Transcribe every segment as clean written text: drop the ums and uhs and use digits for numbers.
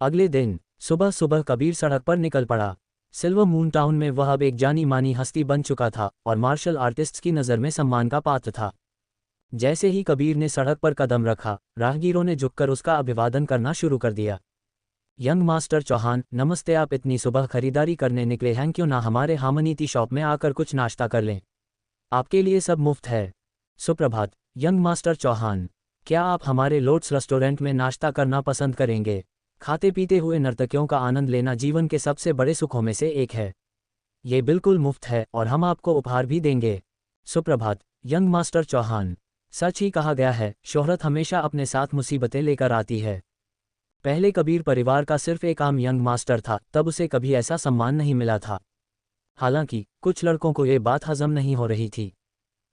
अगले दिन सुबह सुबह कबीर सड़क पर निकल पड़ा। सिल्वर मून टाउन में वह अब एक जानी मानी हस्ती बन चुका था और मार्शल आर्टिस्ट्स की नज़र में सम्मान का पात्र था। जैसे ही कबीर ने सड़क पर कदम रखा, राहगीरों ने झुककर उसका अभिवादन करना शुरू कर दिया। यंग मास्टर चौहान, नमस्ते। आप इतनी सुबह खरीदारी करने निकले हैं, क्यों ना हमारे हामनीति शॉप में आकर कुछ नाश्ता कर लें? आपके लिए सब मुफ्त है। सुप्रभात यंग मास्टर चौहान, क्या आप हमारे लोट्स रेस्टोरेंट में नाश्ता करना पसंद करेंगे? खाते पीते हुए नर्तकियों का आनंद लेना जीवन के सबसे बड़े सुखों में से एक है। ये बिल्कुल मुफ्त है और हम आपको उपहार भी देंगे। सुप्रभात यंग मास्टर चौहान, सच ही कहा गया है, शोहरत हमेशा अपने साथ मुसीबतें लेकर आती है। पहले कबीर परिवार का सिर्फ एक आम यंग मास्टर था, तब उसे कभी ऐसा सम्मान नहीं मिला था। हालांकि कुछ लड़कों को ये बात हजम नहीं हो रही थी।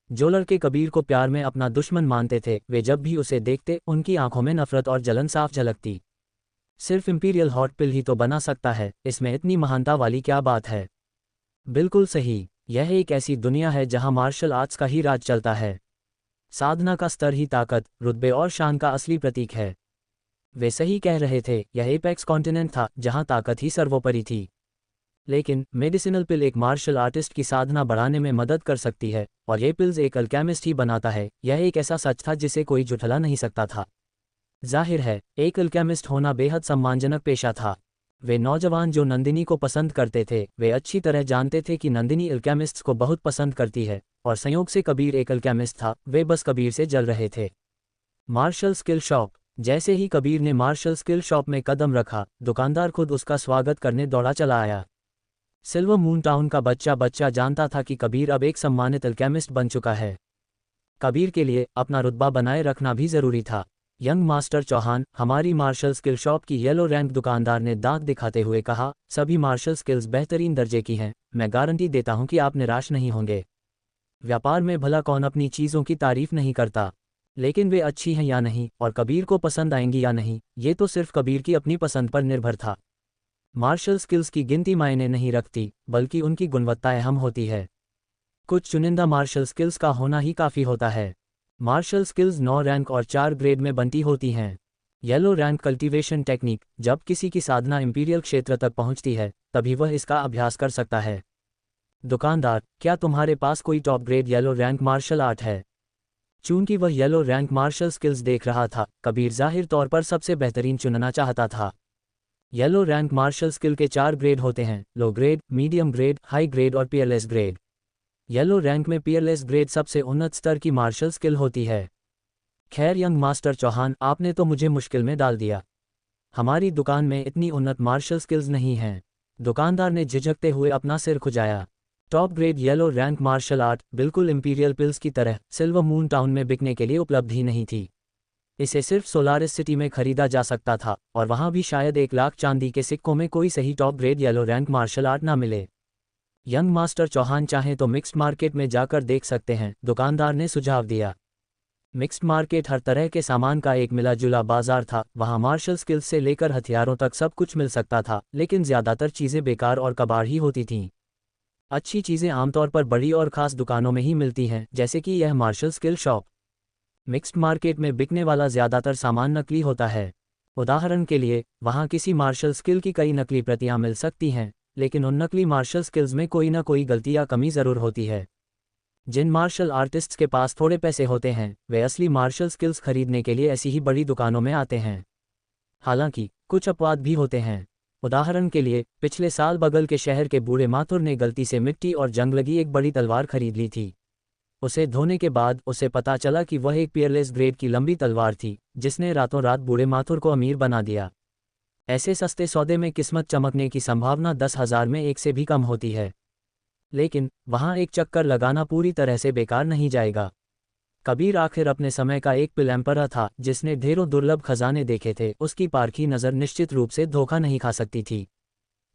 जो लड़के कबीर को प्यार में अपना दुश्मन मानते थे, वे जब भी उसे देखते उनकी आंखों में नफरत और जलन साफ झलकती। सिर्फ इंपीरियल हॉट पिल ही तो बना सकता है, इसमें इतनी महानता वाली क्या बात है? बिल्कुल सही, यह एक ऐसी दुनिया है जहां मार्शल आर्ट्स का ही राज चलता है। साधना का स्तर ही ताकत, रुतबे और शान का असली प्रतीक है। वे सही कह रहे थे, यह एपेक्स कॉन्टिनेंट था जहां ताकत ही सर्वोपरि थी। लेकिन मेडिसिनल पिल एक मार्शल आर्टिस्ट की साधना बढ़ाने में मदद कर सकती है, और ये पिल्स एक अल्केमिस्ट ही बनाता है। यह एक ऐसा सच था जिसे कोई झुठला नहीं सकता था। जाहिर है, एक अल्केमिस्ट होना बेहद सम्मानजनक पेशा था। वे नौजवान जो नंदिनी को पसंद करते थे, वे अच्छी तरह जानते थे कि नंदिनी अल्केमिस्ट्स को बहुत पसंद करती है, और संयोग से कबीर एक अल्केमिस्ट था। वे बस कबीर से जल रहे थे। Martial skill shop. जैसे ही कबीर ने मार्शल स्किल शॉप में कदम रखा, दुकानदार खुद उसका स्वागत करने दौड़ा चला आया। सिल्वर मून टाउन का बच्चा बच्चा जानता था कि कबीर अब एक सम्मानित अल्केमिस्ट बन चुका है। कबीर के लिए अपना रुतबा बनाए रखना भी जरूरी था। यंग मास्टर चौहान, हमारी मार्शल स्किल शॉप की येलो रैंक दुकानदार ने दांत दिखाते हुए कहा, सभी मार्शल स्किल्स बेहतरीन दर्जे की हैं, मैं गारंटी देता हूं कि आप निराश नहीं होंगे। व्यापार में भला कौन अपनी चीज़ों की तारीफ नहीं करता, लेकिन वे अच्छी हैं या नहीं और कबीर को पसंद आएंगी या नहीं, ये तो सिर्फ कबीर की अपनी पसंद पर निर्भर था। मार्शल स्किल्स की गिनती मायने नहीं रखती, बल्कि उनकी गुणवत्ता अहम होती है। कुछ चुनिंदा मार्शल स्किल्स का होना ही काफ़ी होता है। मार्शल स्किल्स 9 रैंक और 4 ग्रेड में बनती होती हैं। येलो रैंक कल्टीवेशन टेक्निक, जब किसी की साधना इंपीरियल क्षेत्र तक पहुंचती है, तभी वह इसका अभ्यास कर सकता है। दुकानदार, क्या तुम्हारे पास कोई top grade yellow rank martial art है? चूंकि वह येलो रैंक मार्शल स्किल्स देख रहा था, कबीर जाहिर तौर पर सबसे बेहतरीन चुनना चाहता था। येलो रैंक मार्शल स्किल के 4 ग्रेड होते हैं, low grade, medium grade, high grade और पीयरलेस ग्रेड। येलो रैंक में पीयरलेस ग्रेड सबसे उन्नत स्तर की मार्शल स्किल होती है। खैर यंग मास्टर चौहान, आपने तो मुझे मुश्किल में डाल दिया। हमारी दुकान में इतनी उन्नत मार्शल स्किल्स नहीं हैं। दुकानदार ने झिझकते हुए अपना सिर खुजाया। Top grade yellow rank martial art, बिल्कुल इंपीरियल पिल्स की तरह, सिल्वर मून टाउन में बिकने के लिए उपलब्ध ही नहीं थी। इसे सिर्फ सोलारिस सिटी में खरीदा जा सकता था, और वहां भी शायद 1 लाख चांदी के सिक्कों में कोई सही top grade yellow rank martial art ना मिले। यंग मास्टर चौहान चाहें तो मिक्स्ड मार्केट में जाकर देख सकते हैं, दुकानदार ने सुझाव दिया। मिक्स्ड मार्केट हर तरह के सामान का एक मिला जुला बाजार था। वहां मार्शल स्किल्स से लेकर हथियारों तक सब कुछ मिल सकता था, लेकिन ज्यादातर चीजें बेकार और कबाड़ ही होती थीं। अच्छी चीजें आमतौर पर बड़ी और खास दुकानों में ही मिलती हैं, जैसे कि यह martial skill shop. Mixed market में बिकने वाला ज्यादातर सामान नकली होता है। उदाहरण के लिए, वहां किसी मार्शल स्किल की कई नकली प्रतियां मिल सकती हैं, लेकिन उन नकली मार्शल स्किल्स में कोई ना कोई गलती या कमी जरूर होती है। जिन मार्शल आर्टिस्ट्स के पास थोड़े पैसे होते हैं, वे असली मार्शल स्किल्स खरीदने के लिए ऐसी ही बड़ी दुकानों में आते हैं। हालांकि कुछ अपवाद भी होते हैं। उदाहरण के लिए, पिछले साल बगल के शहर के बूढ़े माथुर ने गलती से मिट्टी और जंग लगी एक बड़ी तलवार खरीद ली थी। उसे धोने के बाद उसे पता चला कि वह एक पीयरलेस ग्रेड की लंबी तलवार थी, जिसने रातों रात बूढ़े माथुर को अमीर बना दिया। ऐसे सस्ते सौदे में किस्मत चमकने की संभावना 10,000 में एक से भी कम होती है। लेकिन वहां एक चक्कर लगाना पूरी तरह से बेकार नहीं जाएगा। कबीर आखिर अपने समय का एक पिल एम्परर था, जिसने ढेरों दुर्लभ खजाने देखे थे। उसकी पारखी नज़र निश्चित रूप से धोखा नहीं खा सकती थी।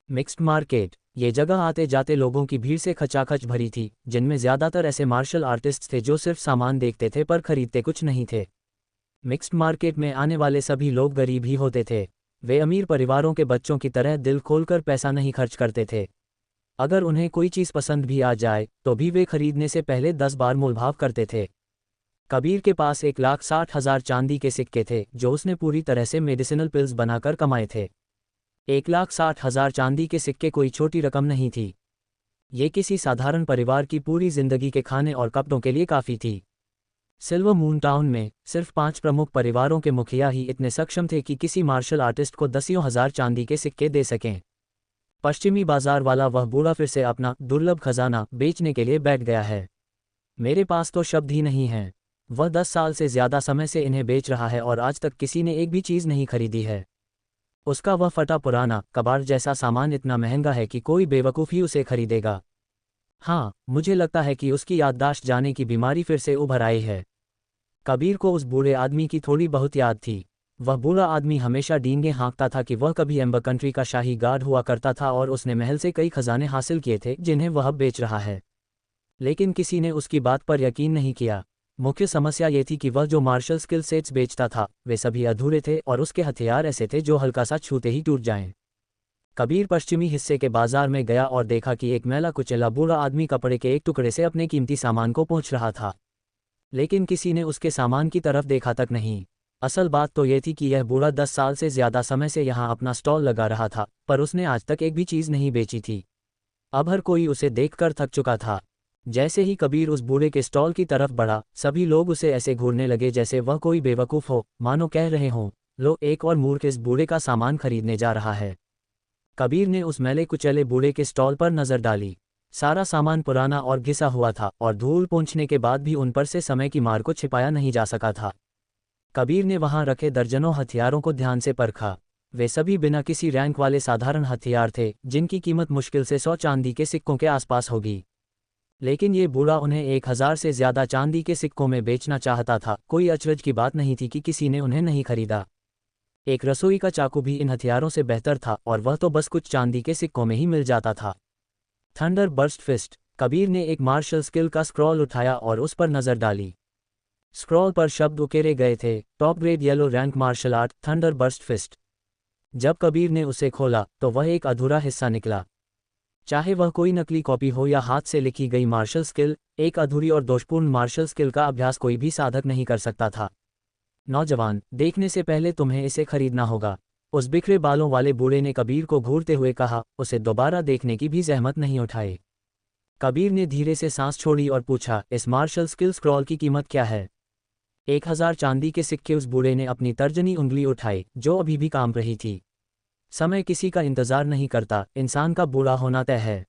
मिक्स्ड मार्केट, ये जगह आते जाते लोगों की भीड़ से खचाखच भरी थी, जिनमें ज्यादातर ऐसे मार्शल आर्टिस्ट थे जो सिर्फ सामान देखते थे पर खरीदते कुछ नहीं थे। मिक्स्ड मार्केट में आने वाले सभी लोग गरीब ही होते थे। वे अमीर परिवारों के बच्चों की तरह दिल खोलकर पैसा नहीं खर्च करते थे। अगर उन्हें कोई चीज़ पसंद भी आ जाए, तो भी वे खरीदने से पहले 10 बार मोलभाव करते थे। कबीर के पास 1,60,000 चांदी के सिक्के थे, जो उसने पूरी तरह से मेडिसिनल पिल्स बनाकर कमाए थे। 1,60,000 चांदी के सिक्के कोई छोटी रकम नहीं थी। ये किसी साधारण परिवार की पूरी जिंदगी के खाने और कपड़ों के लिए काफ़ी थी। सिल्वर मून टाउन में सिर्फ 5 प्रमुख परिवारों के मुखिया ही इतने सक्षम थे कि किसी मार्शल आर्टिस्ट को दसियों हजार चांदी के सिक्के दे सकें। पश्चिमी बाजार वाला वह बूढ़ा फिर से अपना दुर्लभ खजाना बेचने के लिए बैठ गया है। मेरे पास तो शब्द ही नहीं हैं। वह 10 साल से ज़्यादा समय से इन्हें बेच रहा है और आज तक किसी ने एक भी चीज़ नहीं खरीदी है। उसका वह फटा पुराना कबाड़ जैसा सामान इतना महंगा है कि कोई बेवकूफ़ ही उसे खरीदेगा। हाँ, मुझे लगता है कि उसकी याददाश्त जाने की बीमारी फिर से उभर आई है। कबीर को उस बूढ़े आदमी की थोड़ी बहुत याद थी। वह बूढ़ा आदमी हमेशा डींगे हाँकता था कि वह कभी एम्बर कंट्री का शाही गार्ड हुआ करता था और उसने महल से कई खजाने हासिल किए थे जिन्हें वह बेच रहा है। लेकिन किसी ने उसकी बात पर यकीन नहीं किया। मुख्य समस्या ये थी कि वह जो मार्शल स्किल सेट्स बेचता था वे सभी अधूरे थे और उसके हथियार ऐसे थे जो हल्का सा छूते ही टूट जाएं। कबीर पश्चिमी हिस्से के बाजार में गया और देखा कि एक मैला कुचैला बूढ़ा आदमी कपड़े के एक टुकड़े से अपने कीमती सामान को पोंछ रहा था। लेकिन किसी ने उसके सामान की तरफ देखा तक नहीं। असल बात तो ये थी कि यह बूढ़ा 10 साल से ज़्यादा समय से यहाँ अपना स्टॉल लगा रहा था, पर उसने आज तक एक भी चीज़ नहीं बेची थी। अब हर कोई उसे देखकर थक चुका था। जैसे ही कबीर उस बूढ़े के स्टॉल की तरफ बढ़ा, सभी लोग उसे ऐसे घूरने लगे जैसे वह कोई बेवकूफ़ हो, मानो कह रहे हों, लो एक और मूर्ख इस बूढ़े का सामान खरीदने जा रहा है। कबीर ने उस मैले कुचले बूढ़े के स्टॉल पर नज़र डाली। सारा सामान पुराना और घिसा हुआ था और धूल पोंछने के बाद भी उन पर से समय की मार को छिपाया नहीं जा सका था। कबीर ने वहां रखे दर्जनों हथियारों को ध्यान से परखा। वे सभी बिना किसी रैंक वाले साधारण हथियार थे जिनकी कीमत मुश्किल से 100 चांदी के सिक्कों के आसपास होगी। लेकिन ये बूढ़ा उन्हें 1,000 से ज़्यादा चांदी के सिक्कों में बेचना चाहता था। कोई अचरज की बात नहीं थी कि किसी ने उन्हें नहीं खरीदा। एक रसोई का चाकू भी इन हथियारों से बेहतर था और वह तो बस कुछ चांदी के सिक्कों में ही मिल जाता था। Thunder burst fist. कबीर ने एक मार्शल स्किल का स्क्रॉल उठाया और उस पर नज़र डाली। स्क्रॉल पर शब्द उकेरे गए थे, top grade yellow rank martial art thunder burst fist. जब कबीर ने उसे खोला तो वह एक अधूरा हिस्सा निकला। चाहे वह कोई नकली कॉपी हो या हाथ से लिखी गई मार्शल स्किल, एक अधूरी और दोषपूर्ण मार्शल स्किल का अभ्यास कोई भी साधक नहीं कर सकता था। नौजवान, देखने से पहले तुम्हें इसे खरीदना होगा, उस बिखरे बालों वाले बूढ़े ने कबीर को घूरते हुए कहा, उसे दोबारा देखने की भी जहमत नहीं उठाई। कबीर ने धीरे से सांस छोड़ी और पूछा, इस मार्शल स्किल स्क्रॉल की कीमत क्या है? 1,000 चांदी के सिक्के। उस बूढ़े ने अपनी तर्जनी उंगली उठाई जो अभी भी काम रही थी। समय किसी का इंतजार नहीं करता, इंसान का बूढ़ा होना तय है।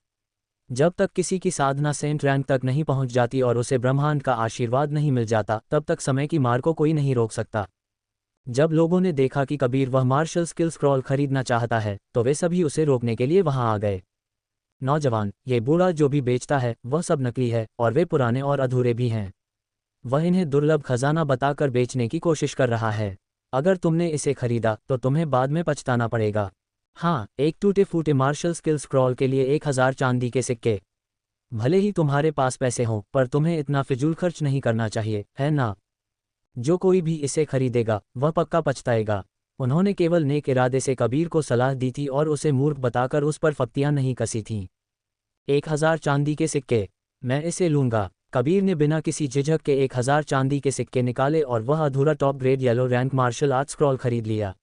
जब तक किसी की साधना सेंट रैंक तक नहीं पहुंच जाती और उसे ब्रह्मांड का आशीर्वाद नहीं मिल जाता, तब तक समय की मार को कोई नहीं रोक सकता। जब लोगों ने देखा कि कबीर वह मार्शल स्किल स्क्रॉल खरीदना चाहता है तो वे सभी उसे रोकने के लिए वहां आ गए। नौजवान, ये बूढ़ा जो भी बेचता है वह सब नकली है और वे पुराने और अधूरे भी हैं। वह इन्हें दुर्लभ खजाना बताकर बेचने की कोशिश कर रहा है। अगर तुमने इसे खरीदा तो तुम्हें बाद में पछताना पड़ेगा। हाँ, एक टूटे फूटे मार्शल स्किल स्क्रॉल के लिए 1,000 चांदी के सिक्के। भले ही तुम्हारे पास पैसे हों, पर तुम्हें इतना फिजूल खर्च नहीं करना चाहिए, है ना? जो कोई भी इसे खरीदेगा वह पक्का पछताएगा। उन्होंने केवल नेक इरादे से कबीर को सलाह दी थी और उसे मूर्ख बताकर उस पर फप्तियां नहीं कसी थीं। 1,000 चांदी के सिक्के, मैं इसे लूंगा। कबीर ने बिना किसी झिझक के 1,000 चांदी के सिक्के निकाले और वह अधूरा top grade yellow rank martial art scroll खरीद लिया।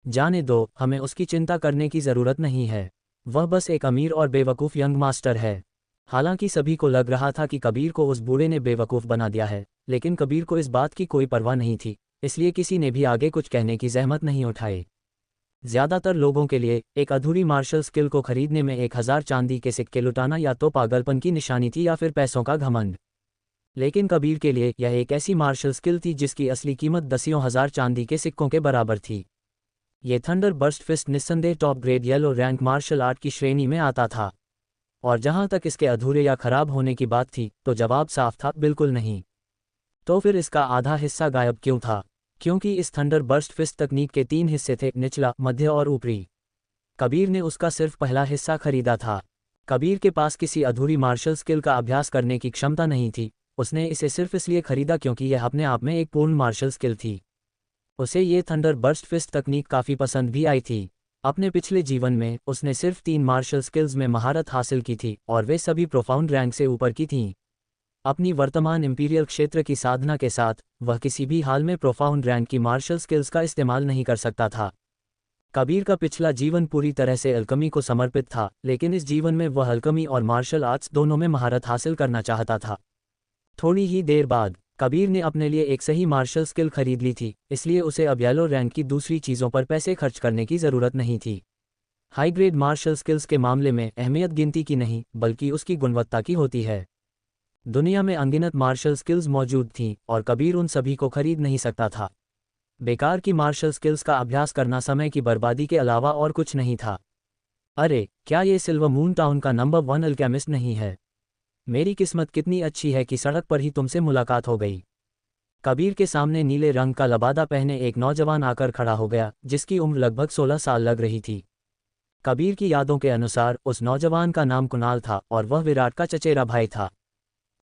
जाने दो, हमें उसकी चिंता करने की ज़रूरत नहीं है। वह बस एक अमीर और बेवकूफ़ यंग मास्टर है। हालांकि सभी को लग रहा था कि कबीर को उस बूढ़े ने बेवकूफ़ बना दिया है, लेकिन कबीर को इस बात की कोई परवाह नहीं थी, इसलिए किसी ने भी आगे कुछ कहने की जहमत नहीं उठाई। ज़्यादातर लोगों के लिए एक अधूरी मार्शल स्किल को खरीदने में 1,000 चांदी के सिक्के लुटाना या तो पागलपन की निशानी थी या फिर पैसों का घमंड। लेकिन कबीर के लिए यह एक ऐसी मार्शल स्किल थी जिसकी असली कीमत दसियों हजार चांदी के सिक्कों के बराबर थी। ये थंडर बर्स्ट फिस्ट निस्संदेह top grade yellow rank martial art की श्रेणी में आता था। और जहां तक इसके अधूरे या खराब होने की बात थी तो जवाब साफ था, बिल्कुल नहीं। तो फिर इसका आधा हिस्सा गायब क्यों था? क्योंकि इस थंडर बर्स्ट फिस्ट तकनीक के 3 हिस्से थे, निचला, मध्य और ऊपरी। कबीर ने उसका सिर्फ पहला हिस्सा खरीदा था। कबीर के पास किसी अधूरी मार्शल स्किल का अभ्यास करने की क्षमता नहीं थी। उसने इसे सिर्फ इसलिए खरीदा क्योंकि यह अपने आप में एक पूर्ण मार्शल स्किल थी। उसे ये थंडर बर्स्ट फिस्ट तकनीक काफ़ी पसंद भी आई थी। अपने पिछले जीवन में उसने सिर्फ 3 मार्शल स्किल्स में महारत हासिल की थी और वे सभी प्रोफाउंड रैंक से ऊपर की थीं। अपनी वर्तमान इंपीरियल क्षेत्र की साधना के साथ वह किसी भी हाल में प्रोफाउंड रैंक की मार्शल स्किल्स का इस्तेमाल नहीं कर सकता था। कबीर का पिछला जीवन पूरी तरह से अल्कमी को समर्पित था, लेकिन इस जीवन में वह अल्कमी और मार्शल आर्ट्स दोनों में महारत हासिल करना चाहता था। थोड़ी ही देर बाद कबीर ने अपने लिए एक सही मार्शल स्किल खरीद ली थी, इसलिए उसे अब येलो रैंक की दूसरी चीज़ों पर पैसे खर्च करने की ज़रूरत नहीं थी। हाई ग्रेड मार्शल स्किल्स के मामले में अहमियत गिनती की नहीं, बल्कि उसकी गुणवत्ता की होती है। दुनिया में अनगिनत मार्शल स्किल्स मौजूद थीं, और कबीर उन सभी को खरीद नहीं सकता था। बेकार की मार्शल स्किल्स का अभ्यास करना समय की बर्बादी के अलावा और कुछ नहीं था। अरे, क्या ये सिल्वर मून टाउन का नंबर 1 अल्केमिस्ट नहीं है? मेरी किस्मत कितनी अच्छी है कि सड़क पर ही तुमसे मुलाकात हो गई। कबीर के सामने नीले रंग का लबादा पहने एक नौजवान आकर खड़ा हो गया, जिसकी उम्र लगभग 16 साल लग रही थी। कबीर की यादों के अनुसार उस नौजवान का नाम कुणाल था और वह विराट का चचेरा भाई था।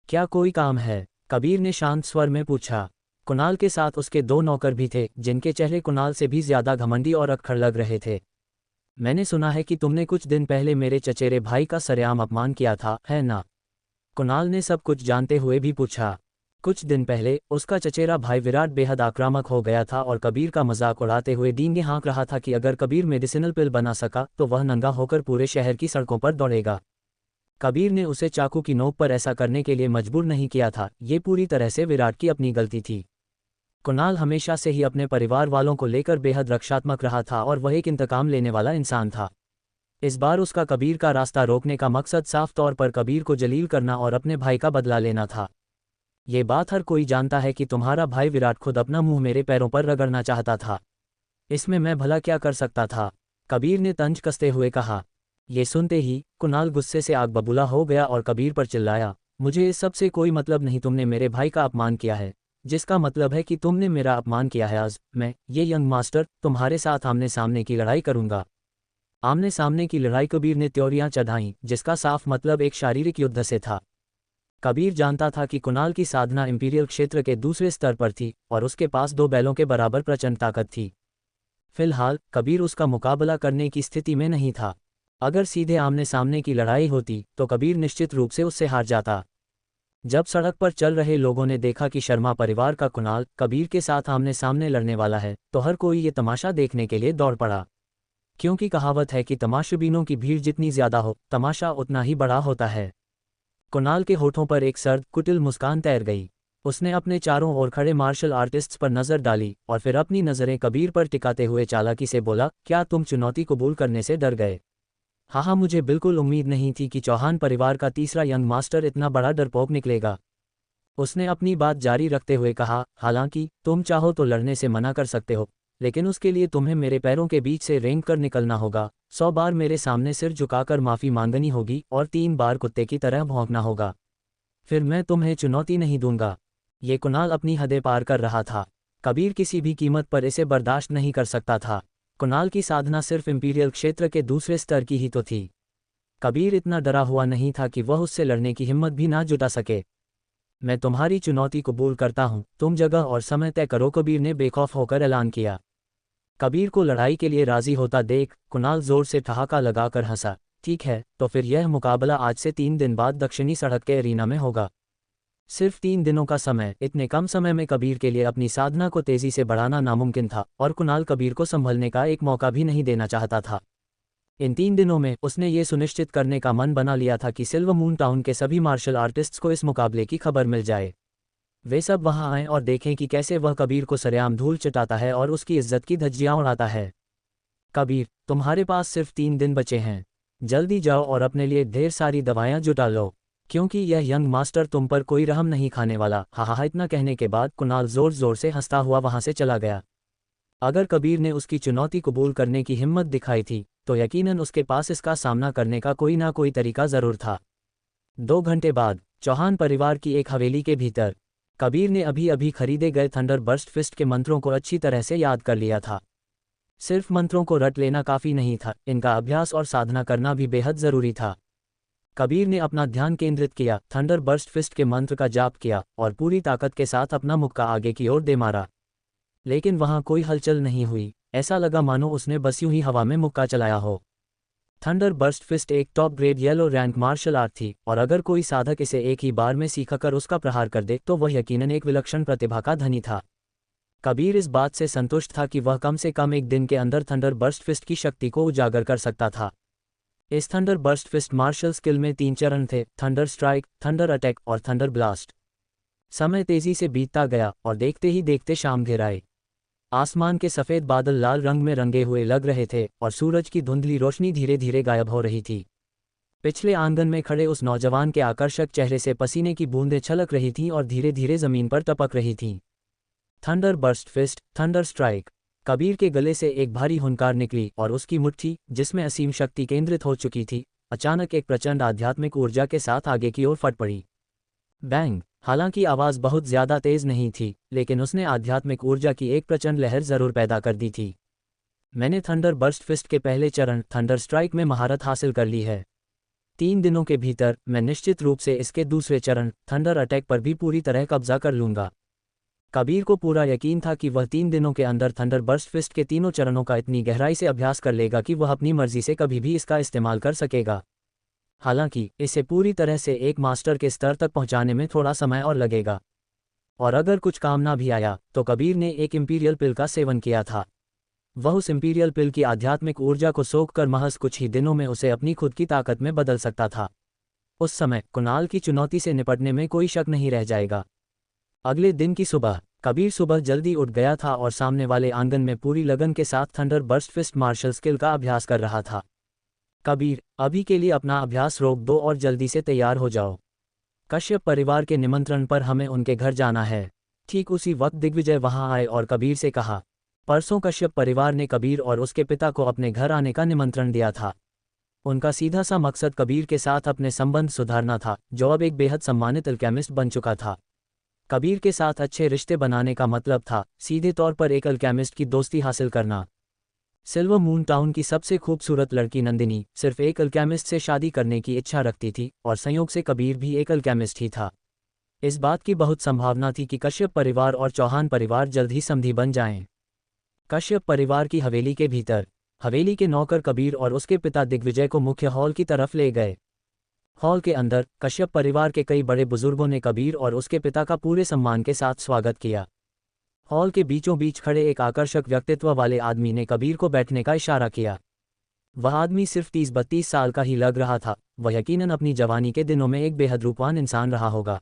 क्या कोई काम है? कबीर ने शांत स्वर में पूछा। कुणाल के साथ उसके 2 नौकर भी थे, जिनके चेहरे कुणाल से भी ज्यादा घमंडी और अक्खड़ लग रहे थे। मैंने सुना है कि तुमने कुछ दिन पहले मेरे चचेरे भाई का सरेआम अपमान किया था, है ना? कुणाल ने सब कुछ जानते हुए भी पूछा। कुछ दिन पहले उसका चचेरा भाई विराट बेहद आक्रामक हो गया था और कबीर का मजाक उड़ाते हुए डींगे हाँक रहा था कि अगर कबीर मेडिसिनल पिल बना सका तो वह नंगा होकर पूरे शहर की सड़कों पर दौड़ेगा। कबीर ने उसे चाकू की नोक पर ऐसा करने के लिए मजबूर नहीं किया था, ये पूरी तरह से विराट की अपनी गलती थी। कुणाल हमेशा से ही अपने परिवार वालों को लेकर बेहद रक्षात्मक रहा था और वह एक इंतकाम लेने वाला इंसान था। इस बार उसका कबीर का रास्ता रोकने का मकसद साफ तौर पर कबीर को जलील करना और अपने भाई का बदला लेना था। ये बात हर कोई जानता है कि तुम्हारा भाई विराट खुद अपना मुंह मेरे पैरों पर रगड़ना चाहता था। इसमें मैं भला क्या कर सकता था? कबीर ने तंज कसते हुए कहा। ये सुनते ही कुणाल गुस्से से आग बबूला हो गया और कबीर पर चिल्लाया, मुझे इस सब से कोई मतलब नहीं। तुमने मेरे भाई का अपमान किया है, जिसका मतलब है कि तुमने मेरा अपमान किया है। आज मैं, ये यंग मास्टर, तुम्हारे साथ आमने सामने की लड़ाई करूंगा। आमने सामने की लड़ाई कबीर ने त्योरियां चढ़ाईं, जिसका साफ मतलब एक शारीरिक युद्ध से था। कबीर जानता था कि कुणाल की साधना इंपीरियल क्षेत्र के दूसरे स्तर पर थी और उसके पास 2 बैलों के बराबर प्रचंड ताकत थी। फिलहाल कबीर उसका मुकाबला करने की स्थिति में नहीं था। अगर सीधे आमने सामने की लड़ाई होती तो कबीर निश्चित रूप से उससे हार जाता। जब सड़क पर चल रहे लोगों ने देखा कि शर्मा परिवार का कुणाल कबीर के साथ आमने सामने लड़ने वाला है, तो हर कोई ये तमाशा देखने के लिए दौड़ पड़ा। क्योंकि कहावत है कि तमाशबीनों की भीड़ जितनी ज्यादा हो, तमाशा उतना ही बड़ा होता है। कुणाल के होठों पर एक सर्द कुटिल मुस्कान तैर गई। उसने अपने चारों ओर खड़े मार्शल आर्टिस्ट्स पर नजर डाली और फिर अपनी नजरें कबीर पर टिकाते हुए चालाकी से बोला, क्या तुम चुनौती कबूल करने से डर गए? हाँ, मुझे बिल्कुल उम्मीद नहीं थी कि चौहान परिवार का तीसरा यंग मास्टर इतना बड़ा डरपोक निकलेगा। उसने अपनी बात जारी रखते हुए कहा, हालांकि तुम चाहो तो लड़ने से मना कर सकते हो, लेकिन उसके लिए तुम्हें मेरे पैरों के बीच से रेंग कर निकलना होगा, 100 बार मेरे सामने सिर झुकाकर माफी मांगनी होगी और 3 बार कुत्ते की तरह भौंकना होगा। फिर मैं तुम्हें चुनौती नहीं दूंगा। ये कुणाल अपनी हदें पार कर रहा था। कबीर किसी भी कीमत पर इसे बर्दाश्त नहीं कर सकता था। कुणाल की साधना सिर्फ इंपीरियल क्षेत्र के दूसरे स्तर की ही तो थी। कबीर इतना डरा हुआ नहीं था कि वह उससे लड़ने की हिम्मत भी ना जुटा सके। मैं तुम्हारी चुनौती कबूल करता हूं, तुम जगह और समय तय करो, कबीर ने बेखौफ होकर ऐलान किया। कबीर को लड़ाई के लिए राजी होता देख कुणाल जोर से ठहाका लगाकर हंसा। ठीक है, तो फिर यह मुकाबला आज से 3 दिन बाद दक्षिणी सड़क के एरिना में होगा। सिर्फ 3 दिनों का समय। इतने कम समय में कबीर के लिए अपनी साधना को तेजी से बढ़ाना नामुमकिन था और कुणाल कबीर को संभलने का एक मौका भी नहीं देना चाहता था। इन 3 दिनों में उसने ये सुनिश्चित करने का मन बना लिया था कि सिल्वर मून टाउन के सभी मार्शल आर्टिस्ट्स को इस मुकाबले की खबर मिल जाए। वे सब वहां आएं और देखें कि कैसे वह कबीर को सरेआम धूल चटाता है और उसकी इज्जत की धज्जियां उड़ाता है। कबीर, तुम्हारे पास सिर्फ 3 दिन बचे हैं। जल्दी जाओ और अपने लिए ढेर सारी दवाइयां जुटा लो, क्योंकि यह यंग मास्टर तुम पर कोई रहम नहीं खाने वाला। हा। इतना कहने के बाद कुणाल जोर जोर से हंसता हुआ वहां से चला गया। अगर कबीर ने उसकी चुनौती कबूल करने की हिम्मत दिखाई थी तो यकीनन उसके पास इसका सामना करने का कोई ना कोई तरीका जरूर था। 2 घंटे बाद चौहान परिवार की एक हवेली के भीतर कबीर ने अभी अभी खरीदे गए थंडर बर्स्ट फिस्ट के मंत्रों को अच्छी तरह से याद कर लिया था। सिर्फ मंत्रों को रट लेना काफी नहीं था, इनका अभ्यास और साधना करना भी बेहद जरूरी था। कबीर ने अपना ध्यान केंद्रित किया, थंडर बर्स्ट फिस्ट के मंत्र का जाप किया और पूरी ताकत के साथ अपना मुक्का आगे की ओर दे मारा। लेकिन वहां कोई हलचल नहीं हुई। ऐसा लगा मानो उसने बस यूं ही हवा में मुक्का चलाया हो। थंडर बर्स्ट फिस्ट एक top grade yellow rank martial art थी और अगर कोई साधक इसे एक ही बार में सीखकर उसका प्रहार कर दे तो वह यकीनन एक विलक्षण प्रतिभा का धनी था। कबीर इस बात से संतुष्ट था कि वह कम से कम एक दिन के अंदर थंडर बर्स्ट फिस्ट की शक्ति को उजागर कर सकता था। इस thunder burst fist martial skill में 3 चरण थे: थंडर स्ट्राइक, थंडर अटैक और थंडर ब्लास्ट। समय तेजी से बीतता गया और देखते ही देखते शाम घिर आई। आसमान के सफ़ेद बादल लाल रंग में रंगे हुए लग रहे थे और सूरज की धुंधली रोशनी धीरे धीरे गायब हो रही थी। पिछले आंगन में खड़े उस नौजवान के आकर्षक चेहरे से पसीने की बूंदें छलक रही थीं और धीरे धीरे जमीन पर टपक रही थीं। Thunder burst fist, thunder strike. Kabir के गले से एक भारी हुंकार निकली और उसकी मुट्ठी, जिसमें असीम शक्ति केंद्रित हो चुकी थी, अचानक एक प्रचंड आध्यात्मिक ऊर्जा के साथ आगे की ओर फट पड़ी। बैंग। हालांकि आवाज़ बहुत ज्यादा तेज नहीं थी, लेकिन उसने आध्यात्मिक ऊर्जा की एक प्रचंड लहर जरूर पैदा कर दी थी। मैंने थंडर बर्स्ट फिस्ट के पहले चरण थंडर स्ट्राइक में महारत हासिल कर ली है। 3 दिनों के भीतर मैं निश्चित रूप से इसके दूसरे चरण थंडर अटैक पर भी पूरी तरह कब्जा कर लूंगा। कबीर को पूरा यकीन था कि वह 3 दिनों के अंदर थंडर बर्स्ट फिस्ट के तीनों चरणों का इतनी गहराई से अभ्यास कर लेगा कि वह अपनी मर्जी से कभी भी इसका इस्तेमाल कर सकेगा। हालांकि इसे पूरी तरह से एक मास्टर के स्तर तक पहुंचाने में थोड़ा समय और लगेगा। और अगर कुछ काम ना भी आया तो कबीर ने एक इंपीरियल पिल का सेवन किया था। वह उस इंपीरियल पिल की आध्यात्मिक ऊर्जा को सोख कर महज कुछ ही दिनों में उसे अपनी खुद की ताकत में बदल सकता था। उस समय कुणाल की चुनौती से निपटने में कोई शक नहीं रह जाएगा। अगले दिन की सुबह कबीर सुबह जल्दी उठ गया था और सामने वाले आंगन में पूरी लगन के साथ thunder burst fist martial skill का अभ्यास कर रहा था। कबीर, अभी के लिए अपना अभ्यास रोक दो और जल्दी से तैयार हो जाओ। कश्यप परिवार के निमंत्रण पर हमें उनके घर जाना है। ठीक उसी वक्त दिग्विजय वहां आए और कबीर से कहा, परसों कश्यप परिवार ने कबीर और उसके पिता को अपने घर आने का निमंत्रण दिया था। उनका सीधा सा मकसद कबीर के साथ अपने संबंध सुधारना था, जो अब एक बेहद सम्मानित अल्केमिस्ट बन चुका था। कबीर के साथ अच्छे रिश्ते बनाने का मतलब था सीधे तौर पर एक अल्केमिस्ट की दोस्ती हासिल करना। सिल्वर मून टाउन की सबसे खूबसूरत लड़की नंदिनी सिर्फ एक अल्केमिस्ट से शादी करने की इच्छा रखती थी और संयोग से कबीर भी एक अल्केमिस्ट ही था। इस बात की बहुत संभावना थी कि कश्यप परिवार और चौहान परिवार जल्द ही समधी बन जाएं। कश्यप परिवार की हवेली के भीतर हवेली के नौकर कबीर और उसके पिता दिग्विजय को मुख्य हॉल की तरफ ले गए। हॉल के अंदर कश्यप परिवार के कई बड़े बुजुर्गों ने कबीर और उसके पिता का पूरे सम्मान के साथ स्वागत किया। हॉल के बीचों बीच खड़े एक आकर्षक व्यक्तित्व वाले आदमी ने कबीर को बैठने का इशारा किया। वह आदमी सिर्फ 30-32 साल का ही लग रहा था। वह यकीनन अपनी जवानी के दिनों में एक बेहद रूपवान इंसान रहा होगा।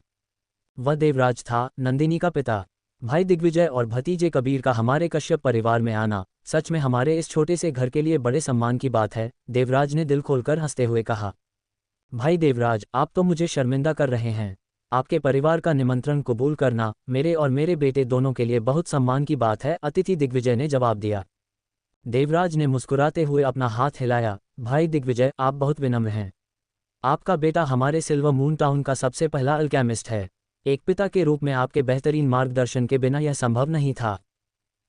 वह देवराज था, नंदिनी का पिता। भाई दिग्विजय और भतीजे कबीर का हमारे कश्यप परिवार में आना सच में हमारे इस छोटे से घर के लिए बड़े सम्मान की बात है, देवराज ने दिल खोलकर हंसते हुए कहा। भाई देवराज, आप तो मुझे शर्मिंदा कर रहे हैं। आपके परिवार का निमंत्रण कबूल करना मेरे और मेरे बेटे दोनों के लिए बहुत सम्मान की बात है, अतिथि दिग्विजय ने जवाब दिया। देवराज ने मुस्कुराते हुए अपना हाथ हिलाया। भाई दिग्विजय, आप बहुत विनम्र हैं। आपका बेटा हमारे सिल्वर मून टाउन का सबसे पहला अल्केमिस्ट है। एक पिता के रूप में आपके बेहतरीन मार्गदर्शन के बिना यह संभव नहीं था।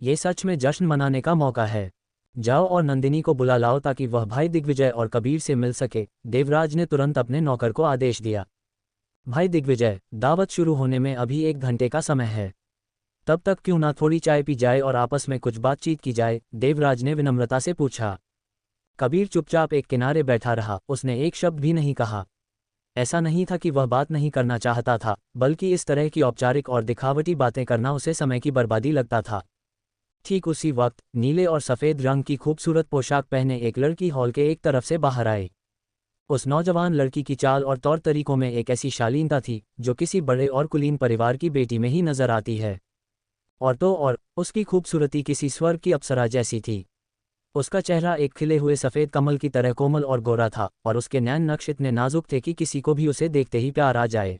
ये सच में जश्न मनाने का मौका है। जाओ और नंदिनी को बुला लाओ ताकि वह भाई दिग्विजय और कबीर से मिल सके, देवराज ने तुरंत अपने नौकर को आदेश दिया। भाई दिग्विजय, दावत शुरू होने में अभी 1 घंटे का समय है। तब तक क्यों ना थोड़ी चाय पी जाए और आपस में कुछ बातचीत की जाए, देवराज ने विनम्रता से पूछा। कबीर चुपचाप एक किनारे बैठा रहा, उसने एक शब्द भी नहीं कहा। ऐसा नहीं था कि वह बात नहीं करना चाहता था, बल्कि इस तरह की औपचारिक और दिखावटी बातें करना उसे समय की बर्बादी लगता था। ठीक उसी वक्त नीले और सफ़ेद रंग की खूबसूरत पोशाक पहने एक लड़की हॉल के एक तरफ से बाहर आई। उस नौजवान लड़की की चाल और तौर तरीकों में एक ऐसी शालीनता थी जो किसी बड़े और कुलीन परिवार की बेटी में ही नजर आती है। और तो और उसकी खूबसूरती किसी स्वर्ग की अप्सरा जैसी थी। उसका चेहरा एक खिले हुए सफ़ेद कमल की तरह कोमल और गोरा था और उसके नैन नक्श इतने नाजुक थे कि किसी को भी उसे देखते ही प्यार आ जाए।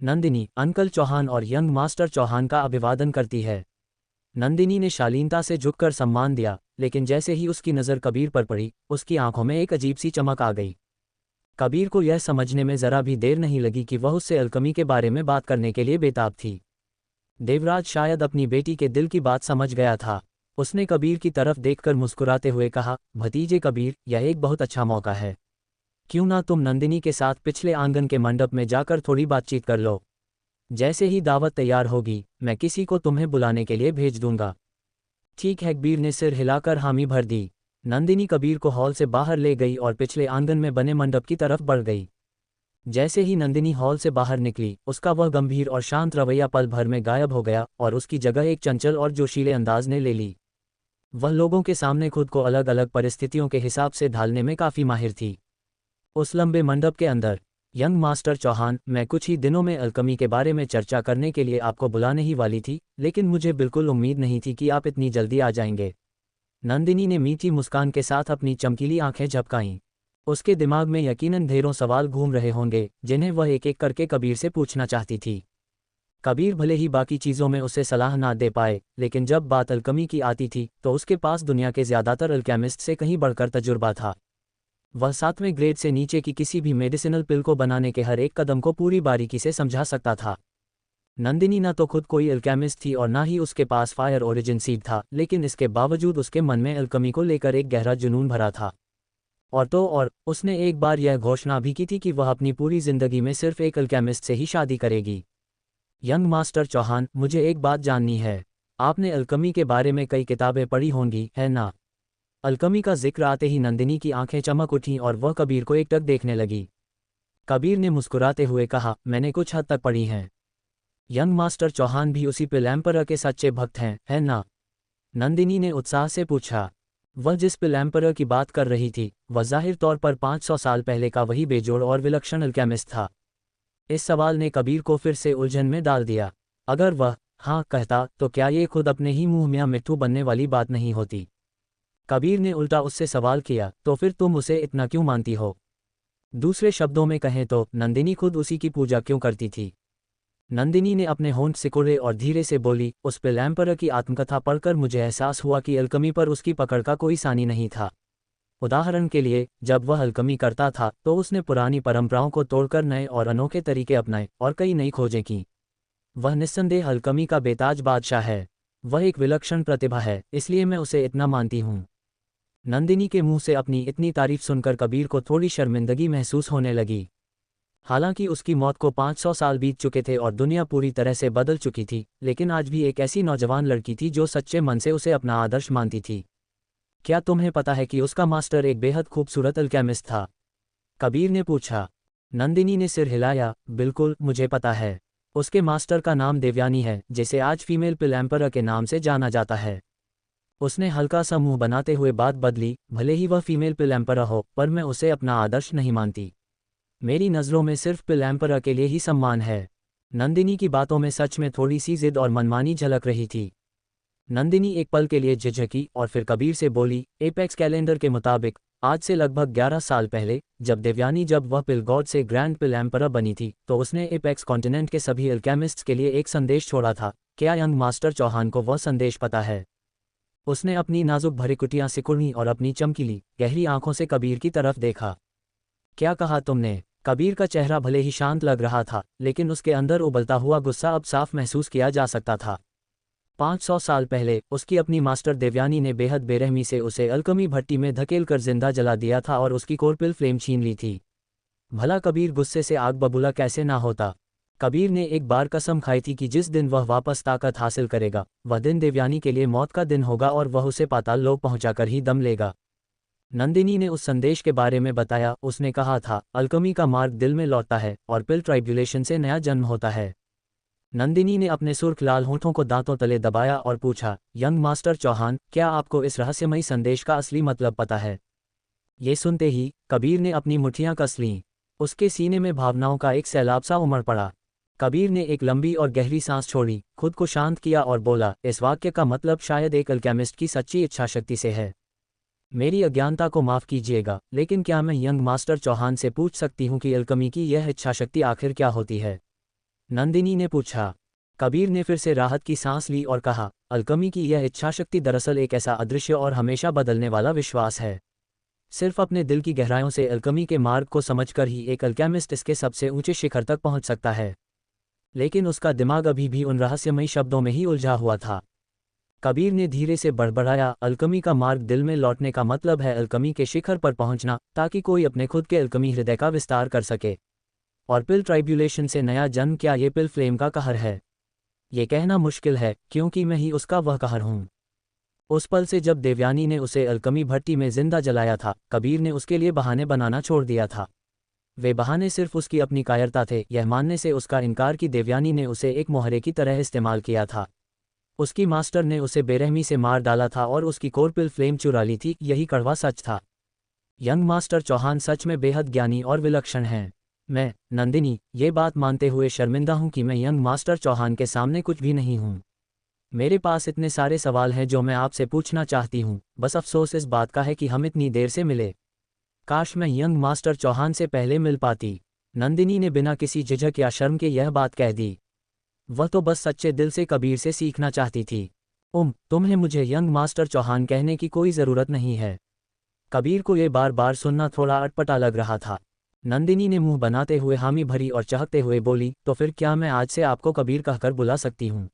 नंदिनी, अंकल चौहान और यंग मास्टर चौहान का अभिवादन करती है। नंदिनी ने शालीनता से झुककर सम्मान दिया, लेकिन जैसे ही उसकी नज़र कबीर पर पड़ी, उसकी आंखों में एक अजीब सी चमक आ गई। कबीर को यह समझने में ज़रा भी देर नहीं लगी कि वह उससे अलकमी के बारे में बात करने के लिए बेताब थी। देवराज शायद अपनी बेटी के दिल की बात समझ गया था। उसने कबीर की तरफ देखकर मुस्कुराते हुए कहा, भतीजे कबीर, यह एक बहुत अच्छा मौका है। क्यों ना तुम नंदिनी के साथ पिछले आंगन के मंडप में जाकर थोड़ी बातचीत कर लो। जैसे ही दावत तैयार होगी, मैं किसी को तुम्हें बुलाने के लिए भेज दूंगा। ठीक है, कबीर ने सिर हिलाकर हामी भर दी। नंदिनी कबीर को हॉल से बाहर ले गई और पिछले आंगन में बने मंडप की तरफ बढ़ गई। जैसे ही नंदिनी हॉल से बाहर निकली, उसका वह गंभीर और शांत रवैया पल भर में गायब हो गया और उसकी जगह एक चंचल और जोशीले अंदाज ने ले ली। वह लोगों के सामने खुद को अलग अलग परिस्थितियों के हिसाब से ढालने में काफ़ी माहिर थी। उस लंबे मंडप के अंदर, यंग मास्टर चौहान, मैं कुछ ही दिनों में अल्कमी के बारे में चर्चा करने के लिए आपको बुलाने ही वाली थी, लेकिन मुझे बिल्कुल उम्मीद नहीं थी कि आप इतनी जल्दी आ जाएंगे। नंदिनी ने मीठी मुस्कान के साथ अपनी चमकीली आंखें झपकाईं। उसके दिमाग में यकीनन ढेरों सवाल घूम रहे होंगे, जिन्हें वह एक एक करके कबीर से पूछना चाहती थी। कबीर भले ही बाकी चीज़ों में उसे सलाह ना दे पाए, लेकिन जब बात अल्कमी की आती थी तो उसके पास दुनिया के ज़्यादातर अल्केमिस्ट से कहीं बढ़कर तजुर्बा था। वह 7वें ग्रेड से नीचे की किसी भी मेडिसिनल पिल को बनाने के हर एक कदम को पूरी बारीकी से समझा सकता था। नंदिनी न तो खुद कोई अल्केमिस्ट थी और ना ही उसके पास फायर ओरिजिन सीड था, लेकिन इसके बावजूद उसके मन में अल्कमी को लेकर एक गहरा जुनून भरा था। और उसने एक बार यह घोषणा भी की थी कि वह अपनी पूरी जिंदगी में सिर्फ एक अल्केमिस्ट से ही शादी करेगी। यंग मास्टर चौहान, मुझे एक बात जाननी है। आपने अल्कमी के बारे में कई किताबें पढ़ी होंगी, है ना? अल्कमी का जिक्र आते ही नंदिनी की आंखें चमक उठीं और वह कबीर को एकटक देखने लगी। कबीर ने मुस्कुराते हुए कहा, मैंने कुछ हद तक पढ़ी हैं। यंग मास्टर चौहान भी उसी पिल एम्परर के सच्चे भक्त हैं, है ना? नंदिनी ने उत्साह से पूछा। वह जिस पिल एम्परर की बात कर रही थी, वह जाहिर तौर पर 500 साल पहले का वही बेजोड़ और विलक्षण अल्केमिस्ट था। इस सवाल ने कबीर को फिर से उलझन में डाल दिया। अगर वह हाँ कहता तो क्या ये खुद अपने ही मुंह में मिट्ठू बनने वाली बात नहीं होती? कबीर ने उल्टा उससे सवाल किया, तो फिर तुम उसे इतना क्यों मानती हो? दूसरे शब्दों में कहें तो नंदिनी खुद उसी की पूजा क्यों करती थी? नंदिनी ने अपने होंठ सिकुड़े और धीरे से बोली, उस पिल एम्परर की आत्मकथा पढ़कर मुझे एहसास हुआ कि अल्कमी पर उसकी पकड़ का कोई सानी नहीं था। उदाहरण के लिए, जब वह अल्कमी करता था तो उसने पुरानी परंपराओं को तोड़कर नए और अनोखे तरीके अपनाए और कई नई खोजें की। वह निस्संदेह अल्कमी का बेताज बादशाह है। वह एक विलक्षण प्रतिभा है, इसलिए मैं उसे इतना मानती हूँ। नंदिनी के मुंह से अपनी इतनी तारीफ सुनकर कबीर को थोड़ी शर्मिंदगी महसूस होने लगी। हालांकि उसकी मौत को 500 साल बीत चुके थे और दुनिया पूरी तरह से बदल चुकी थी, लेकिन आज भी एक ऐसी नौजवान लड़की थी जो सच्चे मन से उसे अपना आदर्श मानती थी। क्या तुम्हें पता है कि उसका मास्टर एक बेहद खूबसूरत अल्केमिस्ट था? कबीर ने पूछा। नंदिनी ने सिर हिलाया, बिल्कुल, मुझे पता है। उसके मास्टर का नाम देवयानी है, जिसे आज फीमेल पिल एम्परर के नाम से जाना जाता है। उसने हल्का सा मुंह बनाते हुए बात बदली, भले ही वह फीमेल पिल एम्परर हो, पर मैं उसे अपना आदर्श नहीं मानती। मेरी नज़रों में सिर्फ पिल एम्परर के लिए ही सम्मान है। नंदिनी की बातों में सच में थोड़ी सी जिद और मनमानी झलक रही थी। नंदिनी एक पल के लिए झिझकी और फिर कबीर से बोली, एपेक्स कैलेंडर के मुताबिक आज से लगभग 11 साल पहले, जब वह पिल गॉड से ग्रैंड पिल एम्परर बनी थी, तो उसने एपेक्स कॉन्टिनेंट के सभी अल्केमिस्ट्स के लिए एक संदेश छोड़ा था। क्या यंग मास्टर चौहान को वह संदेश पता है? उसने अपनी नाजुक भरिकुटियां सिकुड़ी और अपनी चमकीली, गहरी आंखों से कबीर की तरफ देखा। क्या कहा तुमने? कबीर का चेहरा भले ही शांत लग रहा था, लेकिन उसके अंदर उबलता हुआ गुस्सा अब साफ महसूस किया जा सकता था। 500 साल पहले उसकी अपनी मास्टर देवयानी ने बेहद बेरहमी से उसे अल्कमी भट्टी में धकेलकर जिंदा जला दिया था और उसकी कोरपिल फ्लेम छीन ली थी। भला कबीर गुस्से से आग बबूला कैसे ना होता? कबीर ने एक बार कसम खाई थी कि जिस दिन वह वापस ताकत हासिल करेगा, वह दिन देवयानी के लिए मौत का दिन होगा और वह उसे पाताल लोक पहुंचाकर ही दम लेगा। नंदिनी ने उस संदेश के बारे में बताया। उसने कहा था, अल्कमी का मार्ग दिल में लौटता है और पिल ट्राइब्यूलेशन से नया जन्म होता है। नंदिनी ने अपने सुर्ख लाल होंठों को दांतों तले दबाया और पूछा, यंग मास्टर चौहान, क्या आपको इस रहस्यमयी संदेश का असली मतलब पता है? ये सुनते ही कबीर ने अपनी मुठ्ठियां कस लीं। उसके सीने में भावनाओं का एक सैलाब सा उमड़ पड़ा। कबीर ने एक लंबी और गहरी सांस छोड़ी, खुद को शांत किया और बोला, इस वाक्य का मतलब शायद एक अल्केमिस्ट की सच्ची इच्छाशक्ति से है। मेरी अज्ञानता को माफ़ कीजिएगा, लेकिन क्या मैं यंग मास्टर चौहान से पूछ सकती हूँ कि अल्कमी की यह इच्छाशक्ति आखिर क्या होती है? नंदिनी ने पूछा। कबीर ने फिर से राहत की सांस ली और कहा, अल्कमी की यह इच्छाशक्ति दरअसल एक ऐसा अदृश्य और हमेशा बदलने वाला विश्वास है। सिर्फ अपने दिल की गहराइयों से अल्कमी के मार्ग को समझकर ही एक अल्केमिस्ट इसके सबसे ऊंचे शिखर तक पहुंच सकता है। लेकिन उसका दिमाग अभी भी उन रहस्यमयी शब्दों में ही उलझा हुआ था। कबीर ने धीरे से बड़बड़ाया, अल्कमी का मार्ग दिल में लौटने का मतलब है अल्कमी के शिखर पर पहुंचना, ताकि कोई अपने खुद के अल्कमी हृदय का विस्तार कर सके। और पिल ट्राइब्यूलेशन से नया जन्म, क्या ये पिल फ्लेम का कहर है? ये कहना मुश्किल है, क्योंकि मैं ही उसका वह कहर हूँ। उस पल से जब देवयानी ने उसे अल्कमी भट्टी में जिंदा जलाया था, कबीर ने उसके लिए बहाने बनाना छोड़ दिया था। वे बहाने सिर्फ उसकी अपनी कायरता थे, यह मानने से उसका इनकार कि देवयानी ने उसे एक मोहरे की तरह इस्तेमाल किया था। उसकी मास्टर ने उसे बेरहमी से मार डाला था और उसकी कोरपिल फ्लेम चुरा ली थी, यही कड़वा सच था। यंग मास्टर चौहान सच में बेहद ज्ञानी और विलक्षण हैं। मैं, नंदिनी, ये बात मानते हुए शर्मिंदा हूं कि मैं यंग मास्टर चौहान के सामने कुछ भी नहीं हूं। मेरे पास इतने सारे सवाल हैं जो मैं आपसे पूछना चाहती हूं, बस अफसोस इस बात का है कि हम इतनी देर से मिले। काश मैं यंग मास्टर चौहान से पहले मिल पाती। नंदिनी ने बिना किसी झिझक या शर्म के यह बात कह दी। वह तो बस सच्चे दिल से कबीर से सीखना चाहती थी। तुम्हें मुझे यंग मास्टर चौहान कहने की कोई ज़रूरत नहीं है। कबीर को ये बार बार सुनना थोड़ा अटपटा लग रहा था। नंदिनी ने मुंह बनाते हुए हामी भरी और चहकते हुए बोली, तो फिर क्या मैं आज से आपको कबीर कहकर बुला सकती हूँ?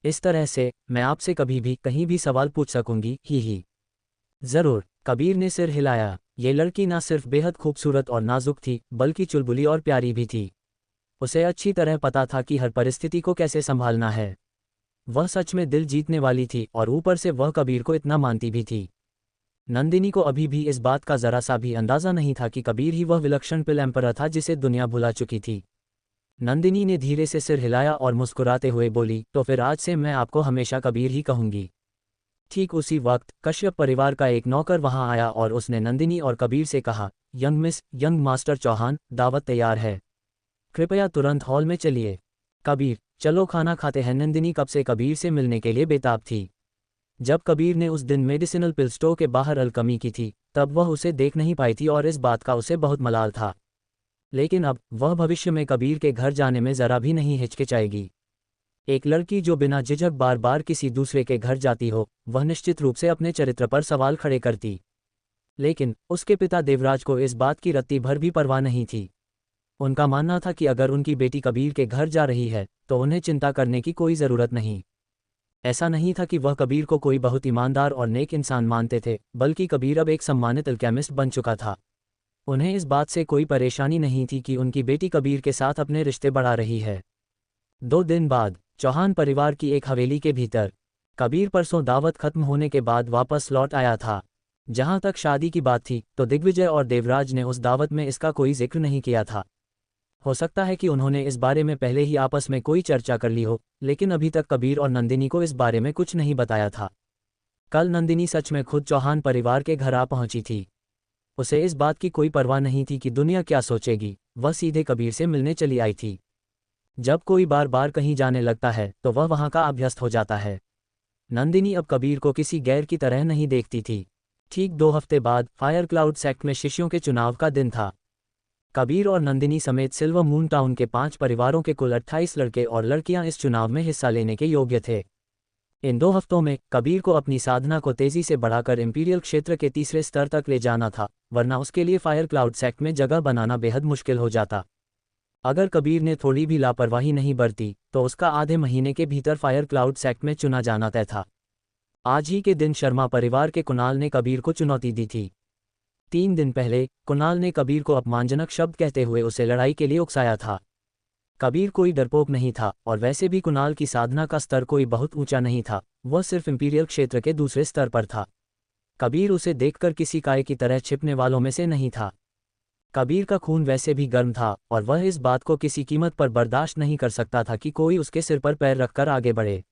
इस तरह से मैं आपसे कभी भी कहीं भी सवाल पूछ सकूंगी। ही। जरूर, कबीर ने सिर हिलाया। ये लड़की ना सिर्फ बेहद खूबसूरत और नाजुक थी, बल्कि चुलबुली और प्यारी भी थी। उसे अच्छी तरह पता था कि हर परिस्थिति को कैसे संभालना है। वह सच में दिल जीतने वाली थी और ऊपर से वह कबीर को इतना मानती भी थी। नंदिनी को अभी भी इस बात का जरा सा भी अंदाजा नहीं था कि कबीर ही वह विलक्षण पिल एम्परर था जिसे दुनिया भुला चुकी थी। नंदिनी ने धीरे से सिर हिलाया और मुस्कुराते हुए बोली, तो फिर आज से मैं आपको हमेशा कबीर ही कहूंगी। ठीक उसी वक्त कश्यप परिवार का एक नौकर वहां आया और उसने नंदिनी और कबीर से कहा, यंग मास्टर चौहान, दावत तैयार है। कृपया तुरंत हॉल में चलिए। कबीर, चलो खाना खाते हैं। नंदिनी कब से कबीर से मिलने के लिए बेताब थी। जब कबीर ने उस दिन मेडिसिनल पिल स्टोर के बाहर अलकमी की थी, तब वह उसे देख नहीं पाई थी और इस बात का उसे बहुत मलाल था। लेकिन अब वह भविष्य में कबीर के घर जाने में जरा भी नहीं हिचकिचाएगी। एक लड़की जो बिना झिझक बार बार किसी दूसरे के घर जाती हो, वह निश्चित रूप से अपने चरित्र पर सवाल खड़े करती। लेकिन उसके पिता देवराज को इस बात की रत्ती भर भी परवाह नहीं थी। उनका मानना था कि अगर उनकी बेटी कबीर के घर जा रही है तो उन्हें चिंता करने की कोई ज़रूरत नहीं। ऐसा नहीं था कि वह कबीर को कोई बहुत ईमानदार और नेक इंसान मानते थे, बल्कि कबीर अब एक सम्मानित अल्केमिस्ट बन चुका था। उन्हें इस बात से कोई परेशानी नहीं थी कि उनकी बेटी कबीर के साथ अपने रिश्ते बढ़ा रही है। 2 दिन बाद चौहान परिवार की एक हवेली के भीतर कबीर परसों दावत खत्म होने के बाद वापस लौट आया था। जहां तक शादी की बात थी तो दिग्विजय और देवराज ने उस दावत में इसका कोई जिक्र नहीं किया था। हो सकता है कि उन्होंने इस बारे में पहले ही आपस में कोई चर्चा कर ली हो, लेकिन अभी तक कबीर और नंदिनी को इस बारे में कुछ नहीं बताया था। कल नंदिनी सच में खुद चौहान परिवार के घर आ पहुंची थी। उसे इस बात की कोई परवाह नहीं थी कि दुनिया क्या सोचेगी, वह सीधे कबीर से मिलने चली आई थी। जब कोई बार बार कहीं जाने लगता है तो वह वहां का अभ्यस्त हो जाता है। नंदिनी अब कबीर को किसी गैर की तरह नहीं देखती थी। ठीक 2 हफ्ते बाद फायर क्लाउड सेक्ट में शिष्यों के चुनाव का दिन था। कबीर और नंदिनी समेत सिल्वर मून टाउन के 5 परिवारों के कुल 28 लड़के और लड़कियां इस चुनाव में हिस्सा लेने के योग्य थे। इन 2 हफ्तों में कबीर को अपनी साधना को तेजी से बढ़ाकर इंपीरियल क्षेत्र के तीसरे स्तर तक ले जाना था, वरना उसके लिए फायर क्लाउड सेक्ट में जगह बनाना बेहद मुश्किल हो जाता। अगर कबीर ने थोड़ी भी लापरवाही नहीं बरती तो उसका आधे महीने के भीतर फायर क्लाउड सेक्ट में चुना जाना तय था। आज ही के दिन शर्मा परिवार के कुणाल ने कबीर को चुनौती दी थी। 3 दिन पहले कुणाल ने कबीर को अपमानजनक शब्द कहते हुए उसे लड़ाई के लिए उकसाया था। कबीर कोई डरपोक नहीं था और वैसे भी कुणाल की साधना का स्तर कोई बहुत ऊंचा नहीं था, वह सिर्फ इंपीरियल क्षेत्र के दूसरे स्तर पर था। कबीर उसे देखकर किसी काय की तरह छिपने वालों में से नहीं था। कबीर का खून वैसे भी गर्म था और वह इस बात को किसी कीमत पर बर्दाश्त नहीं कर सकता था कि कोई उसके सिर पर पैर रखकर आगे बढ़े।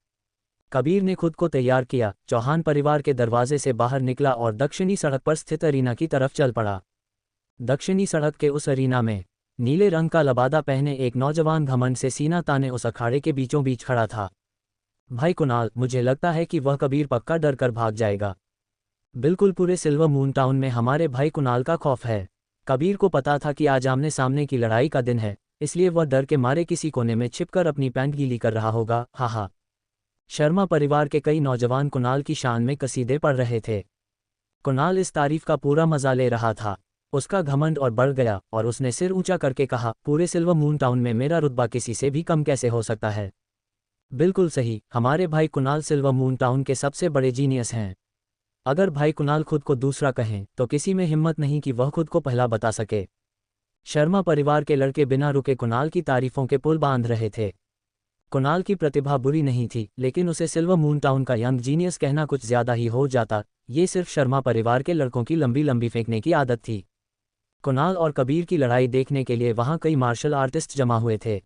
कबीर ने खुद को तैयार किया, चौहान परिवार के दरवाजे से बाहर निकला और दक्षिणी सड़क पर स्थित अरीना की तरफ चल पड़ा। दक्षिणी सड़क के उस अरीना में नीले रंग का लबादा पहने एक नौजवान घमंड से सीना ताने उस अखाड़े के बीचों बीच खड़ा था। भाई कुणाल, मुझे लगता है कि वह कबीर पक्का डर कर भाग जाएगा। बिल्कुल पूरे सिल्वर मून टाउन में हमारे भाई कुणाल का खौफ है। कबीर को पता था कि आज आमने सामने की लड़ाई का दिन है, इसलिए वह डर के मारे किसी कोने में छिपकर अपनी पैंट गीली कर रहा होगा। हा। शर्मा परिवार के कई नौजवान कुणाल की शान में कसीदे पढ़ रहे थे। कुणाल इस तारीफ का पूरा मजा ले रहा था। उसका घमंड और बढ़ गया और उसने सिर ऊंचा करके कहा, पूरे सिल्वर मून टाउन में मेरा रुतबा किसी से भी कम कैसे हो सकता है? बिल्कुल सही, हमारे भाई कुणाल सिल्वर मून टाउन के सबसे बड़े जीनियस हैं। अगर भाई कुणाल खुद को दूसरा कहें तो किसी में हिम्मत नहीं कि वह खुद को पहला बता सके। शर्मा परिवार के लड़के बिना रुके कुणाल की तारीफों के पुल बांध रहे थे। कुणाल की प्रतिभा बुरी नहीं थी, लेकिन उसे सिल्वर मून टाउन का यंग जीनियस कहना कुछ ज्यादा ही हो जाता। ये सिर्फ शर्मा परिवार के लड़कों की लंबी लंबी फेंकने की आदत थी। कुणाल और कबीर की लड़ाई देखने के लिए वहां कई मार्शल आर्टिस्ट जमा हुए थे।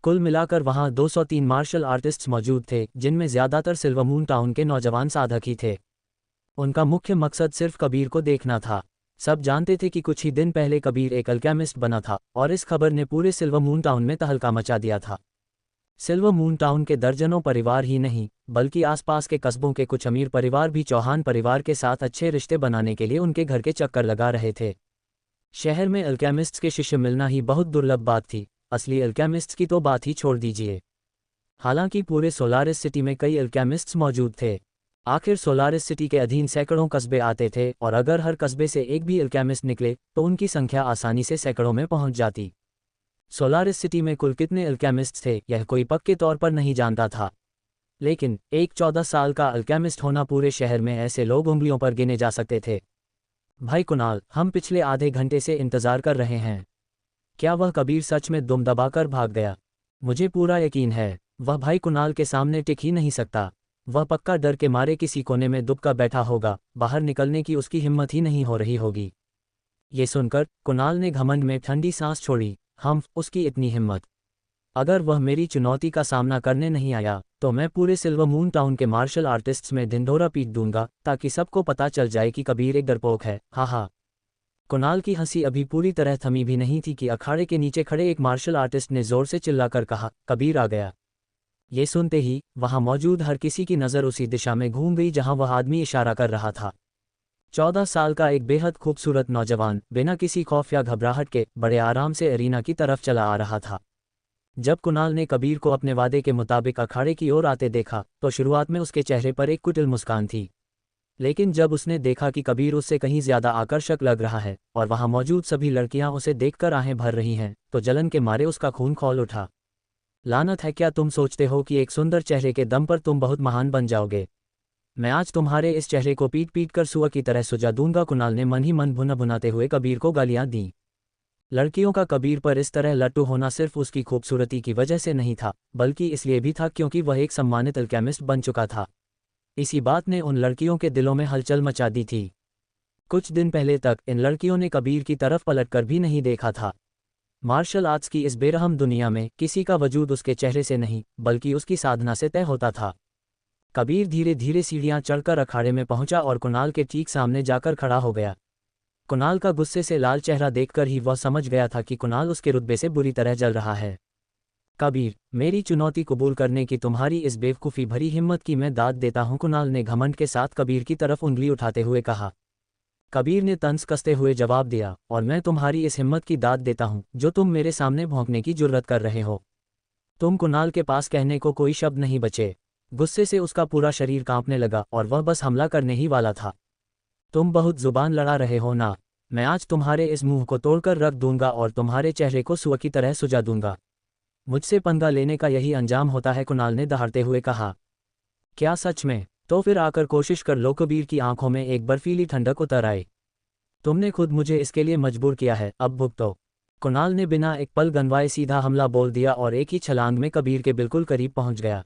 कुल मिलाकर वहां 203 मार्शल आर्टिस्ट्स मौजूद थे, जिनमें ज़्यादातर सिल्वर मून टाउन के नौजवान साधक ही थे। उनका मुख्य मकसद सिर्फ कबीर को देखना था। सब जानते थे कि कुछ ही दिन पहले कबीर एक अल्केमिस्ट बना था और इस खबर ने पूरे सिल्वर मून टाउन में तहलका मचा दिया था। सिल्वर मून टाउन के दर्जनों परिवार ही नहीं, बल्कि आसपास के कस्बों के कुछ अमीर परिवार भी चौहान परिवार के साथ अच्छे रिश्ते बनाने के लिए उनके घर के चक्कर लगा रहे थे। शहर में अल्केमिस्ट्स के शिष्य मिलना ही बहुत दुर्लभ बात थी, असली अल्केमिस्ट्स की तो बात ही छोड़ दीजिए। हालांकि पूरे सोलारिस सिटी में कई अल्केमिस्ट्स मौजूद थे। आखिर सोलारिस सिटी के अधीन सैकड़ों कस्बे आते थे और अगर हर कस्बे से एक भी अल्केमिस्ट निकले तो उनकी संख्या आसानी से सैकड़ों में पहुंच जाती। सोलारिस सिटी में कुल कितने अल्केमिस्ट थे यह कोई पक्के तौर पर नहीं जानता था, लेकिन एक 14 साल का अल्केमिस्ट होना पूरे शहर में ऐसे लोग उंगलियों पर गिने जा सकते थे। भाई कुणाल, हम पिछले आधे घंटे से इंतजार कर रहे हैं। क्या वह कबीर सच में दुम दबाकर भाग गया? मुझे पूरा यकीन है वह भाई कुणाल के सामने टिक ही नहीं सकता। वह पक्का डर के मारे किसी कोने में दुबका बैठा होगा, बाहर निकलने की उसकी हिम्मत ही नहीं हो रही होगी। ये सुनकर कुणाल ने घमंड में ठंडी सांस छोड़ी। उसकी इतनी हिम्मत! अगर वह मेरी चुनौती का सामना करने नहीं आया तो मैं पूरे सिल्वर मून टाउन के मार्शल आर्टिस्ट्स में ढिंढोरा पीट दूंगा, ताकि सबको पता चल जाए कि कबीर एक डरपोक है। हा हा। कुणाल की हंसी अभी पूरी तरह थमी भी नहीं थी कि अखाड़े के नीचे खड़े एक मार्शल आर्टिस्ट ने जोर से चिल्लाकर कहा, कबीर आ गया। ये सुनते ही वहां मौजूद हर किसी की नज़र उसी दिशा में घूम गई जहां वह आदमी इशारा कर रहा था। 14 साल का एक बेहद खूबसूरत नौजवान बिना किसी खौफ या घबराहट के बड़े आराम से एरिना की तरफ चला आ रहा था। जब कुणाल ने कबीर को अपने वादे के मुताबिक अखाड़े की ओर आते देखा तो शुरुआत में उसके चेहरे पर एक कुटिल मुस्कान थी, लेकिन जब उसने देखा कि कबीर उससे कहीं ज्यादा आकर्षक लग रहा है और वहां मौजूद सभी लड़कियां उसे देखकर आहें भर रही हैं, तो जलन के मारे उसका खून खौल उठा। लानत है, क्या तुम सोचते हो कि एक सुंदर चेहरे के दम पर तुम बहुत महान बन जाओगे? मैं आज तुम्हारे इस चेहरे को पीट पीट कर सुअर की तरह सुजा दूंगा। कुणाल ने मन ही मन भुना भुनाते हुए कबीर को गालियां दी। लड़कियों का कबीर पर इस तरह लट्टू होना सिर्फ उसकी खूबसूरती की वजह से नहीं था, बल्कि इसलिए भी था क्योंकि वह एक सम्मानित अल्केमिस्ट बन चुका था। इसी बात ने उन लड़कियों के दिलों में हलचल मचा दी थी। कुछ दिन पहले तक इन लड़कियों ने कबीर की तरफ पलटकर भी नहीं देखा था। मार्शल आर्ट्स की इस बेरहम दुनिया में किसी का वजूद उसके चेहरे से नहीं, बल्कि उसकी साधना से तय होता था। कबीर धीरे धीरे सीढ़ियां चढ़कर अखाड़े में पहुंचा और कुणाल के ठीक सामने जाकर खड़ा हो गया। कुणाल का गुस्से से लाल चेहरा देखकर ही वह समझ गया था कि कुणाल उसके रुतबे से बुरी तरह जल रहा है। कबीर, मेरी चुनौती कबूल करने की तुम्हारी इस बेवकूफ़ी भरी हिम्मत की मैं दाद देता हूं। कुणाल ने घमंड के साथ कबीर की तरफ उंगली उठाते हुए कहा। कबीर ने तंज कसते हुए जवाब दिया, और मैं तुम्हारी इस हिम्मत की दाद देता हूं जो तुम मेरे सामने भौंकने की जुर्रत कर रहे हो। तुम कुणाल के पास कहने को कोई शब्द नहीं बचे। गुस्से से उसका पूरा शरीर कांपने लगा और वह बस हमला करने ही वाला था। तुम बहुत जुबान लड़ा रहे हो ना? मैं आज तुम्हारे इस मुंह को तोड़कर रख दूंगा और तुम्हारे चेहरे को सुअर की तरह सुजा दूंगा। मुझसे पंगा लेने का यही अंजाम होता है? कुणाल ने दहाड़ते हुए कहा। क्या सच में? तो फिर आकर कोशिश कर लो। कबीर की आंखों में एक बर्फीली ठंडक उतर आई। तुमने खुद मुझे इसके लिए मजबूर किया है, अब भुगतो। कुणाल ने बिना एक पल गनवाए सीधा हमला बोल दिया और एक ही छलांग में कबीर के बिल्कुल करीब पहुंच गया।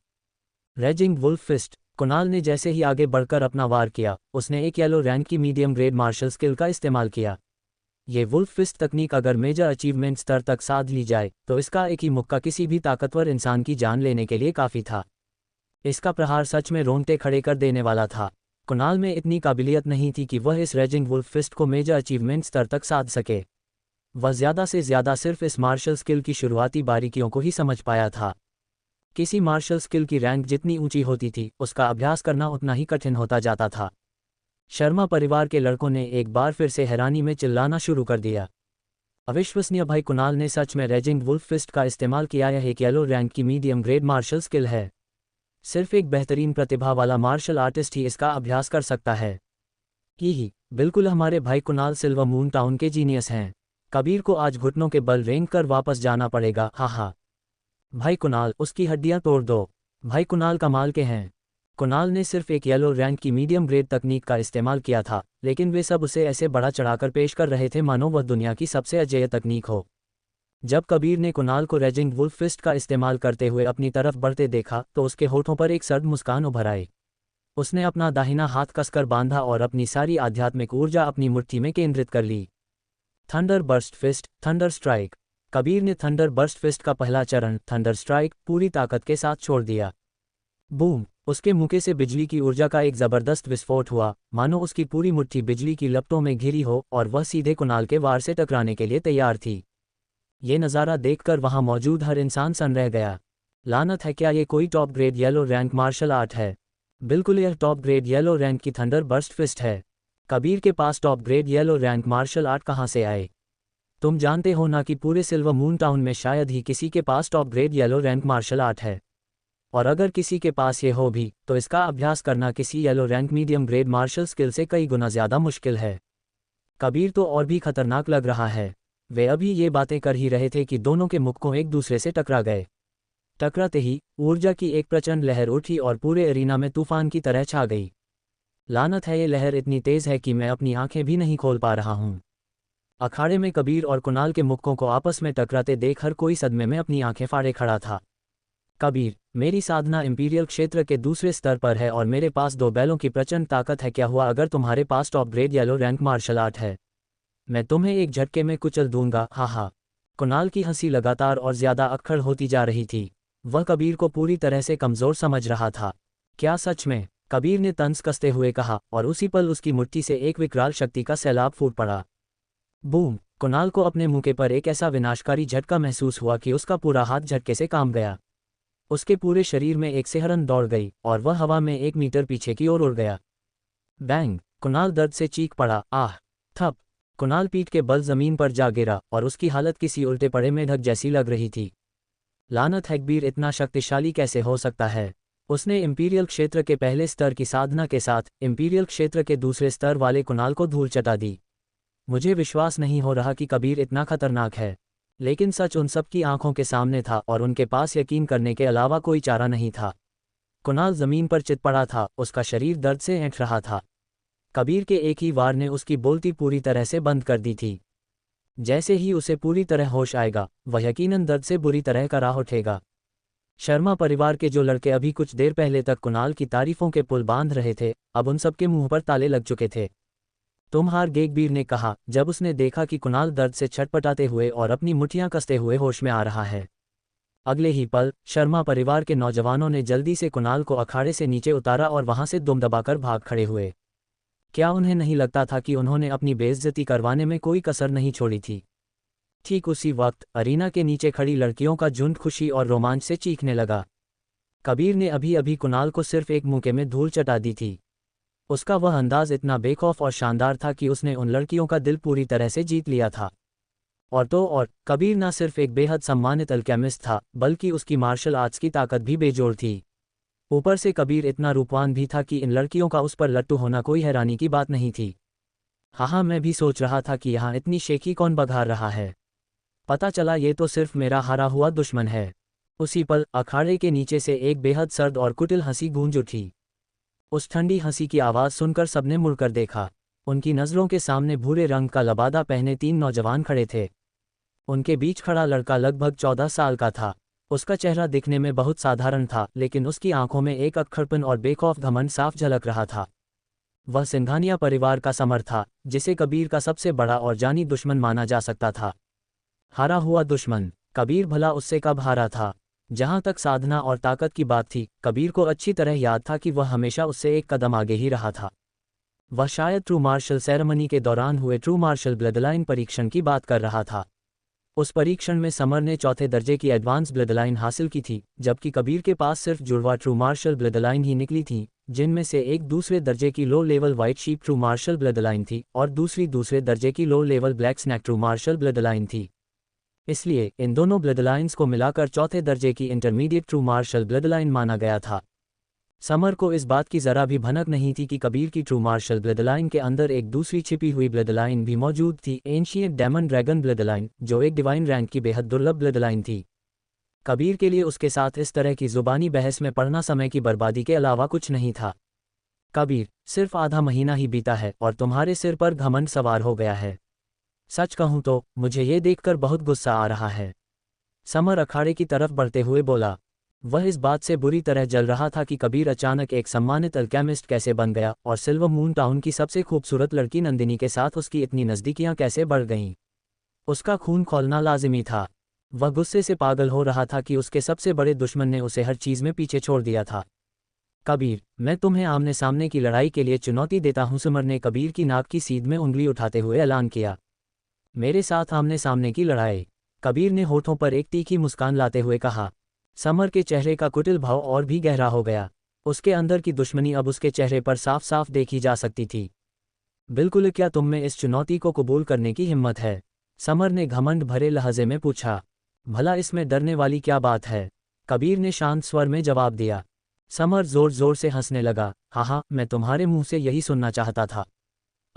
Raising wolf fist. कुणाल ने जैसे ही आगे बढ़कर अपना वार किया, उसने एक येलो रैंक की मीडियम ग्रेड मार्शल स्किल का इस्तेमाल किया। ये वुल्फ फिस्ट तकनीक अगर मेजर अचीवमेंट स्तर तक साध ली जाए तो इसका एक ही मुक्का किसी भी ताकतवर इंसान की जान लेने के लिए काफ़ी था। इसका प्रहार सच में रोंगटे खड़े कर देने वाला था। कुणाल में इतनी काबिलियत नहीं थी कि वह इस रेजिंग वुल्फ फिस्ट को मेजर अचीवमेंट स्तर तक साध सके। वह ज़्यादा से ज़्यादा सिर्फ इस मार्शल स्किल की शुरुआती बारीकियों को ही समझ पाया था। किसी मार्शल स्किल की रैंक जितनी ऊंची होती थी, उसका अभ्यास करना उतना ही कठिन होता जाता था। शर्मा परिवार के लड़कों ने एक बार फिर से हैरानी में चिल्लाना शुरू कर दिया। अविश्वसनीय! भाई कुणाल ने सच में रेजिंग वुल्फ फिस्ट का इस्तेमाल किया। यह एक येलो रैंक की मीडियम ग्रेड मार्शल स्किल है। सिर्फ एक बेहतरीन प्रतिभा वाला मार्शल आर्टिस्ट ही इसका अभ्यास कर सकता है। ही बिल्कुल, हमारे भाई कुणाल सिल्वर मून टाउन के जीनियस हैं। कबीर को आज घुटनों के बल रेंग कर वापस जाना पड़ेगा। हा हा। भाई कुणाल, उसकी हड्डियां तोड़ दो। भाई कुणाल कमाल के हैं। कुणाल ने सिर्फ एक येलो रैंक की मीडियम ग्रेड तकनीक का इस्तेमाल किया था, लेकिन वे सब उसे ऐसे बढ़ा चढ़ाकर पेश कर रहे थे मानो वह दुनिया की सबसे अजेय तकनीक हो। जब कबीर ने कुणाल को रेजिंग वुल्फ फिस्ट का इस्तेमाल करते हुए अपनी तरफ बढ़ते देखा तो उसके होठों पर एक सर्द मुस्कान उभर आई। उसने अपना दाहिना हाथ कसकर बांधा और अपनी सारी आध्यात्मिक ऊर्जा अपनी मुट्ठी में केंद्रित कर ली। Thunder burst fist, thunder strike. Kabir ने थंडर बर्स्ट फिस्ट का पहला चरण थंडर स्ट्राइक पूरी ताकत के साथ छोड़ दिया। बूम! उसके मुक्के से बिजली की ऊर्जा का एक जबरदस्त विस्फोट हुआ, मानो उसकी पूरी मुट्ठी बिजली की लपटों में घिरी हो और वह सीधे कुणाल के वार से टकराने के लिए तैयार थी। ये नज़ारा देखकर वहां मौजूद हर इंसान सन रह गया। लानत है, क्या ये कोई top grade yellow rank martial art है? बिल्कुल, यह टॉप ग्रेड येलो रैंक की थंडर बर्स्ट फिस्ट है। कबीर के पास top grade yellow rank martial art कहाँ से आए? तुम जानते हो ना कि पूरे सिल्वर मून टाउन में शायद ही किसी के पास top grade yellow rank martial art है। और अगर किसी के पास ये हो भी, तो इसका अभ्यास करना किसी yellow rank medium grade martial skill से कई गुना ज़्यादा मुश्किल है। कबीर तो और भी खतरनाक लग रहा है। वे अभी ये बातें कर ही रहे थे कि दोनों के मुक्कों एक दूसरे से टकरा गए। टकराते ही ऊर्जा की एक प्रचंड लहर उठी और पूरे एरिना में तूफान की तरह छा गई। लानत है, ये लहर इतनी तेज है कि मैं अपनी आंखें भी नहीं खोल पा रहा हूं। अखाड़े में कबीर और कुणाल के मुक्कों को आपस में टकराते देख हर कोई सदमे में अपनी आंखें फाड़े खड़ा था। कबीर, मेरी साधना इंपीरियल क्षेत्र के दूसरे स्तर पर है और मेरे पास 2 बैलों की प्रचंड ताकत है। क्या हुआ अगर तुम्हारे पास top grade yellow rank martial art है? मैं तुम्हें एक झटके में कुचल दूंगा, हा हा। कुणाल की हंसी लगातार और ज्यादा अक्खड़ होती जा रही थी। वह कबीर को पूरी तरह से कमजोर समझ रहा था। क्या सच में? कबीर ने तंज कसते हुए कहा, और उसी पल उसकी मुट्ठी से एक विकराल शक्ति का सैलाब फूट पड़ा। बूम! कुणाल को अपने मुंह पर एक ऐसा विनाशकारी झटका महसूस हुआ कि उसका पूरा हाथ झटके से कांप गया। उसके पूरे शरीर में एक सिहरन दौड़ गई और वह हवा में 1 मीटर पीछे की ओर उड़ गया। बैंग! कुणाल दर्द से चीख पड़ा, आह! थप! कुणाल पीठ के बल जमीन पर जा गिरा और उसकी हालत किसी उल्टे पड़े मेढक जैसी लग रही थी। लानत है, कबीर इतना शक्तिशाली कैसे हो सकता है? उसने इंपीरियल क्षेत्र के पहले स्तर की साधना के साथ इंपीरियल क्षेत्र के दूसरे स्तर वाले कुणाल को धूल चटा दी। मुझे विश्वास नहीं हो रहा कि कबीर इतना खतरनाक है, लेकिन सच उन सब की आंखों के सामने था और उनके पास यकीन करने के अलावा कोई चारा नहीं था। कुणाल जमीन पर चित पड़ा था, उसका शरीर दर्द से ऐंठ रहा था। कबीर के एक ही वार ने उसकी बोलती पूरी तरह से बंद कर दी थी। जैसे ही उसे पूरी तरह होश आएगा, वह यकीनन दर्द से बुरी तरह कराह उठेगा। शर्मा परिवार के जो लड़के अभी कुछ देर पहले तक कुणाल की तारीफों के पुल बांध रहे थे, अब उन सबके मुंह पर ताले लग चुके थे। तुम हार गए, कबीर ने कहा जब उसने देखा कि कुणाल दर्द से छटपटाते हुए और अपनी मुट्ठियां कसते हुए होश में आ रहा है। अगले ही पल शर्मा परिवार के नौजवानों ने जल्दी से कुणाल को अखाड़े से नीचे उतारा और वहां से दुम दबाकर भाग खड़े हुए। क्या उन्हें नहीं लगता था कि उन्होंने अपनी बेइज्जती करवाने में कोई कसर नहीं छोड़ी थी? ठीक उसी वक्त अरीना के नीचे खड़ी लड़कियों का झुंड खुशी और रोमांच से चीखने लगा। कबीर ने अभी अभी कुणाल को सिर्फ एक मुक्के में धूल चटा दी थी। उसका वह अंदाज इतना बेखौफ और शानदार था कि उसने उन लड़कियों का दिल पूरी तरह से जीत लिया था। और तो और, कबीर न सिर्फ एक बेहद सम्मानित अल्केमिस्ट था, बल्कि उसकी मार्शल आर्ट्स की ताकत भी बेजोड़ थी। ऊपर से कबीर इतना रूपवान भी था कि इन लड़कियों का उस पर लट्टू होना कोई हैरानी की बात नहीं थी। हाँ, मैं भी सोच रहा था कि यहाँ इतनी शेखी कौन बघार रहा है। पता चला ये तो सिर्फ मेरा हारा हुआ दुश्मन है। उसी पल अखाड़े के नीचे से एक बेहद सर्द और कुटिल हंसी गूंज उठी। उस ठंडी हंसी की आवाज़ सुनकर सबने मुड़कर देखा। उनकी नज़रों के सामने भूरे रंग का लबादा पहने 3 नौजवान खड़े थे। उनके बीच खड़ा लड़का लगभग 14 साल का था। उसका चेहरा दिखने में बहुत साधारण था, लेकिन उसकी आंखों में एक अक्खड़पन और बेखौफ घमंड साफ झलक रहा था। वह सिंघानिया परिवार का समर था, जिसे कबीर का सबसे बड़ा और जानी दुश्मन माना जा सकता था। हारा हुआ दुश्मन, कबीर भला उससे कब हारा था? जहां तक साधना और ताकत की बात थी, कबीर को अच्छी तरह याद था कि वह हमेशा उससे एक कदम आगे ही रहा था। वह शायद ट्रू मार्शल सेरेमनी के दौरान हुए ट्रू मार्शल ब्लडलाइन परीक्षण की बात कर रहा था। उस परीक्षण में समर ने 4थे दर्जे की एडवांस ब्लडलाइन हासिल की थी, जबकि कबीर के पास सिर्फ जुड़वा ट्रू मार्शल ब्लडलाइन ही निकली थी, जिनमें से एक दूसरे दर्जे की low level white sheep true martial bloodline थी और दूसरी दूसरे दर्जे की low level black snake true martial bloodline थी। इसलिए इन दोनों ब्लडलाइंस को मिलाकर 4थे दर्जे की इंटरमीडिएट ट्रू मार्शल ब्लडलाइन माना गया था। समर को इस बात की जरा भी भनक नहीं थी कि कबीर की ट्रू मार्शल ब्लडलाइन के अंदर एक दूसरी छिपी हुई ब्लडलाइन भी मौजूद थी, एंशिएंट डेमन ड्रैगन ब्लडलाइन, जो एक डिवाइन रैंक की बेहद दुर्लभ ब्लडलाइन थी। कबीर के लिए उसके साथ इस तरह की जुबानी बहस में पड़ना समय की बर्बादी के अलावा कुछ नहीं था। कबीर, सिर्फ आधा महीना ही बीता है और तुम्हारे सिर पर घमंड सवार हो गया है। सच कहूं तो मुझे ये देखकर बहुत गुस्सा आ रहा है। समर अखाड़े की तरफ बढ़ते हुए बोला। वह इस बात से बुरी तरह जल रहा था कि कबीर अचानक एक सम्मानित अल्केमिस्ट कैसे बन गया और सिल्वर मून टाउन की सबसे खूबसूरत लड़की नंदिनी के साथ उसकी इतनी नज़दीकियां कैसे बढ़ गईं। उसका खून खौलना लाजिमी था। वह गुस्से से पागल हो रहा था कि उसके सबसे बड़े दुश्मन ने उसे हर चीज़ में पीछे छोड़ दिया था। कबीर, मैं तुम्हें आमने सामने की लड़ाई के लिए चुनौती देता हूँ। समर ने कबीर की नाक की सीध में उंगली उठाते हुए ऐलान किया। मेरे साथ आमने सामने की लड़ाई? कबीर ने होठों पर एक तीखी मुस्कान लाते हुए कहा। समर के चेहरे का कुटिल भाव और भी गहरा हो गया। उसके अंदर की दुश्मनी अब उसके चेहरे पर साफ साफ देखी जा सकती थी। बिल्कुल, क्या तुम में इस चुनौती को कबूल करने की हिम्मत है? समर ने घमंड भरे लहजे में पूछा। भला इसमें डरने वाली क्या बात है? कबीर ने शांत स्वर में जवाब दिया। समर जोर जोर से हंसने लगा। हाँ, मैं तुम्हारे मुंह से यही सुनना चाहता था।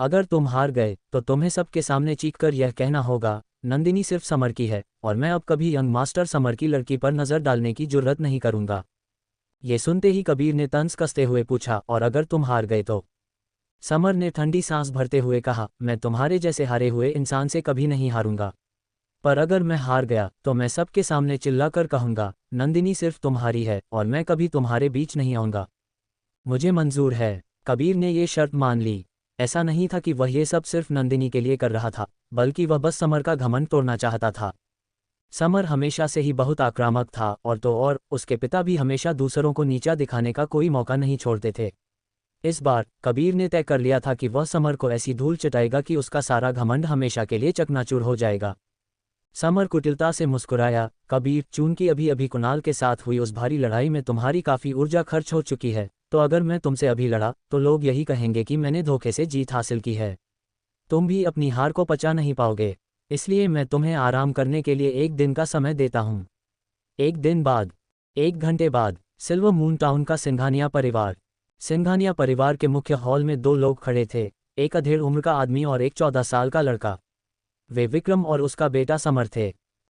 अगर तुम हार गए तो तुम्हें सबके सामने चीखकर यह कहना होगा, नंदिनी सिर्फ समर की है और मैं अब कभी यंग मास्टर समर की लड़की पर नजर डालने की जुर्रत नहीं करूंगा। ये सुनते ही कबीर ने तंज कसते हुए पूछा, और अगर तुम हार गए तो? समर ने ठंडी सांस भरते हुए कहा, मैं तुम्हारे जैसे हारे हुए इंसान से कभी नहीं हारूंगा। पर अगर मैं हार गया तो मैं सबके सामने चिल्लाकर कहूंगा, नंदिनी सिर्फ तुम्हारी है और मैं कभी तुम्हारे बीच नहीं आऊंगा। मुझे मंजूर है। कबीर ने ये शर्त मान ली। ऐसा नहीं था कि वह ये सब सिर्फ नंदिनी के लिए कर रहा था, बल्कि वह बस समर का घमंड तोड़ना चाहता था। समर हमेशा से ही बहुत आक्रामक था और तो और उसके पिता भी हमेशा दूसरों को नीचा दिखाने का कोई मौका नहीं छोड़ते थे। इस बार कबीर ने तय कर लिया था कि वह समर को ऐसी धूल चटाएगा कि उसका सारा घमंड हमेशा के लिए चकनाचूर हो जाएगा। समर कुटिलता से मुस्कुराया। कबीर, चूंकि अभी अभी कुणाल के साथ हुई उस भारी लड़ाई में तुम्हारी काफ़ी ऊर्जा खर्च हो चुकी है, तो अगर मैं तुमसे अभी लड़ा तो लोग यही कहेंगे कि मैंने धोखे से जीत हासिल की है। तुम भी अपनी हार को पचा नहीं पाओगे। इसलिए मैं तुम्हें आराम करने के लिए एक दिन का समय देता हूँ। एक दिन बाद, 1 घंटे बाद, सिल्वर मून टाउन का सिंघानिया परिवार। सिंघानिया परिवार के मुख्य हॉल में 2 लोग खड़े थे, एक अधेड़ उम्र का आदमी और एक 14 साल का लड़का। वे विक्रम और उसका बेटा समर थे।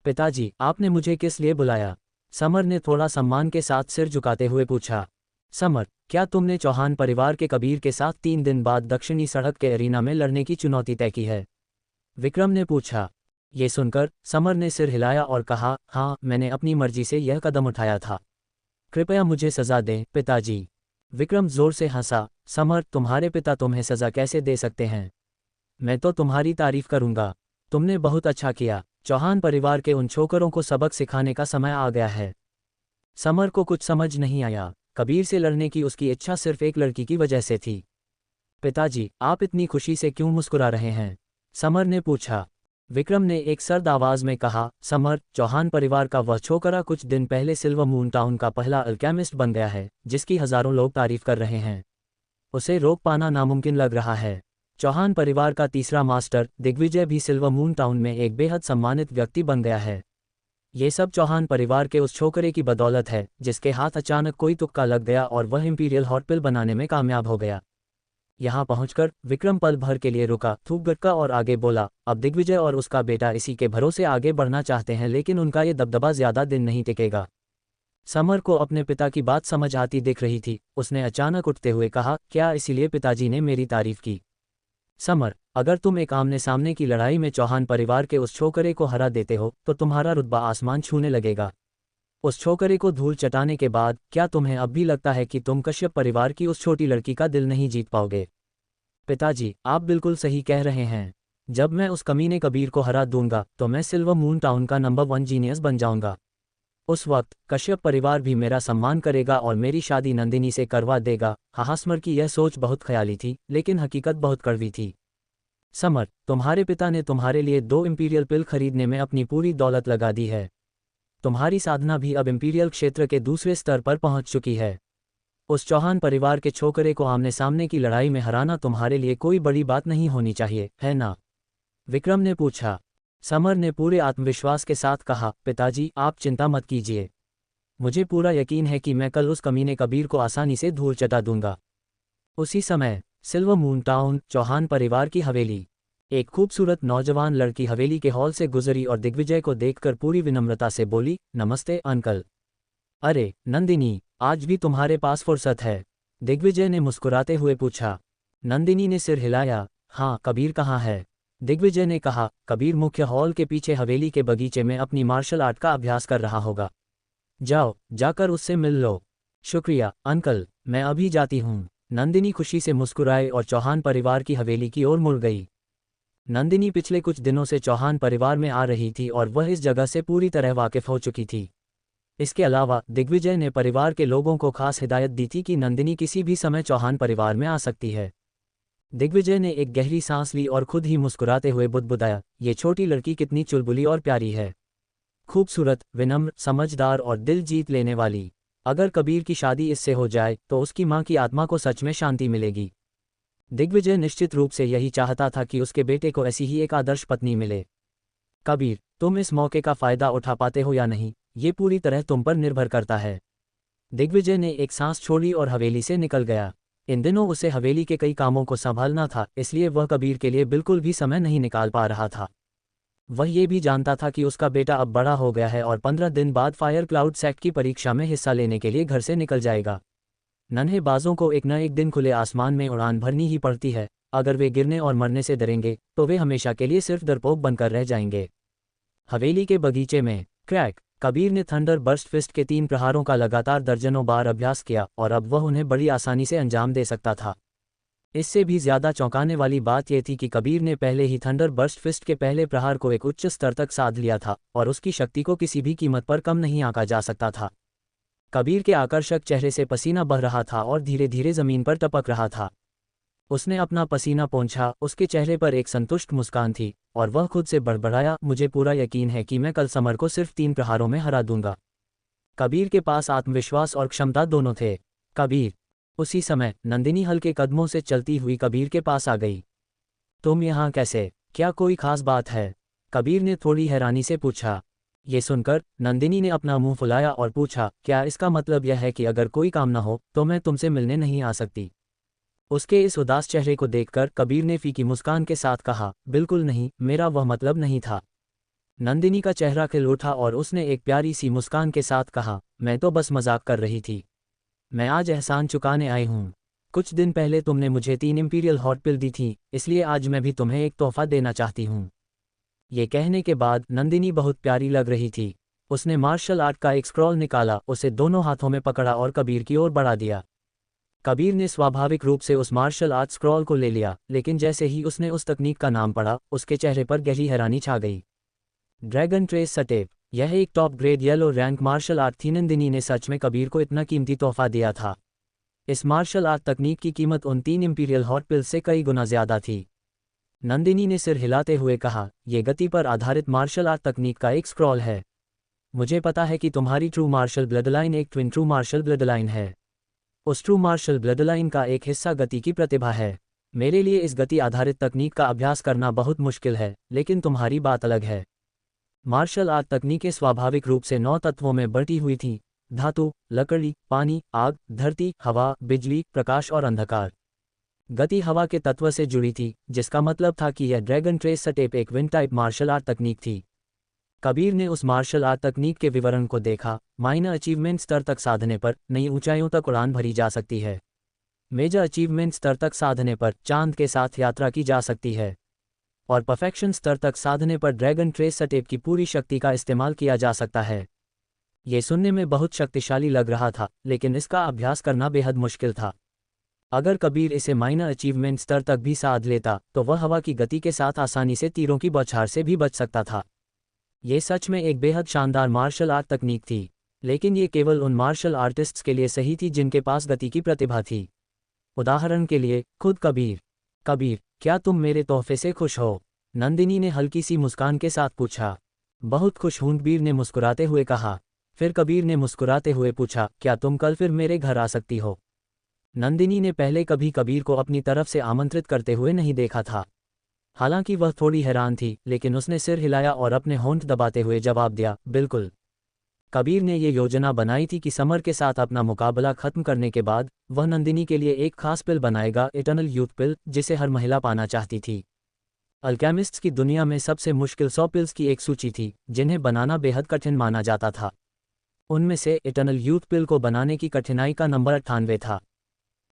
पिताजी, आपने मुझे किस लिए बुलाया? समर ने थोड़ा सम्मान के साथ सिर झुकाते हुए पूछा। समर, क्या तुमने चौहान परिवार के कबीर के साथ 3 दिन बाद दक्षिणी सड़क के एरिना में लड़ने की चुनौती तय की है? विक्रम ने पूछा। ये सुनकर समर ने सिर हिलाया और कहा, हाँ, मैंने अपनी मर्जी से यह कदम उठाया था। कृपया मुझे सजा दें पिताजी। विक्रम जोर से हंसा। समर, तुम्हारे पिता तुम्हें सजा कैसे दे सकते हैं? मैं तो तुम्हारी तारीफ करूंगा। तुमने बहुत अच्छा किया। चौहान परिवार के उन छोकरों को सबक सिखाने का समय आ गया है। समर को कुछ समझ नहीं आया। कबीर से लड़ने की उसकी इच्छा सिर्फ एक लड़की की वजह से थी। पिताजी, आप इतनी खुशी से क्यों मुस्कुरा रहे हैं? समर ने पूछा। विक्रम ने एक सर्द आवाज में कहा, समर, चौहान परिवार का वह छोकरा कुछ दिन पहले सिल्वर मून टाउन का पहला अल्केमिस्ट बन गया है, जिसकी हजारों लोग तारीफ कर रहे हैं। उसे रोक पाना नामुमकिन लग रहा है। चौहान परिवार का तीसरा मास्टर दिग्विजय भी सिल्वर मून टाउन में एक बेहद सम्मानित व्यक्ति बन गया है। ये सब चौहान परिवार के उस छोकरे की बदौलत है, जिसके हाथ अचानक कोई तुक्का लग गया और वह इंपीरियल हॉट पिल बनाने में कामयाब हो गया। यहाँ पहुंचकर विक्रम पल भर के लिए रुका, थूक गटका और आगे बोला, अब दिग्विजय और उसका बेटा इसी के भरोसे आगे बढ़ना चाहते हैं, लेकिन उनका ये दबदबा ज्यादा दिन नहीं टिकेगा। समर को अपने पिता की बात समझ आती दिख रही थी। उसने अचानक उठते हुए कहा, क्या इसीलिए पिताजी ने मेरी तारीफ की? समर, अगर तुम एक आमने सामने की लड़ाई में चौहान परिवार के उस छोकरे को हरा देते हो तो तुम्हारा रुतबा आसमान छूने लगेगा। उस छोकरे को धूल चटाने के बाद क्या तुम्हें अब भी लगता है कि तुम कश्यप परिवार की उस छोटी लड़की का दिल नहीं जीत पाओगे? पिताजी, आप बिल्कुल सही कह रहे हैं। जब मैं उस कमीने कबीर को हरा दूंगा तो मैं सिल्वर मून टाउन का नंबर 1 जीनियस बन जाऊंगा। उस वक्त कश्यप परिवार भी मेरा सम्मान करेगा और मेरी शादी नंदिनी से करवा देगा। हाहास्मर की यह सोच बहुत ख्याली थी, लेकिन हकीकत बहुत कड़वी थी। समर, तुम्हारे पिता ने तुम्हारे लिए 2 इंपीरियल पिल खरीदने में अपनी पूरी दौलत लगा दी है। तुम्हारी साधना भी अब इंपीरियल क्षेत्र के दूसरे स्तर पर पहुंच चुकी है। उस चौहान परिवार के छोकरे को आमने सामने की लड़ाई में हराना तुम्हारे लिए कोई बड़ी बात नहीं होनी चाहिए, है ना? विक्रम ने पूछा। समर ने पूरे आत्मविश्वास के साथ कहा, पिताजी, आप चिंता मत कीजिए। मुझे पूरा यकीन है कि मैं कल उस कमीने कबीर को आसानी से धूल चटा दूंगा। उसी समय सिल्वर मून टाउन, चौहान परिवार की हवेली। एक खूबसूरत नौजवान लड़की हवेली के हॉल से गुजरी और दिग्विजय को देखकर पूरी विनम्रता से बोली, नमस्ते अंकल। अरे नंदिनी, आज भी तुम्हारे पास फुर्सत है? दिग्विजय ने मुस्कुराते हुए पूछा। नंदिनी ने सिर हिलाया। हाँ, कबीर कहाँ है? दिग्विजय ने कहा, कबीर मुख्य हॉल के पीछे हवेली के बगीचे में अपनी मार्शल आर्ट का अभ्यास कर रहा होगा। जाओ, जाकर उससे मिल लो। शुक्रिया अंकल, मैं अभी जाती हूँ। नंदिनी खुशी से मुस्कुराए और चौहान परिवार की हवेली की ओर मुड़ गई। नंदिनी पिछले कुछ दिनों से चौहान परिवार में आ रही थी और वह इस जगह से पूरी तरह वाकिफ हो चुकी थी। इसके अलावा दिग्विजय ने परिवार के लोगों को खास हिदायत दी थी कि नंदिनी किसी भी समय चौहान परिवार में आ सकती है। दिग्विजय ने एक गहरी सांस ली और खुद ही मुस्कुराते हुए बुदबुदाया, ये छोटी लड़की कितनी चुलबुली और प्यारी है। खूबसूरत, विनम्र, समझदार और दिल जीत लेने वाली। अगर कबीर की शादी इससे हो जाए तो उसकी माँ की आत्मा को सच में शांति मिलेगी। दिग्विजय निश्चित रूप से यही चाहता था कि उसके बेटे को ऐसी ही एक आदर्श पत्नी मिले। कबीर, तुम इस मौके का फायदा उठा पाते हो या नहीं, ये पूरी तरह तुम पर निर्भर करता है। दिग्विजय ने एक सांस छोड़ी और हवेली से निकल गया। इन दिनों उसे हवेली के कई कामों को संभालना था, इसलिए वह कबीर के लिए बिल्कुल भी समय नहीं निकाल पा रहा था। वह ये भी जानता था कि उसका बेटा अब बड़ा हो गया है और 15 दिन बाद फायर क्लाउड सेक्ट की परीक्षा में हिस्सा लेने के लिए घर से निकल जाएगा। नन्हे बाजों को एक न एक दिन खुले आसमान में उड़ान भरनी ही पड़ती है। अगर वे गिरने और मरने से डरेंगे तो वे हमेशा के लिए सिर्फ डरपोक बनकर रह जाएंगे। हवेली के बगीचे में क्रैक। कबीर ने थंडर बर्स्ट फिस्ट के 3 प्रहारों का लगातार दर्जनों बार अभ्यास किया और अब वह उन्हें बड़ी आसानी से अंजाम दे सकता था। इससे भी ज्यादा चौंकाने वाली बात यह थी कि कबीर ने पहले ही थंडर बर्स्ट फिस्ट के पहले प्रहार को एक उच्च स्तर तक साध लिया था और उसकी शक्ति को किसी भी कीमत पर कम नहीं आंका जा सकता था। कबीर के आकर्षक चेहरे से पसीना बह रहा था और धीरे धीरे जमीन पर टपक रहा था। उसने अपना पसीना पोंछा, उसके चेहरे पर एक संतुष्ट मुस्कान थी और वह खुद से बड़बड़ाया, मुझे पूरा यकीन है कि मैं कल समर को सिर्फ 3 प्रहारों में हरा दूंगा। कबीर के पास आत्मविश्वास और क्षमता दोनों थे। कबीर। उसी समय नंदिनी हल्के कदमों से चलती हुई कबीर के पास आ गई। तुम यहाँ कैसे? क्या कोई खास बात है? कबीर ने थोड़ी हैरानी से पूछा। ये सुनकर नंदिनी ने अपना मुंह फुलाया और पूछा, क्या इसका मतलब यह है कि अगर कोई काम न हो तो मैं तुमसे मिलने नहीं आ सकती? उसके इस उदास चेहरे को देखकर कबीर ने फीकी मुस्कान के साथ कहा, बिल्कुल नहीं, मेरा वह मतलब नहीं था। नंदिनी का चेहरा खिल उठा और उसने एक प्यारी सी मुस्कान के साथ कहा, मैं तो बस मजाक कर रही थी। मैं आज एहसान चुकाने आई हूँ। कुछ दिन पहले तुमने मुझे 3 इंपीरियल हॉट पिल दी थी, इसलिए आज मैं भी तुम्हें एक तोहफा देना चाहती हूँ। ये कहने के बाद नंदिनी बहुत प्यारी लग रही थी। उसने मार्शल आर्ट का एक स्क्रॉल निकाला, उसे दोनों हाथों में पकड़ा और कबीर की ओर बढ़ा दिया। कबीर ने स्वाभाविक रूप से उस मार्शल आर्ट स्क्रॉल को ले लिया, लेकिन जैसे ही उसने उस तकनीक का नाम पढ़ा, उसके चेहरे पर गहरी हैरानी छा गई। Dragon trace step. यह एक top grade yellow rank martial art थी। नंदिनी ने सच में कबीर को इतना कीमती तोहफा दिया था। इस मार्शल आर्ट तकनीक की कीमत उन 3 इंपीरियल हॉट पिल्स से कई गुना ज्यादा थी। नंदिनी ने सिर हिलाते हुए कहा, यह गति पर आधारित मार्शल आर्ट तकनीक का एक स्क्रॉल है। मुझे पता है कि तुम्हारी ट्रू मार्शल ब्लडलाइन एक ट्विन ट्रू मार्शल ब्लडलाइन है। उस ट्रू मार्शल ब्लडलाइन का एक हिस्सा गति की प्रतिभा है। मेरे लिए इस गति आधारित तकनीक का अभ्यास करना बहुत मुश्किल है, लेकिन तुम्हारी बात अलग है। मार्शल आर्ट तकनीकें स्वाभाविक रूप से 9 तत्वों में बंटी हुई थीं: धातु, लकड़ी, पानी, आग, धरती, हवा, बिजली, प्रकाश और अंधकार। गति हवा के तत्व से जुड़ी थी, जिसका मतलब था कि यह ड्रैगन ट्रेस सटेप एक विंड टाइप मार्शल आर्ट तकनीक थी। कबीर ने उस मार्शल आर्ट तकनीक के विवरण को देखा। माइनर अचीवमेंट स्तर तक साधने पर नई ऊंचाइयों तक उड़ान भरी जा सकती है। मेजर अचीवमेंट स्तर तक साधने पर चांद के साथ यात्रा की जा सकती है। और परफेक्शन स्तर तक साधने पर ड्रैगन ट्रेस सटेप की पूरी शक्ति का इस्तेमाल किया जा सकता है। ये सुनने में बहुत शक्तिशाली लग रहा था, लेकिन इसका अभ्यास करना बेहद मुश्किल था। अगर कबीर इसे माइनर अचीवमेंट स्तर तक भी साध लेता तो वह हवा की गति के साथ आसानी से तीरों की बौछार से भी बच सकता था। ये सच में एक बेहद शानदार मार्शल आर्ट तकनीक थी, लेकिन ये केवल उन मार्शल आर्टिस्ट्स के लिए सही थी जिनके पास गति की प्रतिभा थी। उदाहरण के लिए खुद कबीर। कबीर, क्या तुम मेरे तोहफे से खुश हो? नंदिनी ने हल्की सी मुस्कान के साथ पूछा। बहुत खुश हूं, कबीर ने मुस्कुराते हुए कहा। फिर कबीर ने मुस्कुराते हुए पूछा, क्या तुम कल फिर मेरे घर आ सकती हो? नंदिनी ने पहले कभी कबीर को अपनी तरफ से आमंत्रित करते हुए नहीं देखा था। हालांकि वह थोड़ी हैरान थी, लेकिन उसने सिर हिलाया और अपने होंठ दबाते हुए जवाब दिया, बिल्कुल। कबीर ने ये योजना बनाई थी कि समर के साथ अपना मुकाबला खत्म करने के बाद वह नंदिनी के लिए एक खास पिल बनाएगा, इटर्नल यूथ पिल, जिसे हर महिला पाना चाहती थी। अल्केमिस्ट्स की दुनिया में सबसे मुश्किल 100 पिल्स की एक सूची थी, जिन्हें बनाना बेहद कठिन माना जाता था। उनमें से इटर्नल यूथ पिल को बनाने की कठिनाई का नंबर 98 था।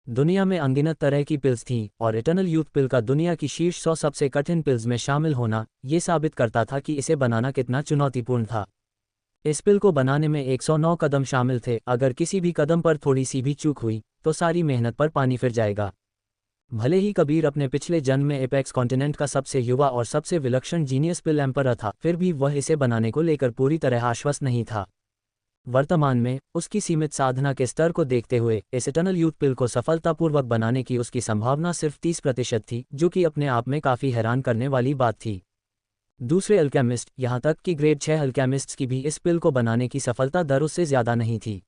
दुनिया में अनगिनत तरह की पिल्स थीं, और इटर्नल यूथ पिल का दुनिया की शीर्ष 100 सबसे कठिन पिल्स में शामिल होना ये साबित करता था कि इसे बनाना कितना चुनौतीपूर्ण था। इस पिल को बनाने में 109 कदम शामिल थे। अगर किसी भी कदम पर थोड़ी सी भी चूक हुई तो सारी मेहनत पर पानी फिर जाएगा। भले ही कबीर अपने पिछले जन्म में एपेक्स कॉन्टिनेंट का सबसे युवा और सबसे विलक्षण जीनियस पिल एम्परर था, फिर भी वह इसे बनाने को लेकर पूरी तरह आश्वस्त नहीं था। वर्तमान में उसकी सीमित साधना के स्तर को देखते हुए इस इटर्नल यूथ पिल को सफलतापूर्वक बनाने की उसकी संभावना सिर्फ 30% थी, जो कि अपने आप में काफ़ी हैरान करने वाली बात थी। दूसरे अल्केमिस्ट, यहाँ तक कि ग्रेड 6 अल्केमिस्ट्स की भी इस पिल को बनाने की सफलता दर उससे ज़्यादा नहीं थी।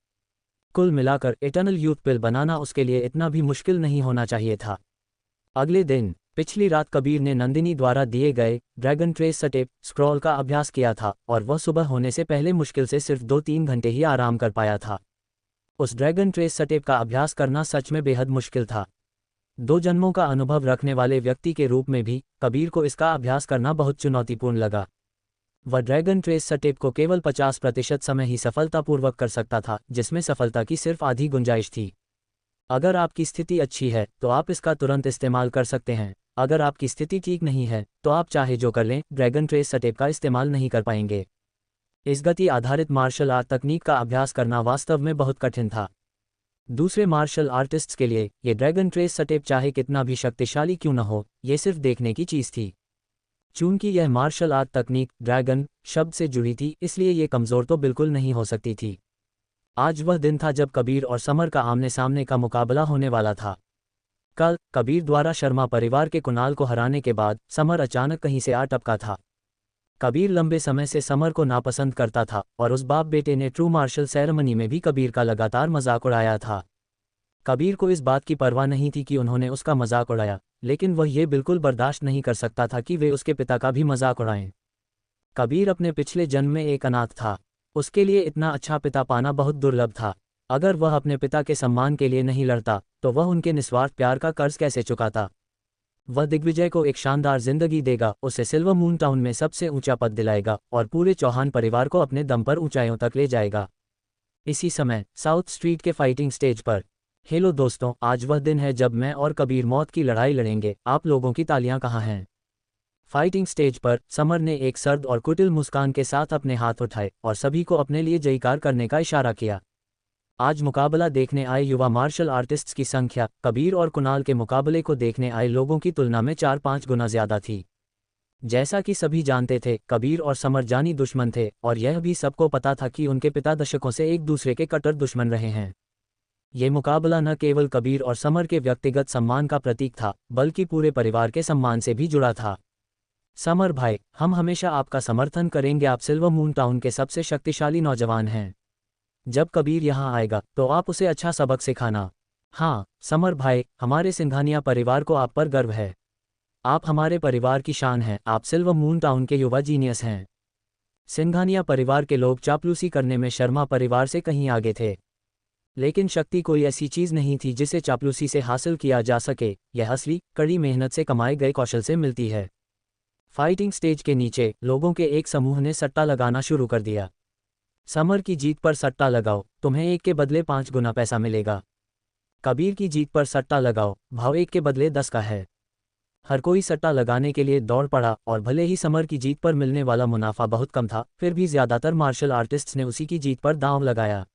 कुल मिलाकर इटर्नल यूथ पिल बनाना उसके लिए इतना भी मुश्किल नहीं होना चाहिए था। अगले दिन पिछली रात कबीर ने नंदिनी द्वारा दिए गए ड्रैगन ट्रेस सटेप स्क्रॉल का अभ्यास किया था और वह सुबह होने से पहले मुश्किल से सिर्फ 2-3 घंटे ही आराम कर पाया था। उस ड्रैगन ट्रेस सटेप का अभ्यास करना सच में बेहद मुश्किल था। 2 जन्मों का अनुभव रखने वाले व्यक्ति के रूप में भी कबीर को इसका अभ्यास करना बहुत चुनौतीपूर्ण लगा। वह ड्रैगन ट्रेस सटेप को केवल 50% समय ही सफलतापूर्वक कर सकता था, जिसमें सफलता की सिर्फ आधी गुंजाइश थी। अगर आपकी स्थिति अच्छी है तो आप इसका तुरंत इस्तेमाल कर सकते हैं। अगर आपकी स्थिति ठीक नहीं है तो आप चाहे जो कर लें, ड्रैगन ट्रेस सटेप का इस्तेमाल नहीं कर पाएंगे। इस गति आधारित मार्शल आर्ट तकनीक का अभ्यास करना वास्तव में बहुत कठिन था। दूसरे मार्शल आर्टिस्ट्स के लिए ये ड्रैगन ट्रेस सटेप चाहे कितना भी शक्तिशाली क्यों न हो, ये सिर्फ देखने की चीज़ थी। चूंकि यह मार्शल आर्ट तकनीक ड्रैगन शब्द से जुड़ी थी, इसलिए ये कमज़ोर तो बिल्कुल नहीं हो सकती थी। आज वह दिन था जब कबीर और समर का आमने सामने का मुकाबला होने वाला था। कल कबीर द्वारा शर्मा परिवार के कुणाल को हराने के बाद समर अचानक कहीं से आ टपका था। कबीर लंबे समय से समर को नापसंद करता था और उस बाप बेटे ने ट्रू मार्शल सेरेमनी में भी कबीर का लगातार मजाक उड़ाया था। कबीर को इस बात की परवाह नहीं थी कि उन्होंने उसका मजाक उड़ाया, लेकिन वह ये बिल्कुल बर्दाश्त नहीं कर सकता था कि वे उसके पिता का भी मजाक उड़ाएं। कबीर अपने पिछले जन्म में एक अनाथ था। उसके लिए इतना अच्छा पिता पाना बहुत दुर्लभ था। अगर वह अपने पिता के सम्मान के लिए नहीं लड़ता तो वह उनके निस्वार्थ प्यार का कर्ज कैसे चुकाता। वह दिग्विजय को एक शानदार जिंदगी देगा, उसे सिल्वर मून टाउन में सबसे ऊंचा पद दिलाएगा और पूरे चौहान परिवार को अपने दम पर ऊंचाइयों तक ले जाएगा। इसी समय साउथ स्ट्रीट के फाइटिंग स्टेज पर। हेलो दोस्तों, आज वह दिन है जब मैं और कबीर मौत की लड़ाई लड़ेंगे। आप लोगों की तालियां कहाँ हैं? फाइटिंग स्टेज पर समर ने एक सर्द और कुटिल मुस्कान के साथ अपने हाथ उठाए और सभी को अपने लिए जयकार करने का इशारा किया। आज मुकाबला देखने आए युवा मार्शल आर्टिस्ट्स की संख्या कबीर और कुणाल के मुकाबले को देखने आए लोगों की तुलना में 4-5 गुना ज्यादा थी। जैसा कि सभी जानते थे, कबीर और समर जानी दुश्मन थे और यह भी सबको पता था कि उनके पिता दशकों से एक दूसरे के कट्टर दुश्मन रहे हैं। ये मुकाबला न केवल कबीर और समर के व्यक्तिगत सम्मान का प्रतीक था, बल्कि पूरे परिवार के सम्मान से भी जुड़ा था। समर भाई, हम हमेशा आपका समर्थन करेंगे। आप सिल्वर मून टाउन के सबसे शक्तिशाली नौजवान हैं। जब कबीर यहाँ आएगा तो आप उसे अच्छा सबक सिखाना। हाँ समर भाई, हमारे सिंघानिया परिवार को आप पर गर्व है। आप हमारे परिवार की शान हैं। आप सिल्वर मून टाउन के युवा जीनियस हैं। सिंघानिया परिवार के लोग चापलूसी करने में शर्मा परिवार से कहीं आगे थे, लेकिन शक्ति कोई ऐसी चीज़ नहीं थी जिसे चापलूसी से हासिल किया जा सके। यह असली कड़ी मेहनत से कमाए गए कौशल से मिलती है। फाइटिंग स्टेज के नीचे लोगों के एक समूह ने सट्टा लगाना शुरू कर दिया। समर की जीत पर सट्टा लगाओ, तुम्हें 1 के बदले 5 गुना पैसा मिलेगा। कबीर की जीत पर सट्टा लगाओ, भाव 1 के बदले 10 का है। हर कोई सट्टा लगाने के लिए दौड़ पड़ा और भले ही समर की जीत पर मिलने वाला मुनाफा बहुत कम था, फिर भी ज़्यादातर मार्शल आर्टिस्ट्स ने उसी की जीत पर दांव लगाया।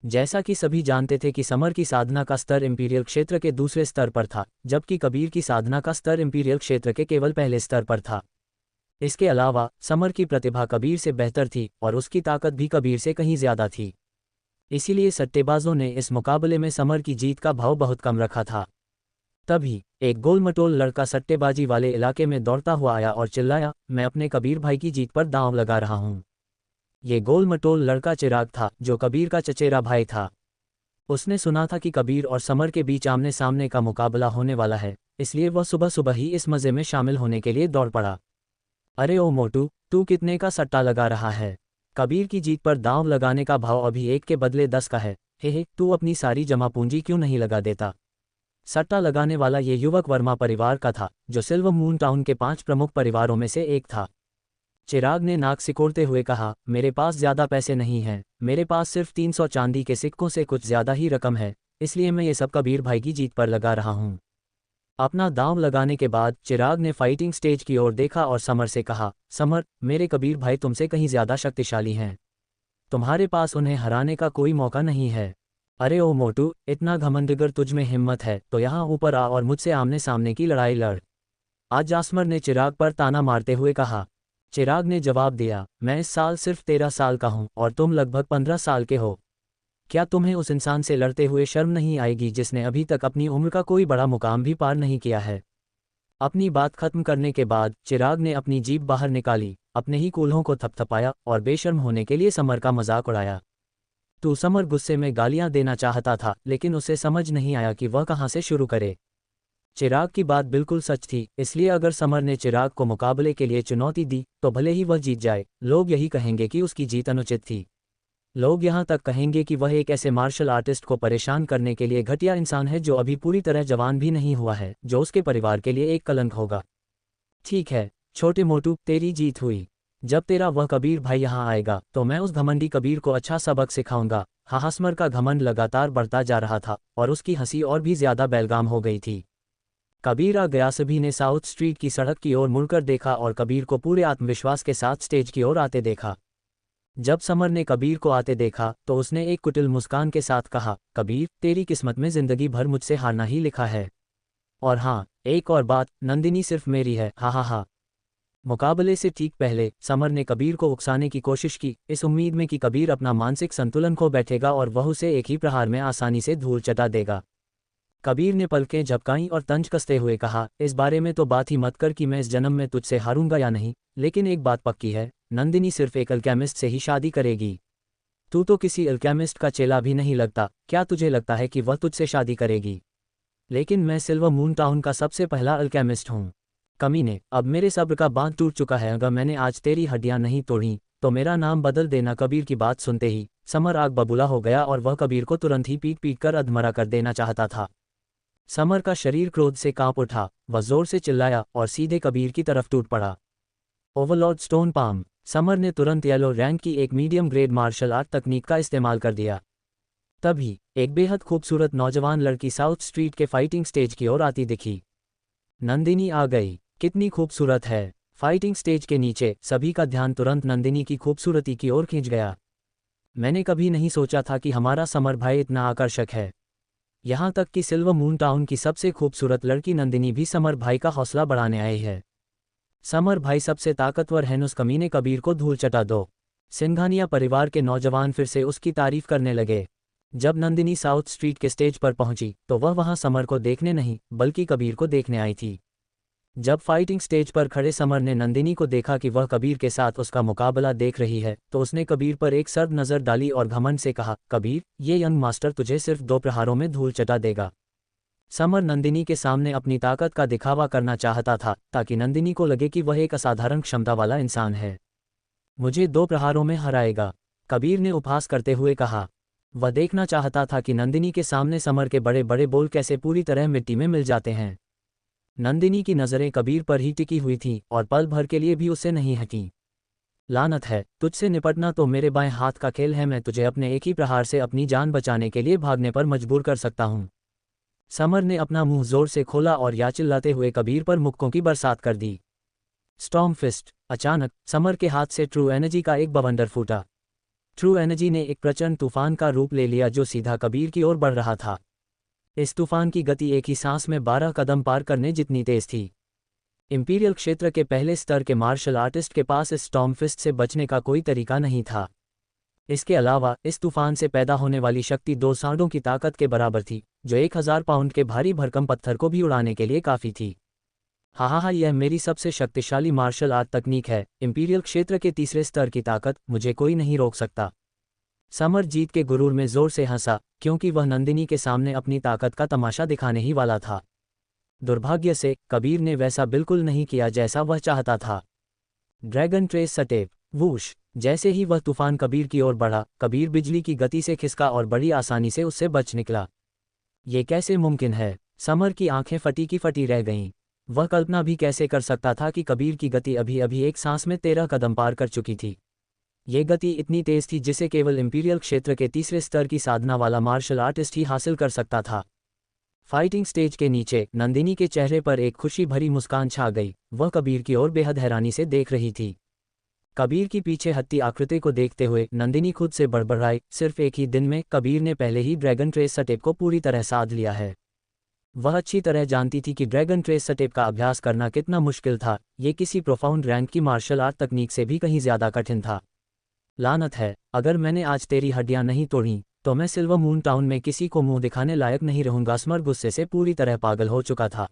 जैसा कि सभी जानते थे कि समर की साधना का स्तर इंपीरियल क्षेत्र के दूसरे स्तर पर था, जबकि कबीर की साधना का स्तर इंपीरियल क्षेत्र के केवल पहले स्तर पर था। इसके अलावा समर की प्रतिभा कबीर से बेहतर थी और उसकी ताकत भी कबीर से कहीं ज्यादा थी। इसीलिए सट्टेबाजों ने इस मुकाबले में समर की जीत का भाव बहुत कम रखा था। तभी एक गोल-मटोल लड़का सट्टेबाजी वाले इलाके में दौड़ता हुआ आया और चिल्लाया, मैं अपने कबीर भाई की जीत पर दांव लगा रहा हूँ। ये गोल-मटोल लड़का चिराग था, जो कबीर का चचेरा भाई था। उसने सुना था कि कबीर और समर के बीच आमने सामने का मुकाबला होने वाला है, इसलिए वह सुबह सुबह ही इस मजे में शामिल होने के लिए दौड़ पड़ा। अरे ओ मोटू, तू कितने का सट्टा लगा रहा है? कबीर की जीत पर दांव लगाने का भाव अभी 1 के बदले 10 का है। हे, तू अपनी सारी जमा पूंजी क्यों नहीं लगा देता? सट्टा लगाने वाला ये युवक वर्मा परिवार का था, जो सिल्वर मून टाउन के 5 प्रमुख परिवारों में से एक था। चिराग ने नाक सिकोड़ते हुए कहा, मेरे पास ज्यादा पैसे नहीं हैं, मेरे पास सिर्फ 300 चांदी के सिक्कों से कुछ ज्यादा ही रकम है, इसलिए मैं ये सब कबीर भाई की जीत पर लगा रहा हूँ। अपना दांव लगाने के बाद चिराग ने फाइटिंग स्टेज की ओर देखा और समर से कहा, समर, मेरे कबीर भाई तुमसे कहीं ज्यादा शक्तिशाली हैं। तुम्हारे पास उन्हें हराने का कोई मौका नहीं है। अरे ओ मोटू, इतना घमंड अगर तुझ में हिम्मत है तो यहाँ ऊपर आ और मुझसे आमने सामने की लड़ाई लड़। आज जास्मर ने चिराग पर ताना मारते हुए कहा। चिराग ने जवाब दिया, मैं इस साल सिर्फ 13 साल का हूँ और तुम लगभग 15 साल के हो। क्या तुम्हें उस इंसान से लड़ते हुए शर्म नहीं आएगी जिसने अभी तक अपनी उम्र का कोई बड़ा मुकाम भी पार नहीं किया है? अपनी बात खत्म करने के बाद चिराग ने अपनी जीभ बाहर निकाली, अपने ही कूल्हों को थपथपाया और बेशर्म होने के लिए समर का मजाक उड़ाया। तो समर गुस्से में गालियां देना चाहता था, लेकिन उसे समझ नहीं आया कि वह कहां से शुरू करे। चिराग की बात बिल्कुल सच थी, इसलिए अगर समर ने चिराग को मुकाबले के लिए चुनौती दी तो भले ही वह जीत जाए, लोग यही कहेंगे कि उसकी जीत अनुचित थी। लोग यहाँ तक कहेंगे कि वह एक ऐसे मार्शल आर्टिस्ट को परेशान करने के लिए घटिया इंसान है जो अभी पूरी तरह जवान भी नहीं हुआ है, जो उसके परिवार के लिए एक कलंक होगा। ठीक है छोटे मोटू, तेरी जीत हुई। जब तेरा वह कबीर भाई यहाँ आएगा तो मैं उस घमंडी कबीर को अच्छा सबक सिखाऊंगा। हाहास्मर का घमंड लगातार बढ़ता जा रहा था और उसकी हंसी और भी ज्यादा बेलगाम हो गई थी। कबीर आ गया। सभी ने साउथ स्ट्रीट की सड़क की ओर मुड़कर देखा और कबीर को पूरे आत्मविश्वास के साथ स्टेज की ओर आते देखा। जब समर ने कबीर को आते देखा तो उसने एक कुटिल मुस्कान के साथ कहा, कबीर, तेरी किस्मत में जिंदगी भर मुझसे हारना ही लिखा है। और हाँ, एक और बात, नंदिनी सिर्फ मेरी है। हा हा हा। मुकाबले से ठीक पहले समर ने कबीर को उकसाने की कोशिश की, इस उम्मीद में कि कबीर अपना मानसिक संतुलन खो बैठेगा और वह उसे एक ही प्रहार में आसानी से धूल चटा देगा। कबीर ने पलकें झपकाईं और तंज कसते हुए कहा, इस बारे में तो बात ही मत कर कि मैं इस जन्म में तुझसे हारूंगा या नहीं, लेकिन एक बात पक्की है, नंदिनी सिर्फ एक अल्केमिस्ट से ही शादी करेगी। तू तो किसी अल्केमिस्ट का चेला भी नहीं लगता, क्या तुझे लगता है कि वह तुझसे शादी करेगी? लेकिन मैं सिल्वर मून टाउन का सबसे पहला अल्केमिस्ट हूँ। कमीने, अब मेरे सब्र का बांध टूट चुका है। अगर मैंने आज तेरी हड्डियां नहीं तोड़ी तो मेरा नाम बदल देना। कबीर की बात सुनते ही समर आग बबूला हो गया और वह कबीर को तुरंत ही पीट पीट कर अधमरा कर देना चाहता था। समर का शरीर क्रोध से कांप उठा, वह जोर से चिल्लाया और सीधे कबीर की तरफ टूट पड़ा। Overlord stone palm. समर ने तुरंत येलो रैंक की एक मीडियम ग्रेड मार्शल आर्ट तकनीक का इस्तेमाल कर दिया। तभी एक बेहद खूबसूरत नौजवान लड़की साउथ स्ट्रीट के फाइटिंग स्टेज की ओर आती दिखी। नंदिनी आ गई। कितनी खूबसूरत है। फाइटिंग स्टेज के नीचे सभी का ध्यान तुरंत नंदिनी की खूबसूरती की ओर खींच गया। मैंने कभी नहीं सोचा था कि हमारा समर भाई इतना आकर्षक है। यहाँ तक कि सिल्वर मून टाउन की सबसे खूबसूरत लड़की नंदिनी भी समर भाई का हौसला बढ़ाने आई है। समर भाई सबसे ताकतवर है, उस कमीने कबीर को धूल चटा दो। सिंघानिया परिवार के नौजवान फिर से उसकी तारीफ करने लगे। जब नंदिनी साउथ स्ट्रीट के स्टेज पर पहुंची तो वह वहां समर को देखने नहीं बल्कि कबीर को देखने आई थी। जब फाइटिंग स्टेज पर खड़े समर ने नंदिनी को देखा कि वह कबीर के साथ उसका मुकाबला देख रही है तो उसने कबीर पर एक सर्द नज़र डाली और घमंड से कहा, कबीर, ये यंग मास्टर तुझे सिर्फ 2 प्रहारों में धूल चटा देगा। समर नंदिनी के सामने अपनी ताकत का दिखावा करना चाहता था ताकि नंदिनी को लगे कि वह एक असाधारण क्षमता वाला इंसान है। मुझे 2 प्रहारों में हराएगा, कबीर ने उपहास करते हुए कहा। वह देखना चाहता था कि नंदिनी के सामने समर के बड़े बड़े बोल कैसे पूरी तरह मिट्टी में मिल जाते हैं। नंदिनी की नज़रें कबीर पर ही टिकी हुई थीं और पल भर के लिए भी उससे नहीं हटीं। लानत है, तुझसे निपटना तो मेरे बाएं हाथ का खेल है। मैं तुझे अपने एक ही प्रहार से अपनी जान बचाने के लिए भागने पर मजबूर कर सकता हूँ। समर ने अपना मुंह जोर से खोला और या चिल्लाते हुए कबीर पर मुक्कों की बरसात कर दी। Storm fist. अचानक समर के हाथ से ट्रू एनर्जी का एक बवंडर फूटा। ट्रू एनर्जी ने एक प्रचंड तूफान का रूप ले लिया जो सीधा कबीर की ओर बढ़ रहा था। इस तूफान की गति एक ही सांस में 12 कदम पार करने जितनी तेज थी। इंपीरियल क्षेत्र के पहले स्तर के मार्शल आर्टिस्ट के पास इस स्टॉर्म फिस्ट से बचने का कोई तरीका नहीं था। इसके अलावा इस तूफान से पैदा होने वाली शक्ति 2 सांडों की ताकत के बराबर थी, जो 1000 पाउंड के भारी भरकम पत्थर को भी उड़ाने के लिए काफ़ी थी। हा, यह मेरी सबसे शक्तिशाली मार्शल आर्ट तकनीक है। इंपीरियल क्षेत्र के तीसरे स्तर की ताकत, मुझे कोई नहीं रोक सकता। समर जीत के गुरूर में जोर से हंसा, क्योंकि वह नंदिनी के सामने अपनी ताकत का तमाशा दिखाने ही वाला था। दुर्भाग्य से कबीर ने वैसा बिल्कुल नहीं किया जैसा वह चाहता था। Dragon trace step. वूश। जैसे ही वह तूफान कबीर की ओर बढ़ा, कबीर बिजली की गति से खिसका और बड़ी आसानी से उससे बच निकला। ये कैसे मुमकिन है? समर की आंखें फटी की फटी रह गईं। वह कल्पना भी कैसे कर सकता था कि कबीर की गति अभी अभी एक सांस में 13 कदम पार कर चुकी थी। ये गति इतनी तेज थी जिसे केवल इंपीरियल क्षेत्र के तीसरे स्तर की साधना वाला मार्शल आर्टिस्ट ही हासिल कर सकता था। फाइटिंग स्टेज के नीचे नंदिनी के चेहरे पर एक खुशी भरी मुस्कान छा गई। वह कबीर की ओर बेहद हैरानी से देख रही थी। कबीर की पीछे हत्ती आकृति को देखते हुए नंदिनी खुद से बड़बड़ाई, सिर्फ एक ही दिन में कबीर ने पहले ही ड्रैगन ट्रेस स्टेप को पूरी तरह साध लिया है। वह अच्छी तरह जानती थी कि ड्रैगन ट्रेस स्टेप का अभ्यास करना कितना मुश्किल था, ये किसी प्रोफाउंड रैंक की मार्शल आर्ट तकनीक से भी कहीं ज़्यादा कठिन था। लानत है, अगर मैंने आज तेरी हड्डियां नहीं तोड़ी तो मैं सिल्वर मून टाउन में किसी को मुंह दिखाने लायक नहीं रहूंगा। समर गुस्से से पूरी तरह पागल हो चुका था।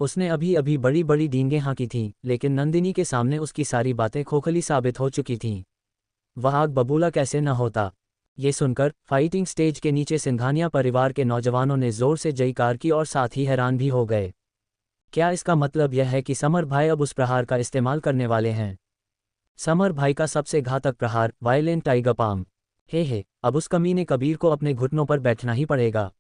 उसने अभी अभी बड़ी बड़ी डींगें हाँकी थीं, लेकिन नंदिनी के सामने उसकी सारी बातें खोखली साबित हो चुकी थीं। वह आग बबूला कैसे न होता। ये सुनकर फाइटिंग स्टेज के नीचे सिंघानिया परिवार के नौजवानों ने जोर से जयकार की और साथ ही हैरान भी हो गए। क्या इसका मतलब यह है कि समर भाई अब उस प्रहार का इस्तेमाल करने वाले हैं? समर भाई का सबसे घातक प्रहार, वायलेंट टाइगर पाम। हे, अब उस कमीने कबीर को अपने घुटनों पर बैठना ही पड़ेगा।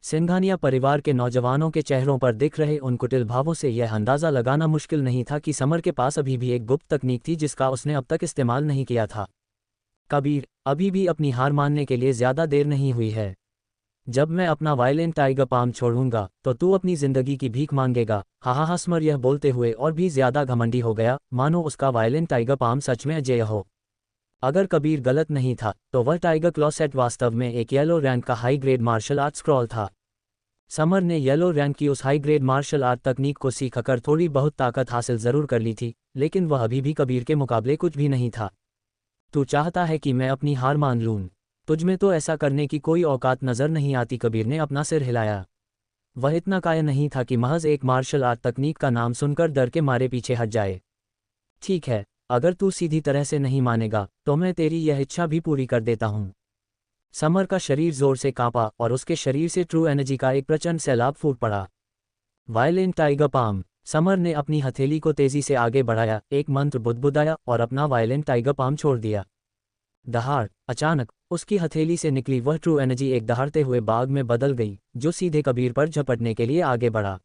सिंघानिया परिवार के नौजवानों के चेहरों पर दिख रहे उन कुटिल भावों से यह अंदाज़ा लगाना मुश्किल नहीं था कि समर के पास अभी भी एक गुप्त तकनीक थी जिसका उसने अब तक इस्तेमाल नहीं किया था। कबीर, अभी भी अपनी हार मानने के लिए ज़्यादा देर नहीं हुई है। जब मैं अपना वायलेंट टाइगर पाम छोड़ूंगा तो तू अपनी जिंदगी की भीख मांगेगा। हा, समर यह बोलते हुए और भी ज़्यादा घमंडी हो गया, मानो उसका वायलेंट टाइगर पाम सच में अजेय हो। अगर कबीर गलत नहीं था तो वह टाइगर क्लॉ सेट वास्तव में एक येलो रैंक का high grade martial art scroll था। समर ने येलो रैंक की उस हाई ग्रेड मार्शल आर्ट तकनीक को सीखकर थोड़ी बहुत ताकत हासिल जरूर कर ली थी, लेकिन वह अभी भी कबीर के मुकाबले कुछ भी नहीं था। तू चाहता है कि मैं अपनी हार मान लूं? तुझमें तो ऐसा करने की कोई औकात नजर नहीं आती। कबीर ने अपना सिर हिलाया। वह इतना कायर नहीं था कि महज एक मार्शल आर्ट तकनीक का नाम सुनकर डर के मारे पीछे हट जाए। ठीक है, अगर तू सीधी तरह से नहीं मानेगा तो मैं तेरी यह इच्छा भी पूरी कर देता हूं। समर का शरीर जोर से कांपा और उसके शरीर से ट्रू एनर्जी का एक प्रचंड सैलाब फूट पड़ा। Violent tiger palm. समर ने अपनी हथेली को तेजी से आगे बढ़ाया, एक मंत्र बुदबुदाया और अपना वायलेंट टाइगर पाम छोड़ दिया। दहाड़, अचानक उसकी हथेली से निकली वह ट्रू एनर्जी एक दहाड़ते हुए बाग में बदल गई, जो सीधे कबीर पर झपटने के लिए आगे बढ़ा।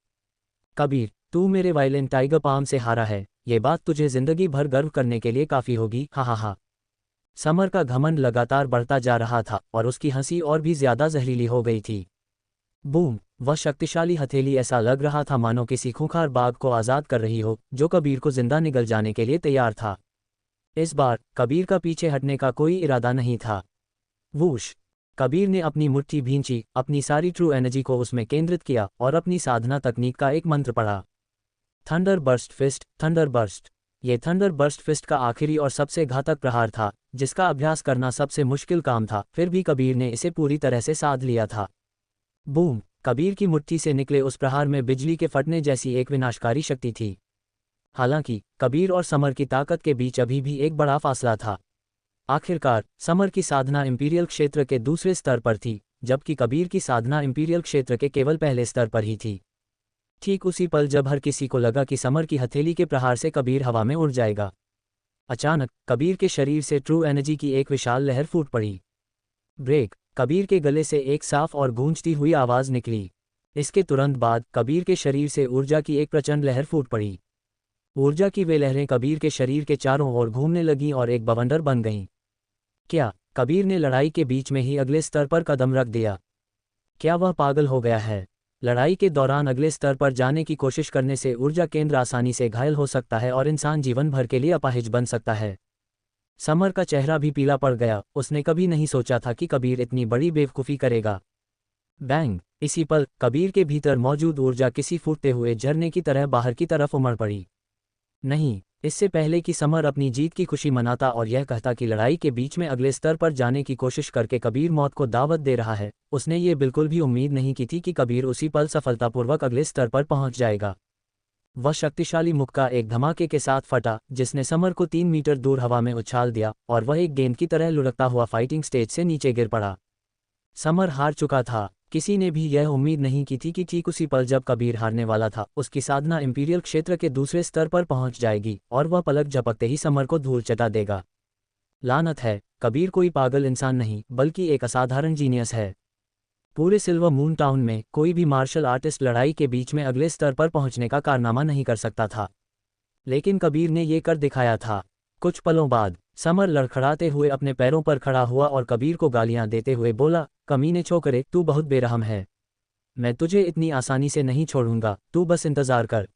कबीर, तू मेरे वायलेंट टाइगर पाम से हारा है, ये बात तुझे जिंदगी भर गर्व करने के लिए काफ़ी होगी। हा। समर का घमंड लगातार बढ़ता जा रहा था और उसकी हंसी और भी ज्यादा जहरीली हो गई थी। बूम, वह शक्तिशाली हथेली ऐसा लग रहा था मानो किसी खूंखार बाघ को आज़ाद कर रही हो जो कबीर को जिंदा निगल जाने के लिए तैयार था। इस बार कबीर का पीछे हटने का कोई इरादा नहीं था। वूश, कबीर ने अपनी मुट्ठी भींची, अपनी सारी ट्रू एनर्जी को उसमें केंद्रित किया और अपनी साधना तकनीक का एक मंत्र पढ़ा। Thunder burst fist, thunder burst. ये थंडर बर्स्ट फिस्ट का आखिरी और सबसे घातक प्रहार था, जिसका अभ्यास करना सबसे मुश्किल काम था, फिर भी कबीर ने इसे पूरी तरह से साध लिया था। बूम, कबीर की मुट्ठी से निकले उस प्रहार में बिजली के फटने जैसी एक विनाशकारी शक्ति थी। हालांकि कबीर और समर की ताकत के बीच अभी भी एक बड़ा फासला था। आखिरकार समर की साधना इंपीरियल क्षेत्र के दूसरे स्तर पर थी, जबकि कबीर की साधना इंपीरियल क्षेत्र के केवल पहले स्तर पर ही थी। ठीक उसी पल जब हर किसी को लगा कि समर की हथेली के प्रहार से कबीर हवा में उड़ जाएगा, अचानक कबीर के शरीर से ट्रू एनर्जी की एक विशाल लहर फूट पड़ी। ब्रेक, कबीर के गले से एक साफ और गूंजती हुई आवाज निकली। इसके तुरंत बाद कबीर के शरीर से ऊर्जा की एक प्रचंड लहर फूट पड़ी। ऊर्जा की वे लहरें कबीर के शरीर के चारों ओर घूमने लगीं और एक बवंडर बन गईं। क्या कबीर ने लड़ाई के बीच में ही अगले स्तर पर कदम रख दिया? क्या वह पागल हो गया है? लड़ाई के दौरान अगले स्तर पर जाने की कोशिश करने से ऊर्जा केंद्र आसानी से घायल हो सकता है और इंसान जीवन भर के लिए अपाहिज बन सकता है। समर का चेहरा भी पीला पड़ गया, उसने कभी नहीं सोचा था कि कबीर इतनी बड़ी बेवकूफ़ी करेगा। बैंग, इसी पल कबीर के भीतर मौजूद ऊर्जा किसी फूटते हुए झरने की तरह बाहर की तरफ उमड़ पड़ी। नहीं, इससे पहले कि समर अपनी जीत की खुशी मनाता और यह कहता कि लड़ाई के बीच में अगले स्तर पर जाने की कोशिश करके कबीर मौत को दावत दे रहा है, उसने ये बिल्कुल भी उम्मीद नहीं की थी कि कबीर उसी पल सफलतापूर्वक अगले स्तर पर पहुंच जाएगा। वह शक्तिशाली मुक्का एक धमाके के साथ फटा, जिसने समर को 3 मीटर दूर हवा में उछाल दिया और वह एक गेंद की तरह लुढ़कता हुआ फाइटिंग स्टेज से नीचे गिर पड़ा। समर हार चुका था। किसी ने भी यह उम्मीद नहीं की थी कि ठीक उसी पल जब कबीर हारने वाला था, उसकी साधना इंपीरियल क्षेत्र के दूसरे स्तर पर पहुंच जाएगी और वह पलक झपकते ही समर को धूल चटा देगा। लानत है, कबीर कोई पागल इंसान नहीं बल्कि एक असाधारण जीनियस है। पूरे सिल्वर मून टाउन में कोई भी मार्शल आर्टिस्ट लड़ाई के बीच में अगले स्तर पर पहुंचने का कारनामा नहीं कर सकता था, लेकिन कबीर ने ये कर दिखाया था। कुछ पलों बाद समर लड़खड़ाते हुए अपने पैरों पर खड़ा हुआ और कबीर को गालियां देते हुए बोला, कमीने छोकरे, तू बहुत बेरहम है। मैं तुझे इतनी आसानी से नहीं छोड़ूंगा, तू बस इंतजार कर।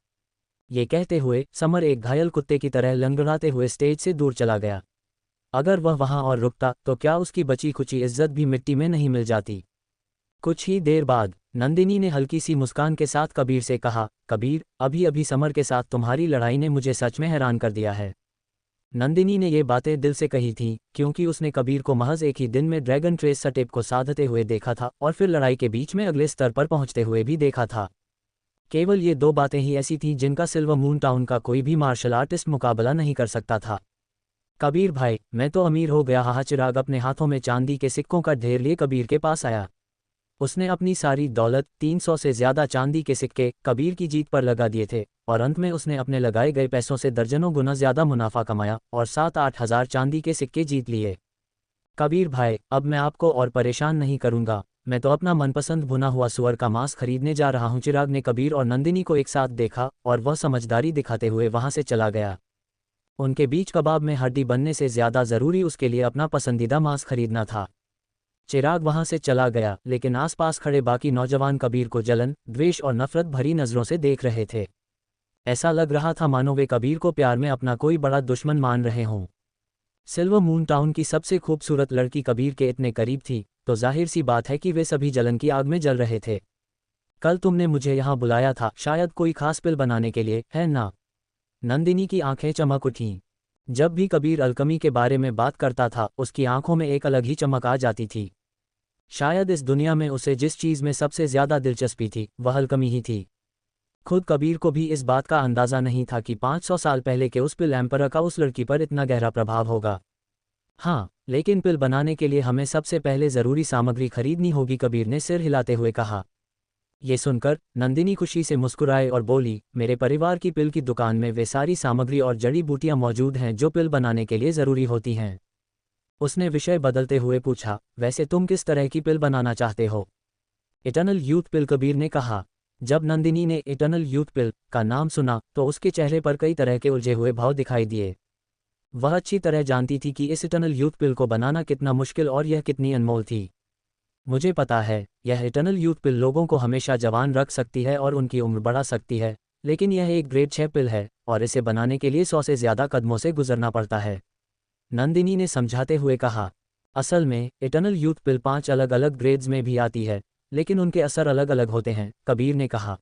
ये कहते हुए समर एक घायल कुत्ते की तरह लंगड़ाते हुए स्टेज से दूर चला गया। अगर वह वहां और रुकता तो क्या उसकी बची खुची इज्जत भी मिट्टी में नहीं मिल जाती। कुछ ही देर बाद नंदिनी ने हल्की सी मुस्कान के साथ कबीर से कहा, कबीर, अभी अभी समर के साथ तुम्हारी लड़ाई ने मुझे सच में हैरान कर दिया है। नंदिनी ने ये बातें दिल से कही थीं क्योंकि उसने कबीर को महज एक ही दिन में ड्रैगन ट्रेस सटेप को साधते हुए देखा था और फिर लड़ाई के बीच में अगले स्तर पर पहुंचते हुए भी देखा था। केवल ये दो बातें ही ऐसी थीं जिनका सिल्वर मून टाउन का कोई भी मार्शल आर्टिस्ट मुकाबला नहीं कर सकता था। कबीर भाई, मैं तो अमीर हो गया। हाँ, चिराग अपने हाथों में चांदी के सिक्कों का ढेर लिए कबीर के पास आया। उसने अपनी सारी दौलत 300 से ज्यादा चांदी के सिक्के कबीर की जीत पर लगा दिए थे और अंत में उसने अपने लगाए गए पैसों से दर्जनों गुना ज्यादा मुनाफा कमाया और 7-8 हज़ार चांदी के सिक्के जीत लिए। कबीर भाई, अब मैं आपको और परेशान नहीं करूंगा। मैं तो अपना मनपसंद भुना हुआ सुअर का मांस खरीदने जा रहा हूं। चिराग ने कबीर और नंदिनी को एक साथ देखा और वह समझदारी दिखाते हुए वहां से चला गया। उनके बीच कबाब में हड्डी बनने से ज्यादा जरूरी उसके लिए अपना पसंदीदा मांस खरीदना था। चिराग वहां से चला गया, लेकिन आसपास खड़े बाकी नौजवान कबीर को जलन, द्वेष और नफरत भरी नजरों से देख रहे थे। ऐसा लग रहा था मानो वे कबीर को प्यार में अपना कोई बड़ा दुश्मन मान रहे हों। सिल्वर मून टाउन की सबसे खूबसूरत लड़की कबीर के इतने करीब थी तो जाहिर सी बात है कि वे सभी जलन की आग में जल रहे थे। कल तुमने मुझे यहाँ बुलाया था, शायद कोई खास पिल बनाने के लिए, है ना? नंदिनी की आंखें चमक उठीं। जब भी कबीर अलकमी के बारे में बात करता था उसकी आंखों में एक अलग ही चमक आ जाती थी। शायद इस दुनिया में उसे जिस चीज़ में सबसे ज्यादा दिलचस्पी थी वह अलकमी ही थी। खुद कबीर को भी इस बात का अंदाज़ा नहीं था कि 500 साल पहले के उस पिल एम्परर का उस लड़की पर इतना गहरा प्रभाव होगा। हाँ, लेकिन पिल बनाने के लिए हमें सबसे पहले ज़रूरी सामग्री खरीदनी होगी, कबीर ने सिर हिलाते हुए कहा। ये सुनकर नंदिनी खुशी से मुस्कुराए और बोली, मेरे परिवार की पिल की दुकान में वे सारी सामग्री और जड़ी बूटियां मौजूद हैं जो पिल बनाने के लिए ज़रूरी होती हैं। उसने विषय बदलते हुए पूछा, वैसे तुम किस तरह की पिल बनाना चाहते हो? इटर्नल यूथ पिल, कबीर ने कहा। जब नंदिनी ने इटर्नल यूथ पिल का नाम सुना तो उसके चेहरे पर कई तरह के उलझे हुए भाव दिखाई दिए। वह अच्छी तरह जानती थी कि इस इटर्नल यूथ पिल को बनाना कितना मुश्किल और यह कितनी अनमोल थी। मुझे पता है, यह इटर्नल यूथ पिल लोगों को हमेशा जवान रख सकती है और उनकी उम्र बढ़ा सकती है, लेकिन यह एक ग्रेड 6 पिल है और इसे बनाने के लिए 100 से ज़्यादा कदमों से गुजरना पड़ता है, नंदिनी ने समझाते हुए कहा। असल में इटर्नल यूथ पिल 5 अलग अलग ग्रेड्स में भी आती है, लेकिन उनके असर अलग अलग होते हैं, कबीर ने कहा।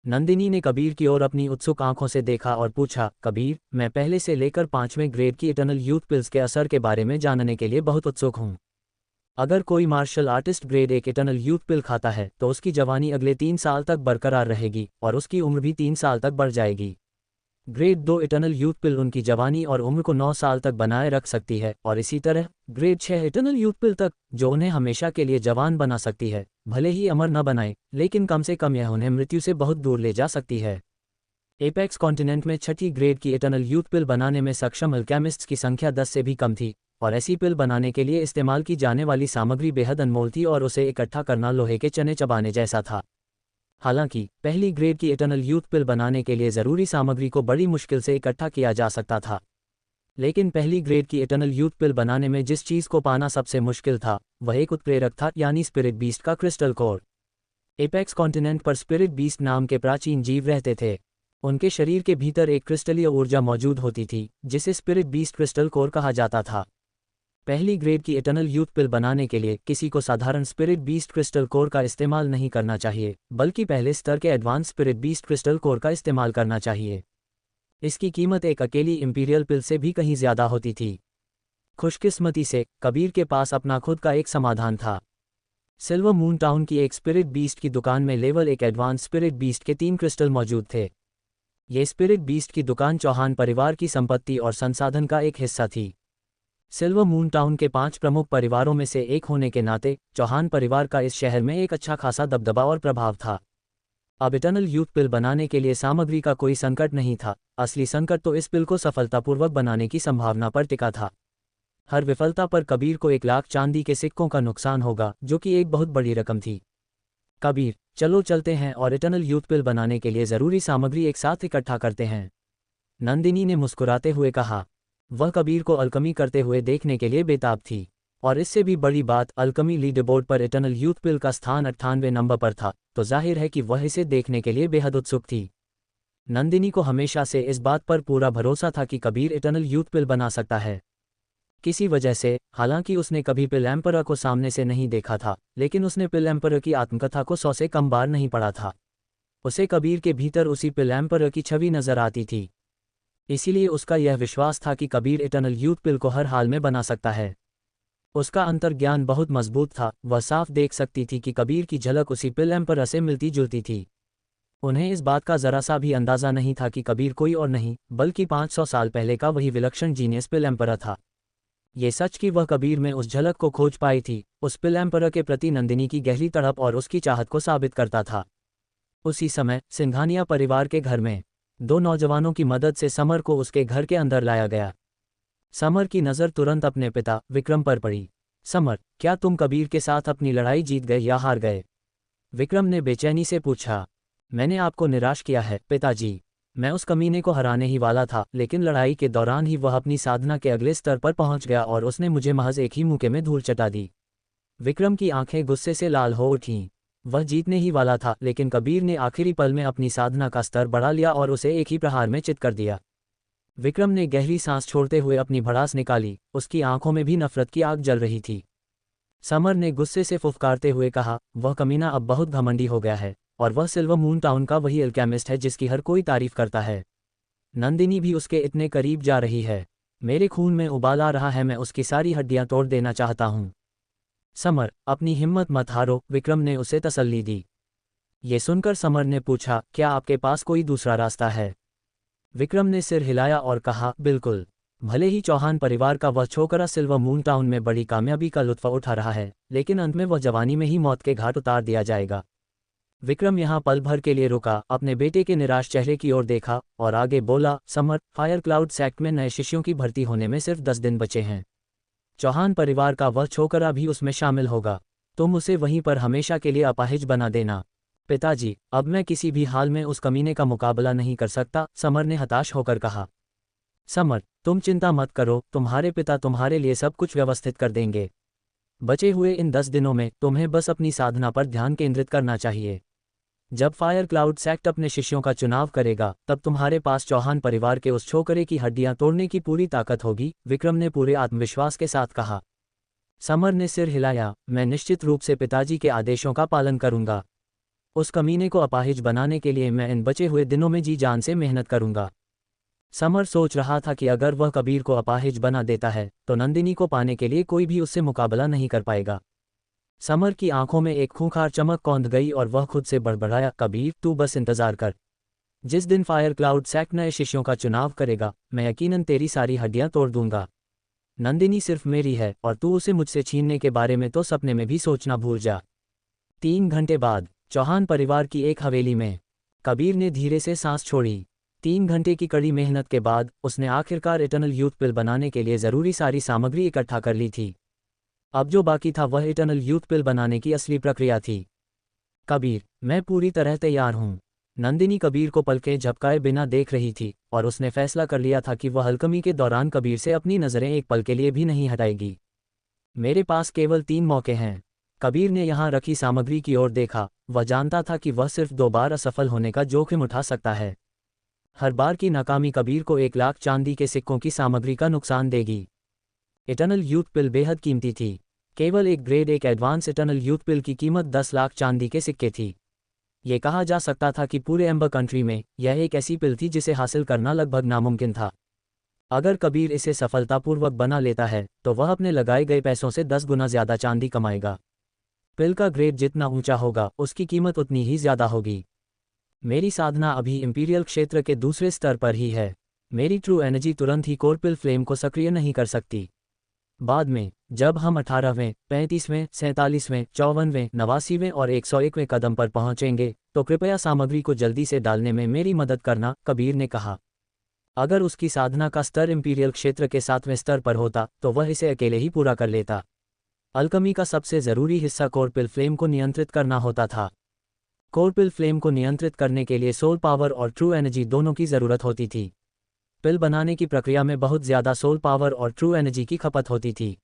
नंदिनी ने कबीर की ओर अपनी उत्सुक आंखों से देखा और पूछा, कबीर, मैं पहले से लेकर 5वें ग्रेड की इटर्नल यूथ पिल्स के असर के बारे में जानने के लिए बहुत उत्सुक हूँ। अगर कोई martial artist grade 1 eternal youth pill खाता है तो उसकी जवानी अगले 3 साल तक बरकरार रहेगी और उसकी उम्र भी 3 साल तक बढ़ जाएगी। ग्रेड 2 इटर्नल यूथ पिल उनकी जवानी और उम्र को 9 साल तक बनाए रख सकती है और इसी तरह ग्रेड 6 इटर्नल यूथ पिल तक, जो उन्हें हमेशा के लिए जवान बना सकती है, भले ही अमर न बनाए, लेकिन कम से कम यह उन्हें मृत्यु से बहुत दूर ले जा सकती है। एपेक्स कॉन्टिनेंट में 6ठी ग्रेड की इटर्नल यूथ पिल बनाने में सक्षम अल्केमिस्ट्स की संख्या 10 से भी कम थी और ऐसी पिल बनाने के लिए इस्तेमाल की जाने वाली सामग्री बेहद अनमोल थी और उसे इकट्ठा करना लोहे के चने चबाने जैसा था। हालांकि पहली ग्रेड की इटर्नल यूथ पिल बनाने के लिए ज़रूरी सामग्री को बड़ी मुश्किल से इकट्ठा किया जा सकता था, लेकिन पहली ग्रेड की इटर्नल यूथ पिल बनाने में जिस चीज़ को पाना सबसे मुश्किल था वह एक उत्प्रेरक था, यानी स्पिरिट बीस्ट का क्रिस्टल कोर। एपेक्स कॉन्टिनेंट पर स्पिरिट बीस्ट नाम के प्राचीन जीव रहते थे। उनके शरीर के भीतर एक क्रिस्टलीय ऊर्जा मौजूद होती थी जिसे स्पिरिट बीस्ट क्रिस्टल कोर कहा जाता था। पहली ग्रेड की इटर्नल यूथ पिल बनाने के लिए किसी को साधारण स्पिरिट बीस्ट क्रिस्टल कोर का इस्तेमाल नहीं करना चाहिए, बल्कि पहले स्तर के advance spirit beast crystal core का इस्तेमाल करना चाहिए। इसकी कीमत एक अकेली इंपीरियल पिल से भी कहीं ज्यादा होती थी। खुशकिस्मती से कबीर के पास अपना खुद का एक समाधान था। सिल्वर मून टाउन की एक स्पिरिट बीस्ट की दुकान में लेवल 1 एडवांस स्पिरिट बीस्ट के 3 क्रिस्टल मौजूद थे। ये स्पिरिट बीस्ट की दुकान चौहान परिवार की संपत्ति और संसाधन का एक हिस्सा थी। सिल्वर मून टाउन के 5 प्रमुख परिवारों में से एक होने के नाते चौहान परिवार का इस शहर में एक अच्छा खासा दबदबा और प्रभाव था। अब इटर्नल यूथ पिल बनाने के लिए सामग्री का कोई संकट नहीं था, असली संकट तो इस पिल को सफलतापूर्वक बनाने की संभावना पर टिका था। हर विफलता पर कबीर को 1 लाख चांदी के सिक्कों का नुकसान होगा, जो कि एक बहुत बड़ी रकम थी। कबीर, चलो चलते हैं और इटर्नल यूथ पिल बनाने के लिए ज़रूरी सामग्री एक साथ इकट्ठा करते हैं, नंदिनी ने मुस्कुराते हुए कहा। वह कबीर को अलकमी करते हुए देखने के लिए बेताब थी, और इससे भी बड़ी बात, अलकमी लीडरबोर्ड पर इटर्नल यूथ पिल का स्थान 98वें नंबर पर था, तो जाहिर है कि वह इसे देखने के लिए बेहद उत्सुक थी। नंदिनी को हमेशा से इस बात पर पूरा भरोसा था कि कबीर इटर्नल यूथ पिल बना सकता है। किसी वजह से, हालांकि उसने कभी पिल एम्परर को सामने से नहीं देखा था, लेकिन उसने पिल एम्परर की आत्मकथा को 100 से कम बार नहीं पढ़ा था। उसे कबीर के भीतर उसी पिल एम्परर की छवि नजर आती थी। इसीलिए उसका यह विश्वास था कि कबीर इटर्नल यूथ पिल को हर हाल में बना सकता है। उसका अंतर्ज्ञान बहुत मजबूत था, वह साफ देख सकती थी कि कबीर की झलक उसी पिल एम्परर से मिलती जुलती थी। उन्हें इस बात का जरा सा भी अंदाजा नहीं था कि कबीर कोई और नहीं, बल्कि 500 साल पहले का वही विलक्षण जीनियस पिल एम्परर था। ये सच कि वह कबीर में उस झलक को खोज पाई थी, उस पिल एम्परर के प्रति नंदिनी की गहरी तड़प और उसकी चाहत को साबित करता था। उसी समय सिंघानिया परिवार के घर में 2 नौजवानों की मदद से समर को उसके घर के अंदर लाया गया। समर की नज़र तुरंत अपने पिता विक्रम पर पड़ी। समर, क्या तुम कबीर के साथ अपनी लड़ाई जीत गए या हार गए? विक्रम ने बेचैनी से पूछा। मैंने आपको निराश किया है पिताजी। मैं उस कमीने को हराने ही वाला था, लेकिन लड़ाई के दौरान ही वह अपनी साधना के अगले स्तर पर पहुंच गया और उसने मुझे महज एक ही मुक्के में धूल चटा दी। विक्रम की आंखें गुस्से से लाल हो उठीं। वह जीतने ही वाला था, लेकिन कबीर ने आखिरी पल में अपनी साधना का स्तर बढ़ा लिया और उसे एक ही प्रहार में चित कर दिया। विक्रम ने गहरी सांस छोड़ते हुए अपनी भड़ास निकाली, उसकी आंखों में भी नफरत की आग जल रही थी। समर ने गुस्से से फुफकारते हुए कहा, वह कमीना अब बहुत घमंडी हो गया है, और वह सिल्वर मून टाउन का वही अल्केमिस्ट है जिसकी हर कोई तारीफ करता है। नंदिनी भी उसके इतने करीब जा रही है। मेरे खून में उबाल आ रहा है, मैं उसकी सारी हड्डियां तोड़ देना चाहता हूं। समर, अपनी हिम्मत मत हारो, विक्रम ने उसे तसल्ली दी। ये सुनकर समर ने पूछा, क्या आपके पास कोई दूसरा रास्ता है? विक्रम ने सिर हिलाया और कहा, बिल्कुल। भले ही चौहान परिवार का वह छोकरा सिल्वर मून टाउन में बड़ी कामयाबी का लुत्फ उठा रहा है, लेकिन अंत में वह जवानी में ही मौत के घाट उतार दिया जाएगा। विक्रम यहाँ पल भर के लिए रुका, अपने बेटे के निराश चेहरे की ओर देखा और आगे बोला, समर, फायर क्लाउड सेक्ट में नए शिष्यों की भर्ती होने में सिर्फ 10 दिन बचे हैं। चौहान परिवार का वह छोकरा भी उसमें शामिल होगा। तुम उसे वहीं पर हमेशा के लिए अपाहिज बना देना। पिताजी, अब मैं किसी भी हाल में उस कमीने का मुकाबला नहीं कर सकता, समर ने हताश होकर कहा। समर, तुम चिंता मत करो, तुम्हारे पिता तुम्हारे लिए सब कुछ व्यवस्थित कर देंगे। बचे हुए इन 10 दिनों में तुम्हें बस अपनी साधना पर ध्यान केंद्रित करना चाहिए। जब फायर क्लाउड सेक्ट अपने शिष्यों का चुनाव करेगा, तब तुम्हारे पास चौहान परिवार के उस छोकरे की हड्डियां तोड़ने की पूरी ताकत होगी, विक्रम ने पूरे आत्मविश्वास के साथ कहा। समर ने सिर हिलाया, मैं निश्चित रूप से पिताजी के आदेशों का पालन करूंगा। उस कमीने को अपाहिज बनाने के लिए मैं इन बचे हुए दिनों में जी जान से मेहनत करूंगा। समर सोच रहा था कि अगर वह कबीर को अपाहिज बना देता है, तो नंदिनी को पाने के लिए कोई भी उससे मुकाबला नहीं कर पाएगा। समर की आंखों में एक खूंखार चमक कौंध गई और वह खुद से बड़बड़ाया, कबीर, तू बस इंतजार कर। जिस दिन फायर क्लाउड सेक्ट नए शिष्यों का चुनाव करेगा, मैं यकीनन तेरी सारी हड्डियां तोड़ दूंगा। नंदिनी सिर्फ मेरी है, और तू उसे मुझसे छीनने के बारे में तो सपने में भी सोचना भूल जा। 3 घंटे बाद चौहान परिवार की एक हवेली में कबीर ने धीरे से सांस छोड़ी। 3 घंटे की कड़ी मेहनत के बाद उसने आखिरकार इटर्नल यूथ पिल बनाने के लिए ज़रूरी सारी सामग्री इकट्ठा कर ली थी। अब जो बाकी था वह इटर्नल यूथ पिल बनाने की असली प्रक्रिया थी। कबीर, मैं पूरी तरह तैयार हूँ। नंदिनी कबीर को पलकें झपकाए बिना देख रही थी, और उसने फैसला कर लिया था कि वह हल्कमी के दौरान कबीर से अपनी नज़रें एक पल के लिए भी नहीं हटाएगी। मेरे पास केवल 3 मौके हैं। कबीर ने यहाँ रखी सामग्री की ओर देखा। वह जानता था कि वह सिर्फ 2 बार असफल होने का जोखिम उठा सकता है। हर बार की नाकामी कबीर को 1 लाख चांदी के सिक्कों की सामग्री का नुकसान देगी। इटर्नल यूथ पिल बेहद कीमती थी। केवल एक ग्रेड 1 एडवांस इटर्नल यूथ पिल की कीमत 10 लाख चांदी के सिक्के थी। ये कहा जा सकता था कि पूरे एम्बर कंट्री में यह एक ऐसी पिल थी जिसे हासिल करना लगभग नामुमकिन था। अगर कबीर इसे सफलतापूर्वक बना लेता है, तो वह अपने लगाए गए पैसों से 10 गुना ज़्यादा चांदी कमाएगा। पिल का ग्रेड जितना ऊंचा होगा, उसकी कीमत उतनी ही ज़्यादा होगी। मेरी साधना अभी इंपीरियल क्षेत्र के दूसरे स्तर पर ही है। मेरी ट्रू एनर्जी तुरंत ही कोर पिल फ्लेम को सक्रिय नहीं कर सकती। बाद में, जब हम 18वें, 35वें, 47वें, 54वें, 89वें और 101वें कदम पर पहुंचेंगे, तो कृपया सामग्री को जल्दी से डालने में मेरी मदद करना, कबीर ने कहा। अगर उसकी साधना का स्तर इंपीरियल क्षेत्र के 7वें स्तर पर होता, तो वह इसे अकेले ही पूरा कर लेता। अल्कमी का सबसे ज़रूरी हिस्सा कोरपिल फ्लेम को नियंत्रित करना होता था। कोरपिल फ्लेम को नियंत्रित करने के लिए सोल पावर और ट्रू एनर्जी दोनों की ज़रूरत होती थी। पिल बनाने की प्रक्रिया में बहुत ज़्यादा सोल पावर और ट्रू एनर्जी की खपत होती थी।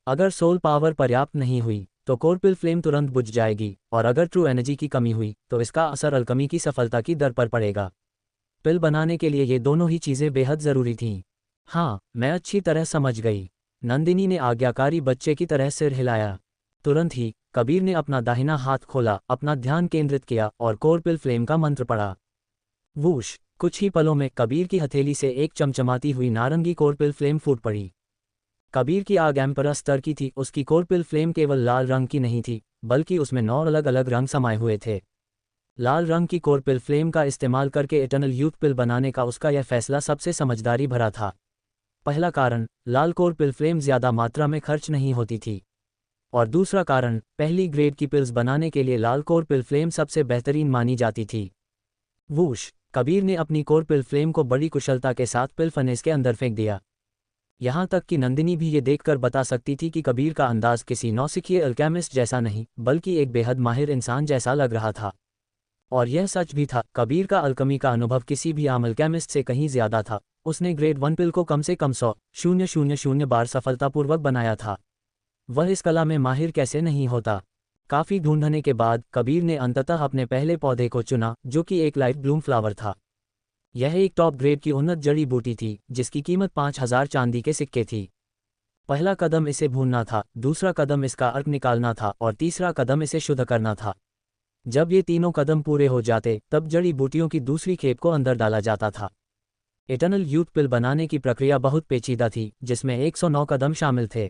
अगर सोल पावर पर्याप्त नहीं हुई, तो कोरपिल फ्लेम तुरंत बुझ जाएगी, और अगर ट्रू एनर्जी की कमी हुई, तो इसका असर अल्कमी की सफलता की दर पर पड़ेगा। पिल बनाने के लिए ये दोनों ही चीज़ें बेहद ज़रूरी थीं। हाँ, मैं अच्छी तरह समझ गई। नंदिनी ने आज्ञाकारी बच्चे की तरह सिर हिलाया। तुरंत ही कबीर ने अपना दाहिना हाथ खोला, अपना ध्यान केंद्रित किया और कोरपिल फ्लेम का मंत्र पढ़ा। वूश! कुछ ही पलों में कबीर की हथेली से एक चमचमाती हुई नारंगी कोरपिल फ्लेम फूट पड़ी। कबीर की आग एम्परस स्तर की थी, उसकी कोरपिल फ्लेम केवल लाल रंग की नहीं थी, बल्कि उसमें 9 अलग अलग रंग समाये हुए थे। लाल रंग की कोरपिल फ्लेम का इस्तेमाल करके इटर्नल यूथ पिल बनाने का उसका यह फैसला सबसे समझदारी भरा था। पहला कारण, लाल कोरपिल फ्लेम ज्यादा मात्रा में खर्च नहीं होती थी। और दूसरा कारण, पहली ग्रेड की पिल्स बनाने के लिए लाल कोरपिल फ्लेम सबसे बेहतरीन मानी जाती थी। वूश! कबीर ने अपनी कोरपिल फ्लेम को बड़ी कुशलता के साथ पिल फनेस के अंदर फेंक दिया। यहाँ तक कि नंदिनी भी ये देखकर बता सकती थी कि कबीर का अंदाज किसी नौसिखिए अल्केमिस्ट जैसा नहीं, बल्कि एक बेहद माहिर इंसान जैसा लग रहा था। और यह सच भी था, कबीर का अल्कमी का अनुभव किसी भी आम अल्केमिस्ट से कहीं ज्यादा था। उसने ग्रेड 1 पिल को कम से कम 100,000 बार सफलतापूर्वक बनाया था। वह इस कला में माहिर कैसे नहीं होता। काफ़ी ढूंढने के बाद कबीर ने अंततः अपने पहले पौधे को चुना, जो कि एक लाइट ब्लूम फ्लावर था। यह एक टॉप ग्रेड की उन्नत जड़ी बूटी थी, जिसकी कीमत 5,000 चांदी के सिक्के थी। पहला कदम इसे भूनना था, दूसरा कदम इसका अर्क निकालना था और तीसरा कदम इसे शुद्ध करना था। जब ये तीनों कदम पूरे हो जाते, तब जड़ी बूटियों की दूसरी खेप को अंदर डाला जाता था। इटर्नल यूथ पिल बनाने की प्रक्रिया बहुत पेचीदा थी, जिसमें 109 कदम शामिल थे।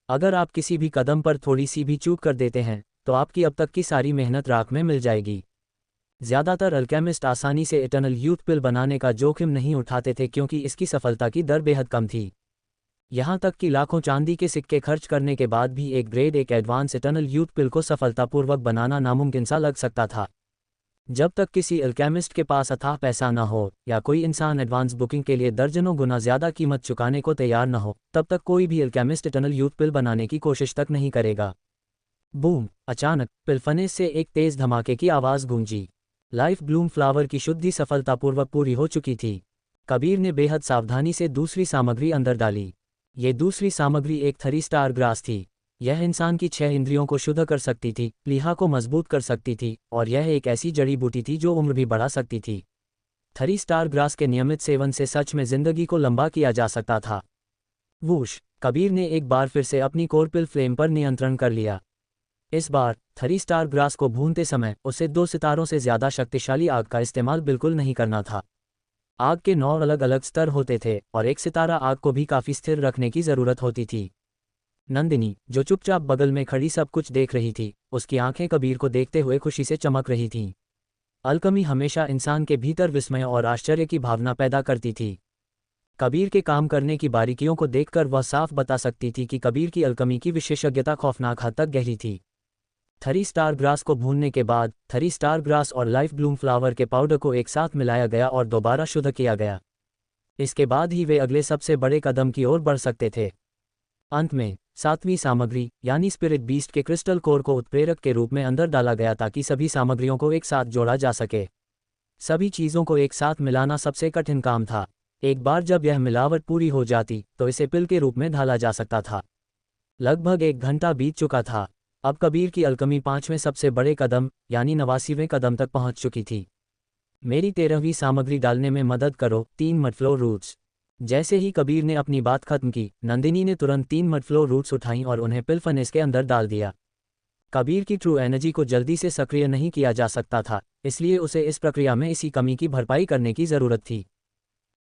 अगर आप किसी भी कदम पर थोड़ी सी भी चूक कर देते हैं, तो आपकी अब तक की सारी मेहनत राख में मिल जाएगी। ज़्यादातर अल्केमिस्ट आसानी से इटर्नल यूथ पिल बनाने का जोखिम नहीं उठाते थे, क्योंकि इसकी सफलता की दर बेहद कम थी। यहाँ तक कि लाखों चांदी के सिक्के खर्च करने के बाद भी एक ग्रेड 1 एडवांस इटर्नल यूथ पिल को सफलतापूर्वक बनाना नामुमकिन सा लग सकता था। जब तक किसी अल्केमिस्ट के पास अथाह पैसा न हो, या कोई इंसान एडवांस बुकिंग के लिए दर्जनों गुना ज़्यादा कीमत चुकाने को तैयार न हो, तब तक कोई भी अल्केमिस्ट इटर्नल यूथ पिल बनाने की कोशिश तक नहीं करेगा। बूम! अचानक पिल फनेस से एक तेज धमाके की आवाज़ गूंजी। लाइफ ब्लूम फ्लावर की शुद्धि सफलतापूर्वक पूरी हो चुकी थी। कबीर ने बेहद सावधानी से दूसरी सामग्री अंदर डाली। ये दूसरी सामग्री एक 3 स्टार ग्रास थी। यह इंसान की 6 इंद्रियों को शुद्ध कर सकती थी, प्लीहा को मजबूत कर सकती थी, और यह एक ऐसी जड़ी बूटी थी जो उम्र भी बढ़ा सकती थी। 3 स्टार ग्रास के नियमित सेवन से सच में जिंदगी को लंबा किया जा सकता था। वूश! कबीर ने एक बार फिर से अपनी कोरपिल फ्लेम पर नियंत्रण कर लिया। इस बार 3 स्टार ग्रास को भूनते समय उसे 2 सितारों से ज्यादा शक्तिशाली आग का इस्तेमाल बिल्कुल नहीं करना था। आग के 9 अलग अलग स्तर होते थे, और एक सितारा आग को भी काफी स्थिर रखने की जरूरत होती थी। नंदिनी, जो चुपचाप बगल में खड़ी सब कुछ देख रही थी, उसकी आंखें कबीर को देखते हुए खुशी से चमक रही थीं। अल्कमी हमेशा इंसान के भीतर विस्मय और आश्चर्य की भावना पैदा करती थी। कबीर के काम करने की बारीकियों को देखकर वह साफ बता सकती थी कि कबीर की अल्कमी की विशेषज्ञता खौफनाक हद तक गहरी थी। 3 स्टार ग्रास को भूनने के बाद 3 स्टार ग्रास और लाइफ ब्लूम फ्लावर के पाउडर को एक साथ मिलाया गया और दोबारा शुद्ध किया गया। इसके बाद ही वे अगले सबसे बड़े कदम की ओर बढ़ सकते थे। अंत में 7वीं सामग्री यानी स्पिरिट बीस्ट के क्रिस्टल कोर को उत्प्रेरक के रूप में अंदर डाला गया, ताकि सभी सामग्रियों को एक साथ जोड़ा जा सके। सभी चीज़ों को एक साथ मिलाना सबसे कठिन काम था। एक बार जब यह मिलावट पूरी हो जाती, तो इसे पिल के रूप में ढाला जा सकता था। लगभग 1 घंटा बीत चुका था। अब कबीर की अल्कमी 5वें सबसे बड़े कदम यानी 89वें कदम तक पहुंच चुकी थी। मेरी 13वीं सामग्री डालने में मदद करो, 3 मडफ्लो रूट्स। जैसे ही कबीर ने अपनी बात खत्म की, नंदिनी ने तुरंत 3 मडफ्लो रूट्स उठाईं और उन्हें पिल फनेस के अंदर डाल दिया। कबीर की ट्रू एनर्जी को जल्दी से सक्रिय नहीं किया जा सकता था, इसलिए उसे इस प्रक्रिया में इसी कमी की भरपाई करने की जरूरत थी।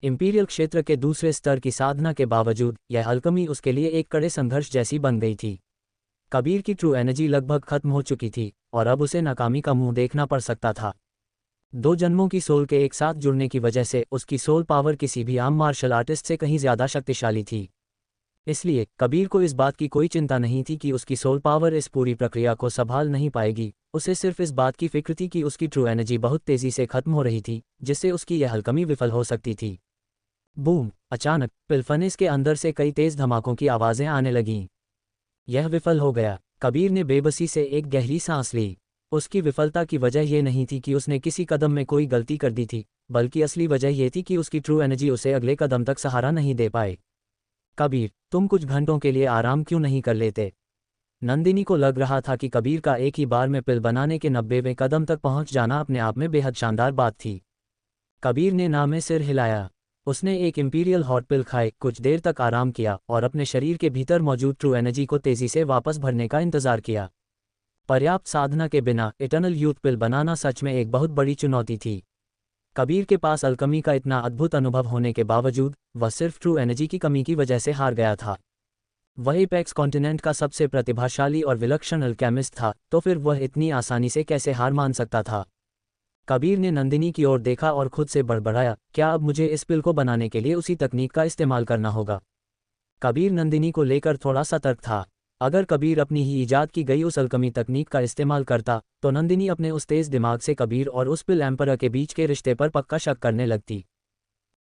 इंपीरियल क्षेत्र के दूसरे स्तर की साधना के बावजूद यह अल्कमी उसके लिए एक कड़े संघर्ष जैसी बन गई थी। कबीर की ट्रू एनर्जी लगभग खत्म हो चुकी थी, और अब उसे नाकामी का मुंह देखना पड़ सकता था। 2 जन्मों की सोल के एक साथ जुड़ने की वजह से उसकी सोल पावर किसी भी आम मार्शल आर्टिस्ट से कहीं ज्यादा शक्तिशाली थी। इसलिए कबीर को इस बात की कोई चिंता नहीं थी कि उसकी सोल पावर इस पूरी प्रक्रिया को संभाल नहीं पाएगी। उसे सिर्फ इस बात की फिक्र थी कि उसकी ट्रू एनर्जी बहुत तेजी से खत्म हो रही थी, जिससे उसकी यह अल्कमी विफल हो सकती थी। बूम! अचानक पिल फनेस के अंदर से कई तेज धमाकों की आवाजें आने लगीं। यह विफल हो गया। कबीर ने बेबसी से एक गहरी सांस ली। उसकी विफलता की वजह यह नहीं थी कि उसने किसी कदम में कोई गलती कर दी थी, बल्कि असली वजह यह थी कि उसकी ट्रू एनर्जी उसे अगले कदम तक सहारा नहीं दे पाए। कबीर, तुम कुछ घंटों के लिए आराम क्यों नहीं कर लेते? नंदिनी को लग रहा था कि कबीर का एक ही बार में पिल बनाने के 90वें कदम तक पहुंच जाना अपने आप में बेहद शानदार बात थी। कबीर ने ना में सिर हिलाया। उसने एक इंपीरियल हॉट पिल खाए, कुछ देर तक आराम किया और अपने शरीर के भीतर मौजूद ट्रू एनर्जी को तेजी से वापस भरने का इंतजार किया। पर्याप्त साधना के बिना इटर्नल यूथ पिल बनाना सच में एक बहुत बड़ी चुनौती थी। कबीर के पास अल्कमी का इतना अद्भुत अनुभव होने के बावजूद वह सिर्फ ट्रू एनर्जी की कमी की वजह से हार गया था। वह एपेक्स कॉन्टिनेंट का सबसे प्रतिभाशाली और विलक्षण अल्केमिस्ट था, तो फिर वह इतनी आसानी से कैसे हार मान सकता था। कबीर ने नंदिनी की ओर देखा और खुद से बड़बड़ाया, क्या अब मुझे इस पिल को बनाने के लिए उसी तकनीक का इस्तेमाल करना होगा? कबीर नंदिनी को लेकर थोड़ा सतर्क था। अगर कबीर अपनी ही ईजाद की गई उस अल्कमी तकनीक का इस्तेमाल करता तो नंदिनी अपने उस तेज दिमाग से कबीर और उस पिल एम्परर के बीच के रिश्ते पर पक्का शक करने लगती।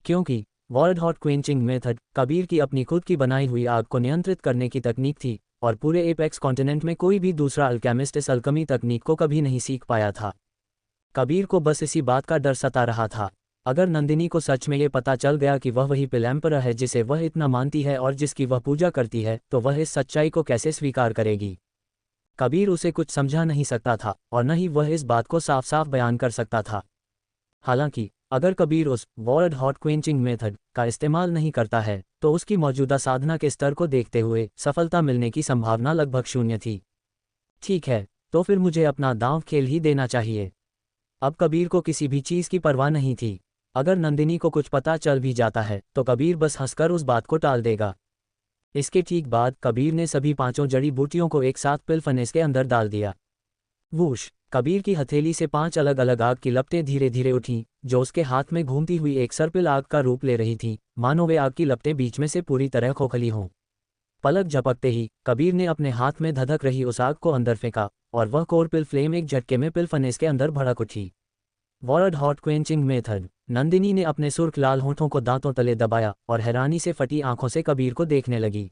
क्योंकि world hot quenching method Kabir की अपनी खुद की बनाई हुई आग को नियंत्रित करने की तकनीक थी, और पूरे एपेक्स कॉन्टिनेंट में कोई भी दूसरा अल्केमिस्ट इस अल्कमी तकनीक को कभी नहीं सीख पाया था। कबीर को बस इसी बात का डर सता रहा था। अगर नंदिनी को सच में ये पता चल गया कि वह वही पिल एम्परर है जिसे वह इतना मानती है और जिसकी वह पूजा करती है, तो वह इस सच्चाई को कैसे स्वीकार करेगी? कबीर उसे कुछ समझा नहीं सकता था और न ही वह इस बात को साफ साफ बयान कर सकता था। हालांकि अगर कबीर उस वर्ल्ड हॉट क्वेंचिंग मेथड का इस्तेमाल नहीं करता है तो उसकी मौजूदा साधना के स्तर को देखते हुए सफलता मिलने की संभावना लगभग शून्य थी। ठीक है, तो फिर मुझे अपना दांव खेल ही देना चाहिए। अब कबीर को किसी भी चीज़ की परवाह नहीं थी। अगर नंदिनी को कुछ पता चल भी जाता है तो कबीर बस हंसकर उस बात को टाल देगा। इसके ठीक बाद कबीर ने सभी 5 जड़ी बूटियों को एक साथ पिल फनेस के अंदर डाल दिया। वूश! कबीर की हथेली से 5 अलग अलग आग की लपटें धीरे धीरे उठीं, जो उसके हाथ में घूमती हुई एक सर्पिल आग का रूप ले रही थीं, मानो वे आग की लपटें बीच में से पूरी तरह खोखली हों। पलक झपकते ही कबीर ने अपने हाथ में धधक रही उस आग को अंदर फेंका और वह कोर पिल फ्लेम एक झटके में पिल फनेस के अंदर भड़क उठी। World hot quenching method. Nandini ने अपने सुर्ख लाल होठों को दांतों तले दबाया और हैरानी से फटी आंखों से कबीर को देखने लगी।